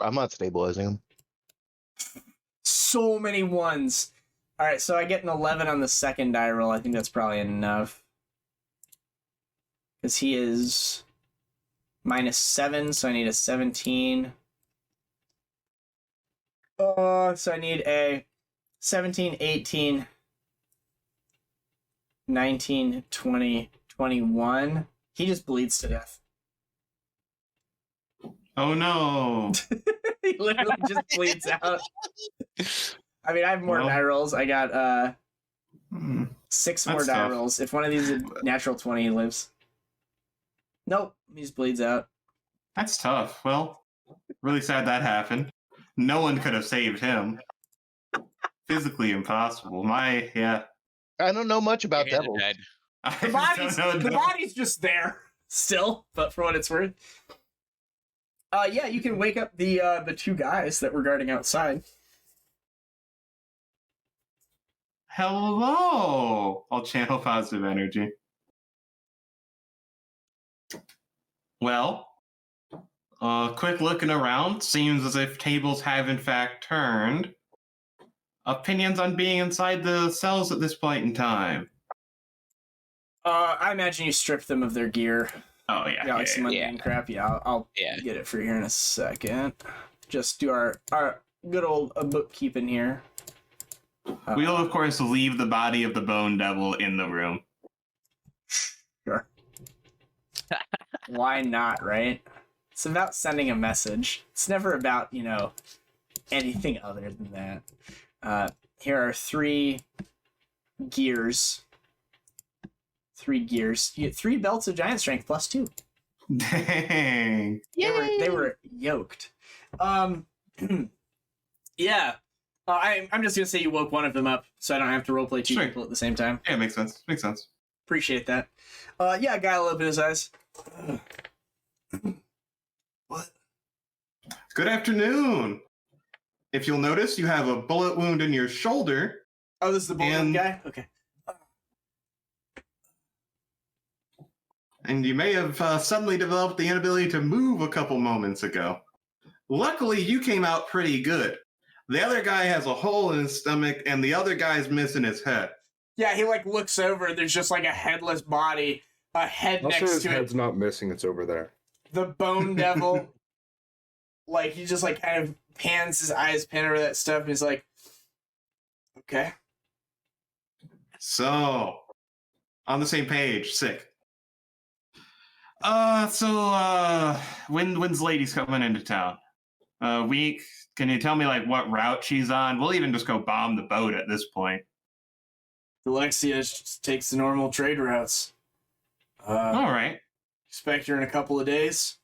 I'm not stabilizing him. So many ones. Alright, so I get an 11 on the second die roll. I think that's probably enough. Because he is -7, so I need a 17. So I need a 17, 18, 19, 20, 21. He just bleeds to death. Oh no! He literally just bleeds out. I mean, I have more Well. die rolls. I got Hmm. 6 more That's die tough. rolls. If one of these is a natural 20, he lives. Nope, he just bleeds out. That's tough. Well, really sad that happened. No one could have saved him. Physically impossible. Yeah. I don't know much about Your hands are devils. dead. I The just body's, don't know. the body's just there still, but for what it's worth. Yeah, you can wake up the 2 guys that were guarding outside. Hello! I'll channel positive energy. Well, quick looking around. Seems as if tables have in fact turned. Opinions on being inside the cells at this point in time? I imagine you strip them of their gear. Oh, yeah. Yeah, like some yeah. mundane crap. Yeah, I'll Yeah. get it for you here in a second. Just do our good old bookkeeping here. We'll, of course, leave the body of the Bone Devil in the room. Sure. Why not, right? It's about sending a message. It's never about, anything other than that. Here are 3 gears. 3 gears. You get 3 belts of giant strength plus 2. Dang. They were yoked. Yeah. I'm just gonna say you woke one of them up, so I don't have to roleplay 2 Sure. people at the same time. Yeah, makes sense. Makes sense. Appreciate that. Yeah, guy will open his eyes. What? Good afternoon. If you'll notice, you have a bullet wound in your shoulder. Oh, this is the bullet And- guy? Okay. And you may have suddenly developed the inability to move a couple moments ago. Luckily, you came out pretty good. The other guy has a hole in his stomach, and the other guy's missing his head. Yeah, he like looks over and there's just like a headless body, a head Also, next his to it. head's not missing. It's over there. The bone devil. Like he just like kind of pans his eyes, pan over that stuff, and he's like, okay. So, on the same page, sick. When's Lady's coming into town? Week? Can you tell me, like, what route she's on? We'll even just go bomb the boat at this point. Alexia just takes the normal trade routes. All right. Expect her in a couple of days.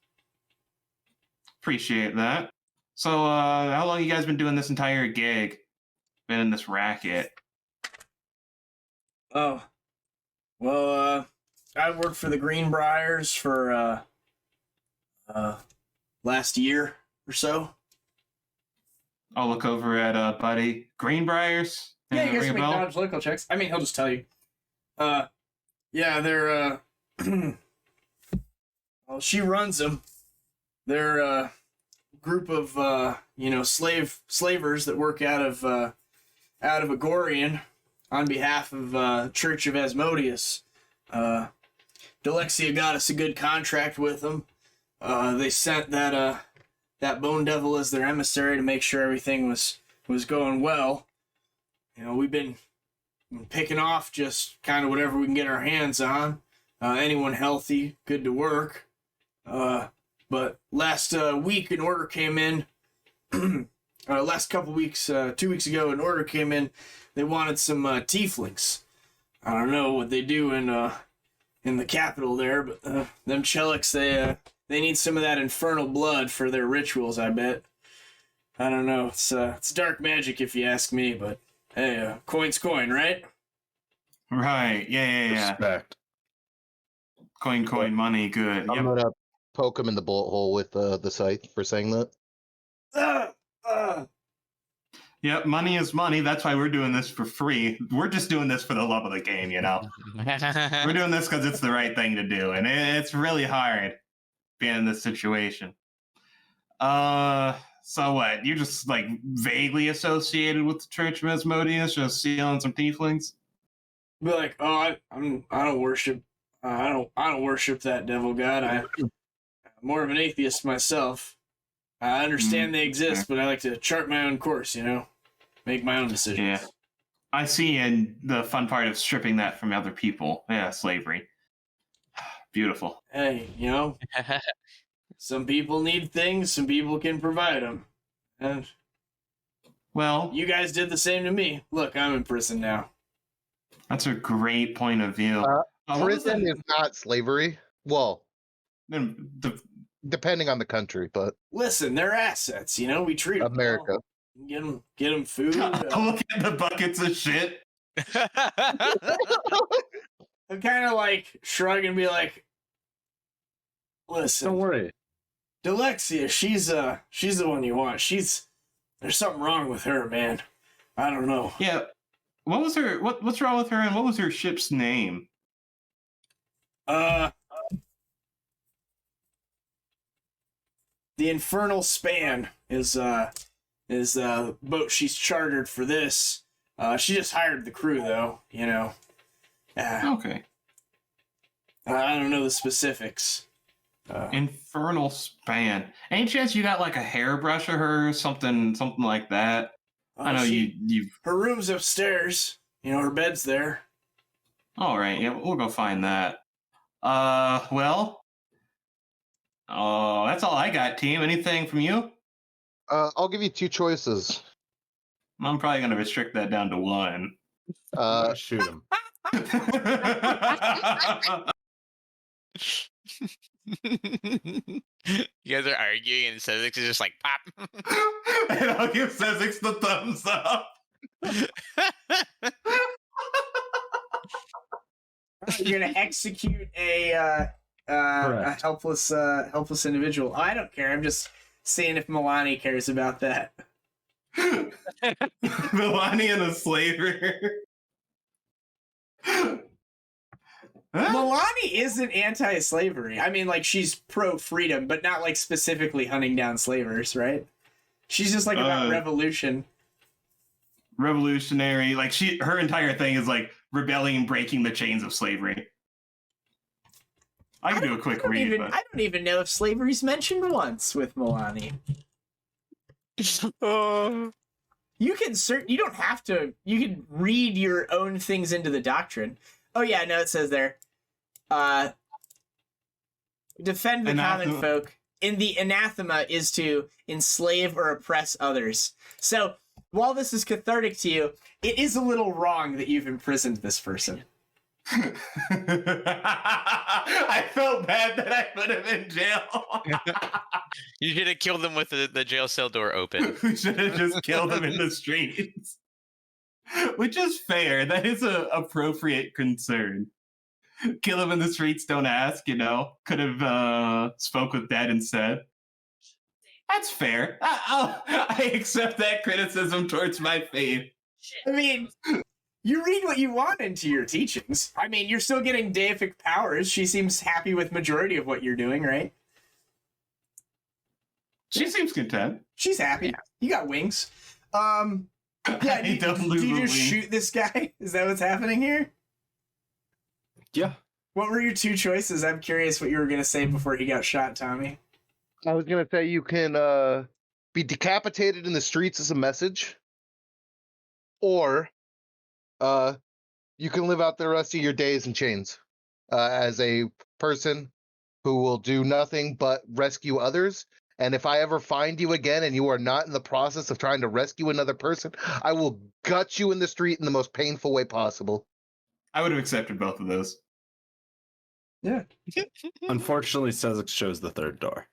Appreciate that. So, how long you guys been doing this entire gig? Been in this racket? Oh. Well, I worked for the Greenbriers for, last year or so. I'll look over at Buddy. Greenbriers? Yeah, you guys Ring a can make bell? knowledge local checks. I mean, he'll just tell you. Yeah, they're, well, she runs them. They're a group of, slavers that work out of Agorian on behalf of Church of Asmodeus. Delexia got us a good contract with them. They sent that Bone Devil as their emissary to make sure everything was going well. You know, we've been picking off just kind of whatever we can get our hands on. Anyone healthy, good to work. But last week an order came in. Last couple weeks, 2 weeks ago, an order came in. They wanted some tieflings. I don't know what they do in the capital there, but them Cheliks, they need some of that infernal blood for their rituals, I bet. I don't know. It's dark magic if you ask me, but hey, coin's coin, right? Right. Yeah. Respect. Coin, money, good. I'm Yep. gonna poke him in the bullet hole with the scythe for saying that. Yep, money is money. That's why we're doing this for free. We're just doing this for the love of the game, you know? We're doing this because it's the right thing to do, and it's really hard being in this situation. So what? You're just, like, vaguely associated with the Church of Asmodeus, just stealing some tieflings? Be like, oh, I don't worship, I don't worship that devil god. I'm more of an atheist myself. I understand they exist, but I like to chart my own course, you know? Make my own decisions. Yeah. I see, and the fun part of stripping that from other people. Yeah, slavery. Beautiful. Hey, you know, some people need things, some people can provide them. And Well, you guys did the same to me. Look, I'm in prison now. that's a great point of view. What was Prison that? is not slavery. Well, The- depending on the country, but Listen, they're assets, you know? We treat them America. well. Get them food. Look at the buckets of shit. I kind of like shrug and be like, listen, Don't worry. Delexia, she's the one you want. There's something wrong with her, man. I don't know. Yeah. What was her? What's wrong with her? And what was her ship's name? The Infernal Span is the boat she's chartered for this. She just hired the crew though, you know. Okay. I don't know the specifics. Infernal Span. Any chance you got like a hairbrush of her, something like that? I know you. Her room's upstairs. You know, her bed's there. All right. Yeah, we'll go find that. Well. Oh, that's all I got, team. Anything from you? I'll give you 2 choices. I'm probably going to restrict that down to 1. Shoot him. You guys are arguing, and Sezzix is just like pop. And I'll give Sezzix the thumbs up. You're gonna execute a helpless individual. Oh, I don't care. I'm just seeing if Milani cares about that. Milani and a slaver. Milani isn't anti-slavery. I mean, like, she's pro-freedom, but not, like, specifically hunting down slavers, right? She's just, like, about revolution. Revolutionary. Like, her entire thing is, like, rebelling and breaking the chains of slavery. I can do a quick read, but... I don't even know if slavery's mentioned once with Milani. You don't have to... You can read your own things into the doctrine. Oh, yeah, no, it says there. Defend the common folk. In the anathema is to enslave or oppress others. So, while this is cathartic to you, it is a little wrong that you've imprisoned this person. I felt bad that I put him in jail. You should have killed them with the jail cell door open. We should have just killed him in the streets. Which is fair. That is an appropriate concern. Kill him in the streets, don't ask, you know. Could have spoke with Dad instead. That's fair. I accept that criticism towards my faith. I mean, you read what you want into your teachings. I mean, you're still getting deific powers. She seems happy with majority of what you're doing, right? She seems content. She's happy. Yeah. You got wings. Yeah, did you just shoot this guy? Is that what's happening here? Yeah. What were your 2 choices? I'm curious what you were going to say before he got shot, Tommy. I was going to say you can be decapitated in the streets as a message, or you can live out the rest of your days in chains as a person who will do nothing but rescue others. And if I ever find you again and you are not in the process of trying to rescue another person, I will gut you in the street in the most painful way possible. I would have accepted both of those. Yeah. Unfortunately, Sezzix chose the 3rd door.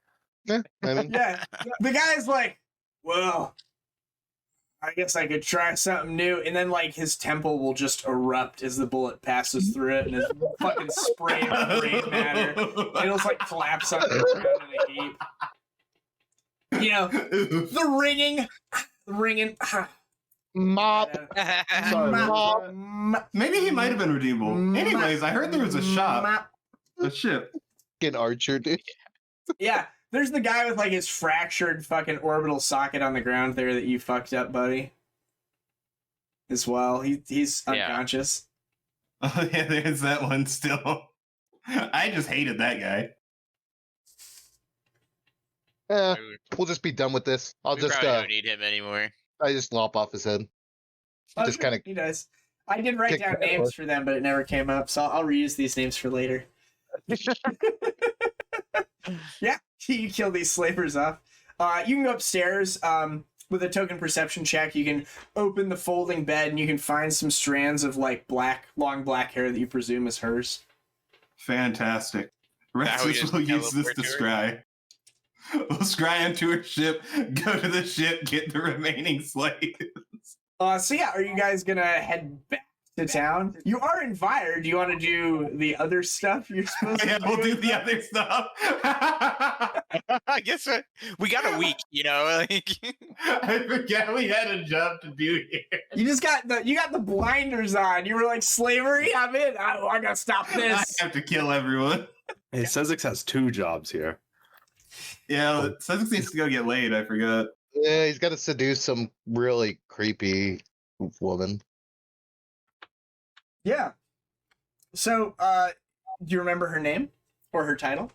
Yeah, I mean, yeah. The guy's like, well, I guess I could try something new. And then, like, his temple will just erupt as the bullet passes through it and it's fucking sprayed with brain matter. It'll just, like, collapse on the ground in a heap. You know, the ringing. Mop. Maybe he might have been redeemable. Anyways, I heard there was a shop. A ship. Get Archer, dude. Yeah, there's the guy with, like, his fractured fucking orbital socket on the ground there that you fucked up, buddy. As well. He's unconscious. Oh, yeah, there's that one still. I just hated that guy. We'll just be done with this. We probably don't need him anymore. I just lop off his head. Just kind of. He does. I did write down names for them, but it never came up, so I'll reuse these names for later. Yeah, you kill these slavers off. You can go upstairs with a token perception check. You can open the folding bed and you can find some strands of like long black hair that you presume is hers. Fantastic. Rexus will use this to scry. We'll scry onto her ship, go to the ship, get the remaining slaves. So yeah, are you guys gonna head back to town? You are in Vyre. Do you want to do the other stuff you're supposed to do? Yeah, we'll do the other stuff. I guess we got a week, you know. Like... I forgot we had a job to do here. You just got the blinders on. You were like, slavery? I'm in. I gotta stop this. I have to kill everyone. Hey, Sezzix has 2 jobs here. Yeah, Sezzix needs to go get laid. I forgot. Yeah, he's got to seduce some really creepy woman. Yeah. So, do you remember her name or her title?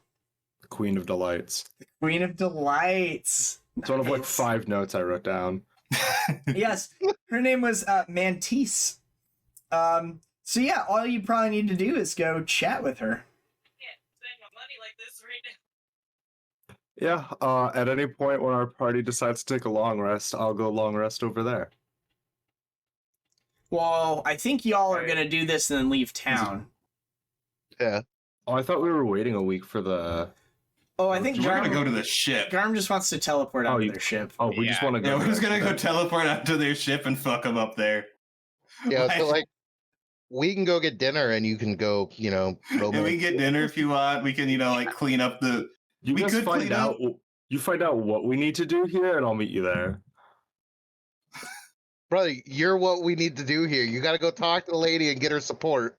Queen of Delights. Queen of Delights. It's one of like 5 notes I wrote down. Yes, her name was Mantis. So yeah, all you probably need to do is go chat with her. Can't spend my money like this right now. Yeah, at any point when our party decides to take a long rest, I'll go long rest over there. Well, I think y'all are gonna do this and then leave town. Yeah. Oh, I thought we were waiting a week for the... Oh, I think We're Garm, gonna go to the ship. Garm just wants to teleport onto you- their ship. Oh, we just Yeah. want to go... Yeah, we're just gonna go there. teleport out to their ship and fuck them up there. Yeah, so like we can go get dinner and you can go, you know, And we romance. can get dinner if you want. We can, like clean up the. You We guys could find clean up- out... You find out what we need to do here, and I'll meet you there. Brother, you're what we need to do here. You got to go talk to the lady and get her support.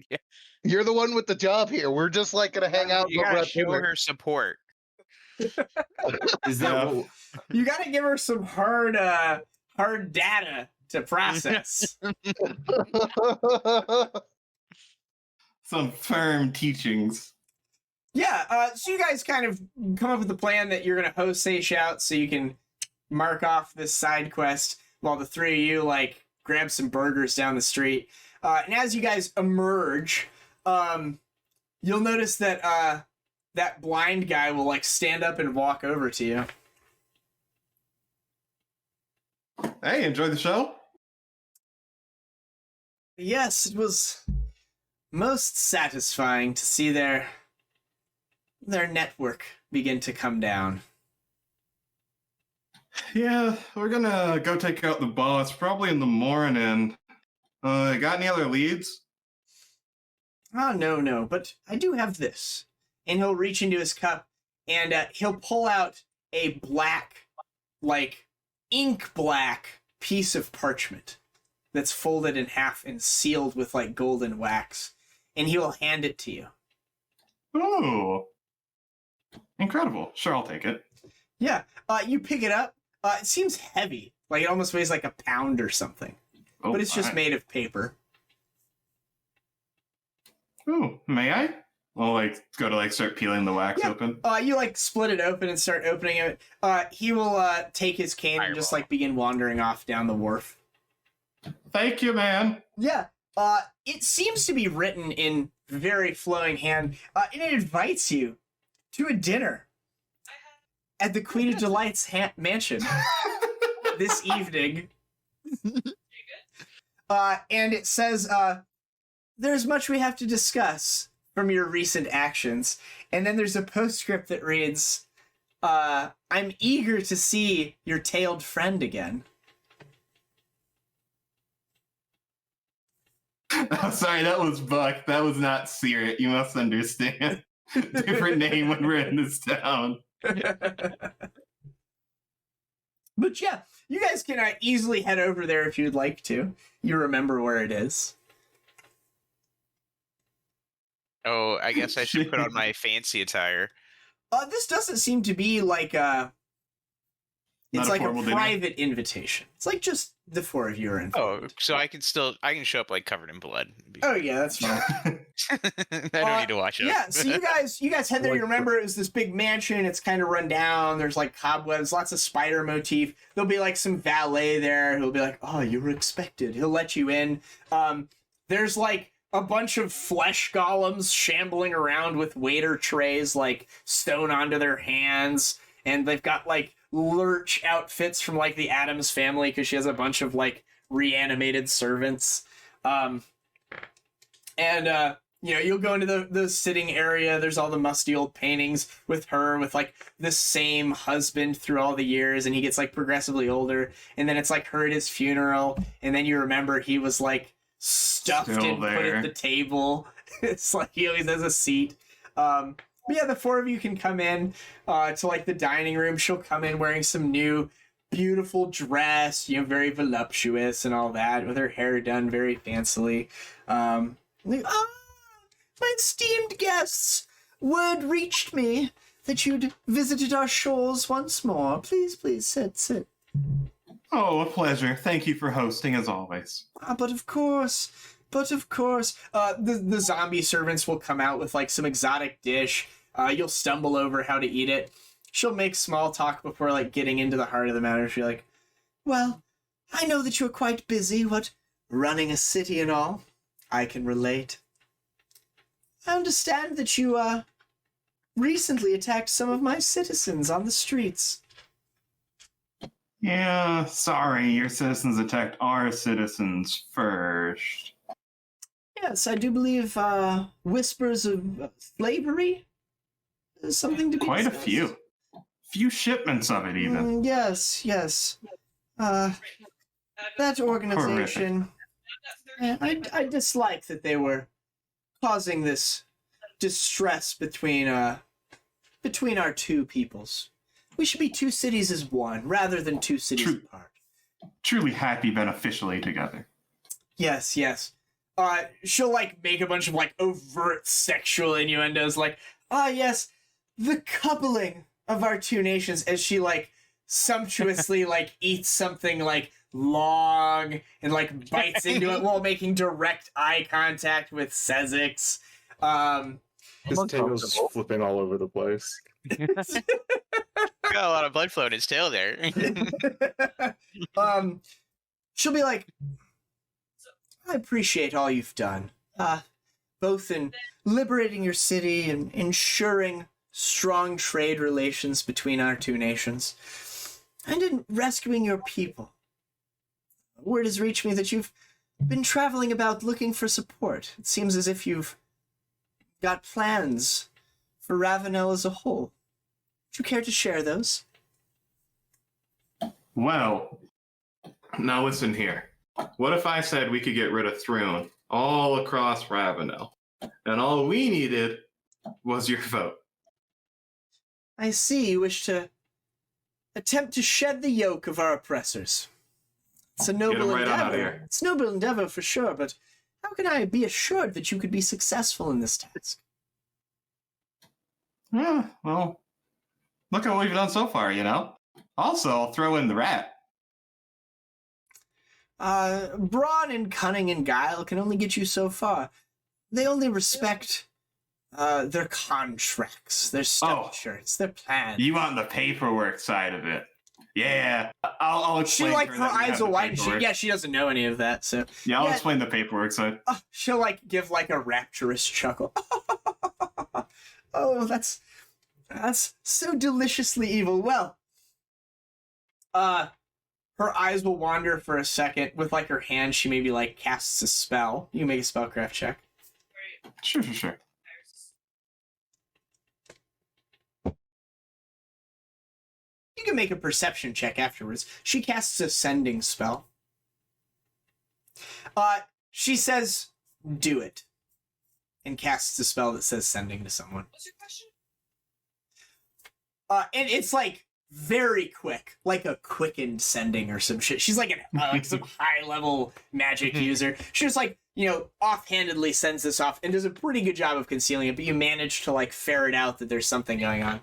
Yeah. You're the one with the job here. We're just like gonna hang out. You and go gotta grab show dinner. her support. Is that Yeah. what... You gotta give her some hard data to process. Some firm teachings. Yeah, so you guys kind of come up with the plan that you're gonna host Seishi out so you can mark off this side quest while the three of you like grab some burgers down the street. And as you guys emerge, you'll notice that that blind guy will like stand up and walk over to you. Hey, enjoy the show? Yes, it was most satisfying to see their network begin to come down. Yeah, we're gonna go take out the boss probably in the morning. Got any other leads? Oh, no, but I do have this. And he'll reach into his cup, and he'll pull out a black, like, ink black piece of parchment that's folded in half and sealed with, like, golden wax. And he will hand it to you. Oh, incredible. Sure, I'll take it. Yeah, you pick it up. It seems heavy. Like, it almost weighs like a pound or something. Oh, But it's just alright. made of paper. Oh, may I? I'll go to start peeling the wax Yeah. open. You like split it open and start opening it. He will take his cane and just like begin wandering off down the wharf. Thank you, man. Yeah. It seems to be written in very flowing hand, and it invites you to a dinner at the Queen of Delight's mansion this evening. And it says, there's much we have to discuss from your recent actions. And then there's a postscript that reads, I'm eager to see your tailed friend again. Oh, sorry, that was Buck. That was not Caerrat. You must understand. Different name when we're in this town. But yeah, you guys can easily head over there if you'd like to. You remember where it is. Oh, I guess I should put on my fancy attire. This doesn't seem to be like a... Not It's a like a formal dinner? private invitation. It's like just the four of you are in. Oh, so I can show up like covered in blood. Oh yeah, that's fine. I don't need to watch it. Yeah, so you guys head there. You remember it was this big mansion. It's kind of run down. There's like cobwebs, lots of spider motif. There'll be like some valet there who'll be like, "Oh, you were expected." He'll let you in. There's like a bunch of flesh golems shambling around with waiter trays, like stone onto their hands, and they've got like lurch outfits from like the Addams family because she has a bunch of like reanimated servants. You'll go into the sitting area. There's all the musty old paintings with her with like the same husband through all the years, and he gets like progressively older. And then it's like her at his funeral, and then you remember he was like stuffed Still and put there. at the table. It's like he always has a seat. But yeah, the four of you can come in to like the dining room. She'll come in wearing some new beautiful dress, very voluptuous and all that, with her hair done very fancily. Like, my esteemed guests, word reached me that you'd visited our shores once more. Please, sit. Oh, a pleasure. Thank you for hosting, as always. But of course, the zombie servants will come out with like some exotic dish. You'll stumble over how to eat it. She'll make small talk before like getting into the heart of the matter. She'll be like, well, I know that you're quite busy, running a city and all. I can relate. I understand that you recently attacked some of my citizens on the streets. Yeah, sorry, your citizens attacked our citizens first. Yes, I do believe whispers of slavery is something to be Quite a discussed. few shipments of it even. Yes. That organization, I dislike that they were causing this distress between our two peoples. We should be two cities as one, rather than two cities apart. Truly happy beneficially together. Yes. She'll make a bunch of overt sexual innuendos, yes, the coupling of our two nations, as she sumptuously eats something long and bites into it while making direct eye contact with Sezzix. His tail's flipping all over the place. Got a lot of blood flow in his tail there. She'll be like, I appreciate all you've done, both in liberating your city and ensuring strong trade relations between our two nations, and in rescuing your people. Word has reached me that you've been traveling about looking for support. It seems as if you've got plans for Ravounel as a whole. Would you care to share those? Well, now listen here. What if I said we could get rid of Thrune all across Ravounel, and all we needed was your vote? I see you wish to attempt to shed the yoke of our oppressors. It's a noble right on out of endeavor. here. It's a noble endeavor for sure, but how can I be assured that you could be successful in this task? Yeah, well, look at what we've done so far, you know? Also, I'll throw in the rat. Brawn and cunning and guile can only get you so far. They only respect their contracts, their structures, their plans. You want the paperwork side of it. Yeah, I'll She explain. her eyes will widen. She doesn't know any of that, so Yeah, I'll explain the paperwork side. she'll give a rapturous chuckle. Oh, that's so deliciously evil. Well, her eyes will wander for a second. With her hand, she maybe casts a spell. You make a spellcraft check. Sure. You can make a perception check afterwards. She casts a sending spell. She says, "Do it," and casts a spell that says sending to someone. What's your question? And it's very quick, like a quickened sending or some shit. She's some high level magic user. She just offhandedly sends this off and does a pretty good job of concealing it, but you manage to ferret out that there's something going on.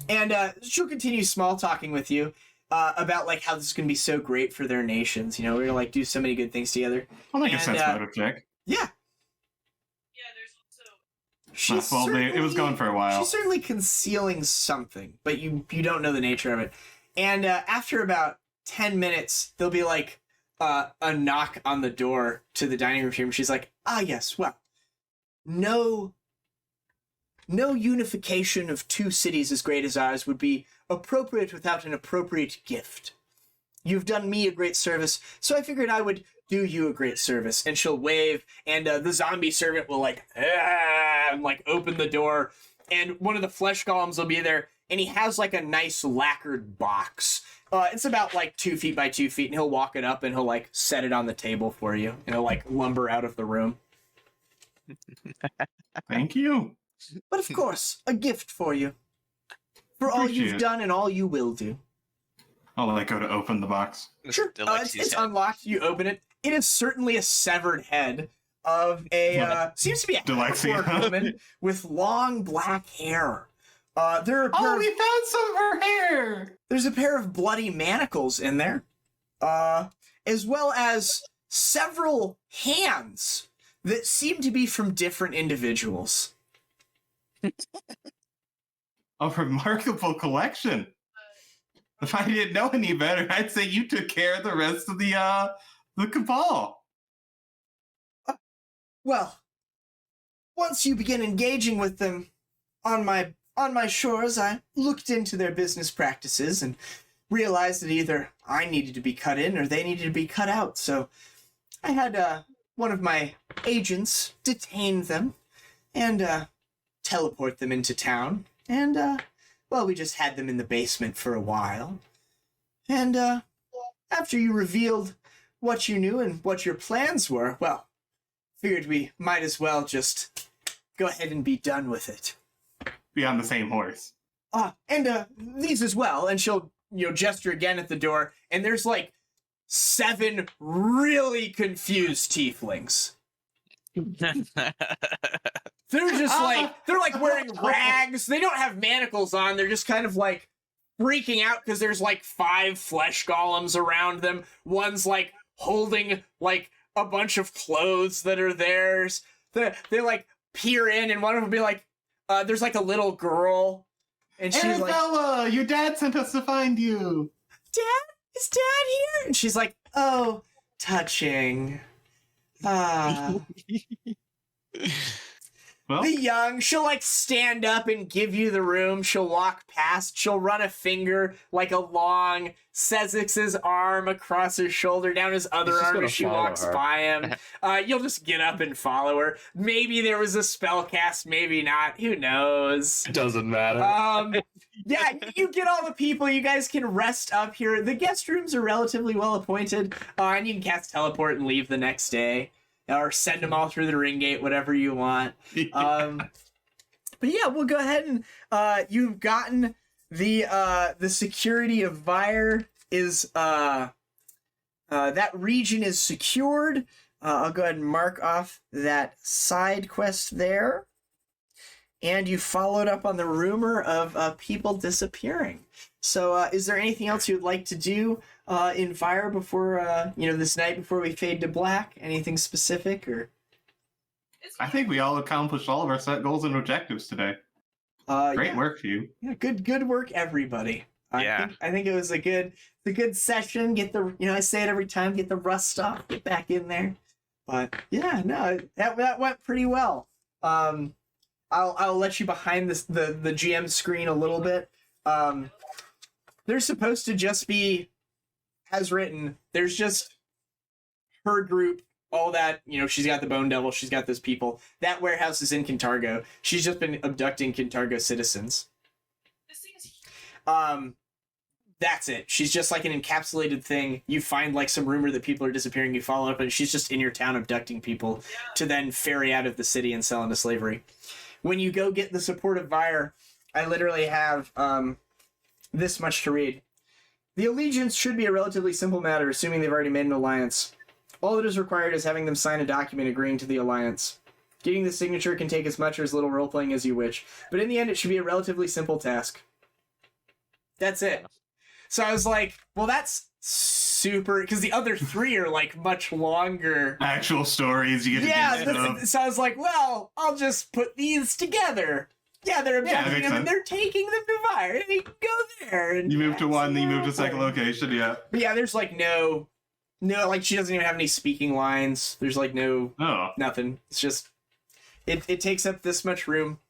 And she'll continue small talking with you about how this is going to be so great for their nations. We're going to do so many good things together. I'll make a sense motive check. Yeah. Yeah, there's also. It was going for a while. She's certainly concealing something, but you don't know the nature of it. And after about 10 minutes, there'll be a knock on the door to the dining room. She's like, yes, well, no unification of two cities as great as ours would be appropriate without an appropriate gift. You've done me a great service, so I figured I would do you a great service. And she'll wave, and the zombie servant will open the door, and one of the flesh golems will be there, and he has a nice lacquered box. It's about 2 feet by 2 feet, and he'll walk it up and he'll set it on the table for you, and he'll lumber out of the room. Thank you. But of course, a gift for you. For all Appreciate you've it. done and all you will do. I'll go to open the box. Sure. It's unlocked. You open it. It is certainly a severed head of a seems to be a Delexia. half-orc woman with long black hair. There are We found some of her hair! There's a pair of bloody manacles in there, as well as several hands that seem to be from different individuals. A remarkable collection. If I didn't know any better, I'd say you took care of the rest of the cabal. Well, once you begin engaging with them on my on my shores, I looked into their business practices and realized that either I needed to be cut in or they needed to be cut out. So I had one of my agents detain them and teleport them into town. And, well, we just had them in the basement for a while. And after you revealed what you knew and what your plans were, well, figured we might as well just go ahead and be done with it. Be on the same horse. And these as well. And she'll, gesture again at the door, and there's like 7 really confused tieflings. They're just they're like wearing rags. They don't have manacles on. They're just kind of like freaking out because there's like 5 flesh golems around them. One's like holding like a bunch of clothes that are theirs. They like peer in, and one of them will be like, there's like a little girl, and she's Arabella, like, your dad sent us to find you. Dad? Is Dad here? And she's like, oh, touching. Well, The young, she'll like stand up and give you the room. She'll walk past. She'll run a finger like along Sezzix's arm across his shoulder, down his other He's just arm gonna as she follow walks her. by him. You'll just get up and follow her. Maybe there was a spell cast, maybe not. Who knows? It doesn't matter. Yeah, you get all the people. You guys can rest up here. The guest rooms are relatively well appointed, and you can cast teleport and leave the next day. Or send them all through the ring gate, whatever you want. But yeah, we'll go ahead and you've gotten the security of Vyre is that region is secured. I'll go ahead and mark off that side quest there. And you followed up on the rumor of people disappearing. So is there anything else you'd like to do in Vyre before, this night before we fade to black? Anything specific or? I think we all accomplished all of our set goals and objectives today. Great work, you. Yeah, good work, everybody. Yeah. I think it was a good session. Get the, I say it every time, get the rust off, get back in there. But yeah, no, that went pretty well. I'll let you behind this the GM screen a little bit. They're supposed to just be, as written, there's just her group, all that, she's got the Bone Devil, she's got those people. That warehouse is in Kintargo. She's just been abducting Kintargo citizens. This thing is That's it. She's just like an encapsulated thing. You find like some rumor that people are disappearing, you follow up, and she's just in your town abducting people to then ferry out of the city and sell into slavery. When you go get the support of Vyre, I literally have this much to read. The allegiance should be a relatively simple matter, assuming they've already made an alliance. All that is required is having them sign a document agreeing to the alliance. Getting the signature can take as much or as little role-playing as you wish, but in the end it should be a relatively simple task. That's it. So I was like, well, that's super, because the other 3 are like much longer. Actual stories you get to do stuff. So I was like, well, I'll just put these together. Yeah, they're abducting makes them and sense. they're taking them to Vyre, and you can go there. And You move to one, then you move to Absolutely. second location, yeah. But yeah, there's like no, like she doesn't even have any speaking lines. There's like no, Oh. nothing. It's just, it takes up this much room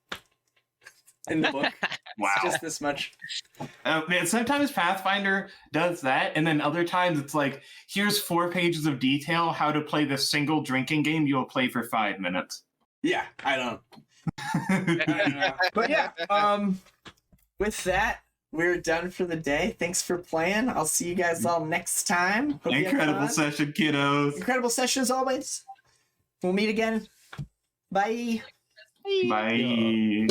in the book. Wow. It's just this much. Man, sometimes Pathfinder does that, and then other times it's like, here's 4 pages of detail how to play this single drinking game you'll play for 5 minutes. Yeah, I don't know. But yeah, with that, we're done for the day. Thanks for playing. I'll see you guys all next time. Hope you have Incredible fun. session, kiddos. Incredible session as always. We'll meet again. Bye. Bye.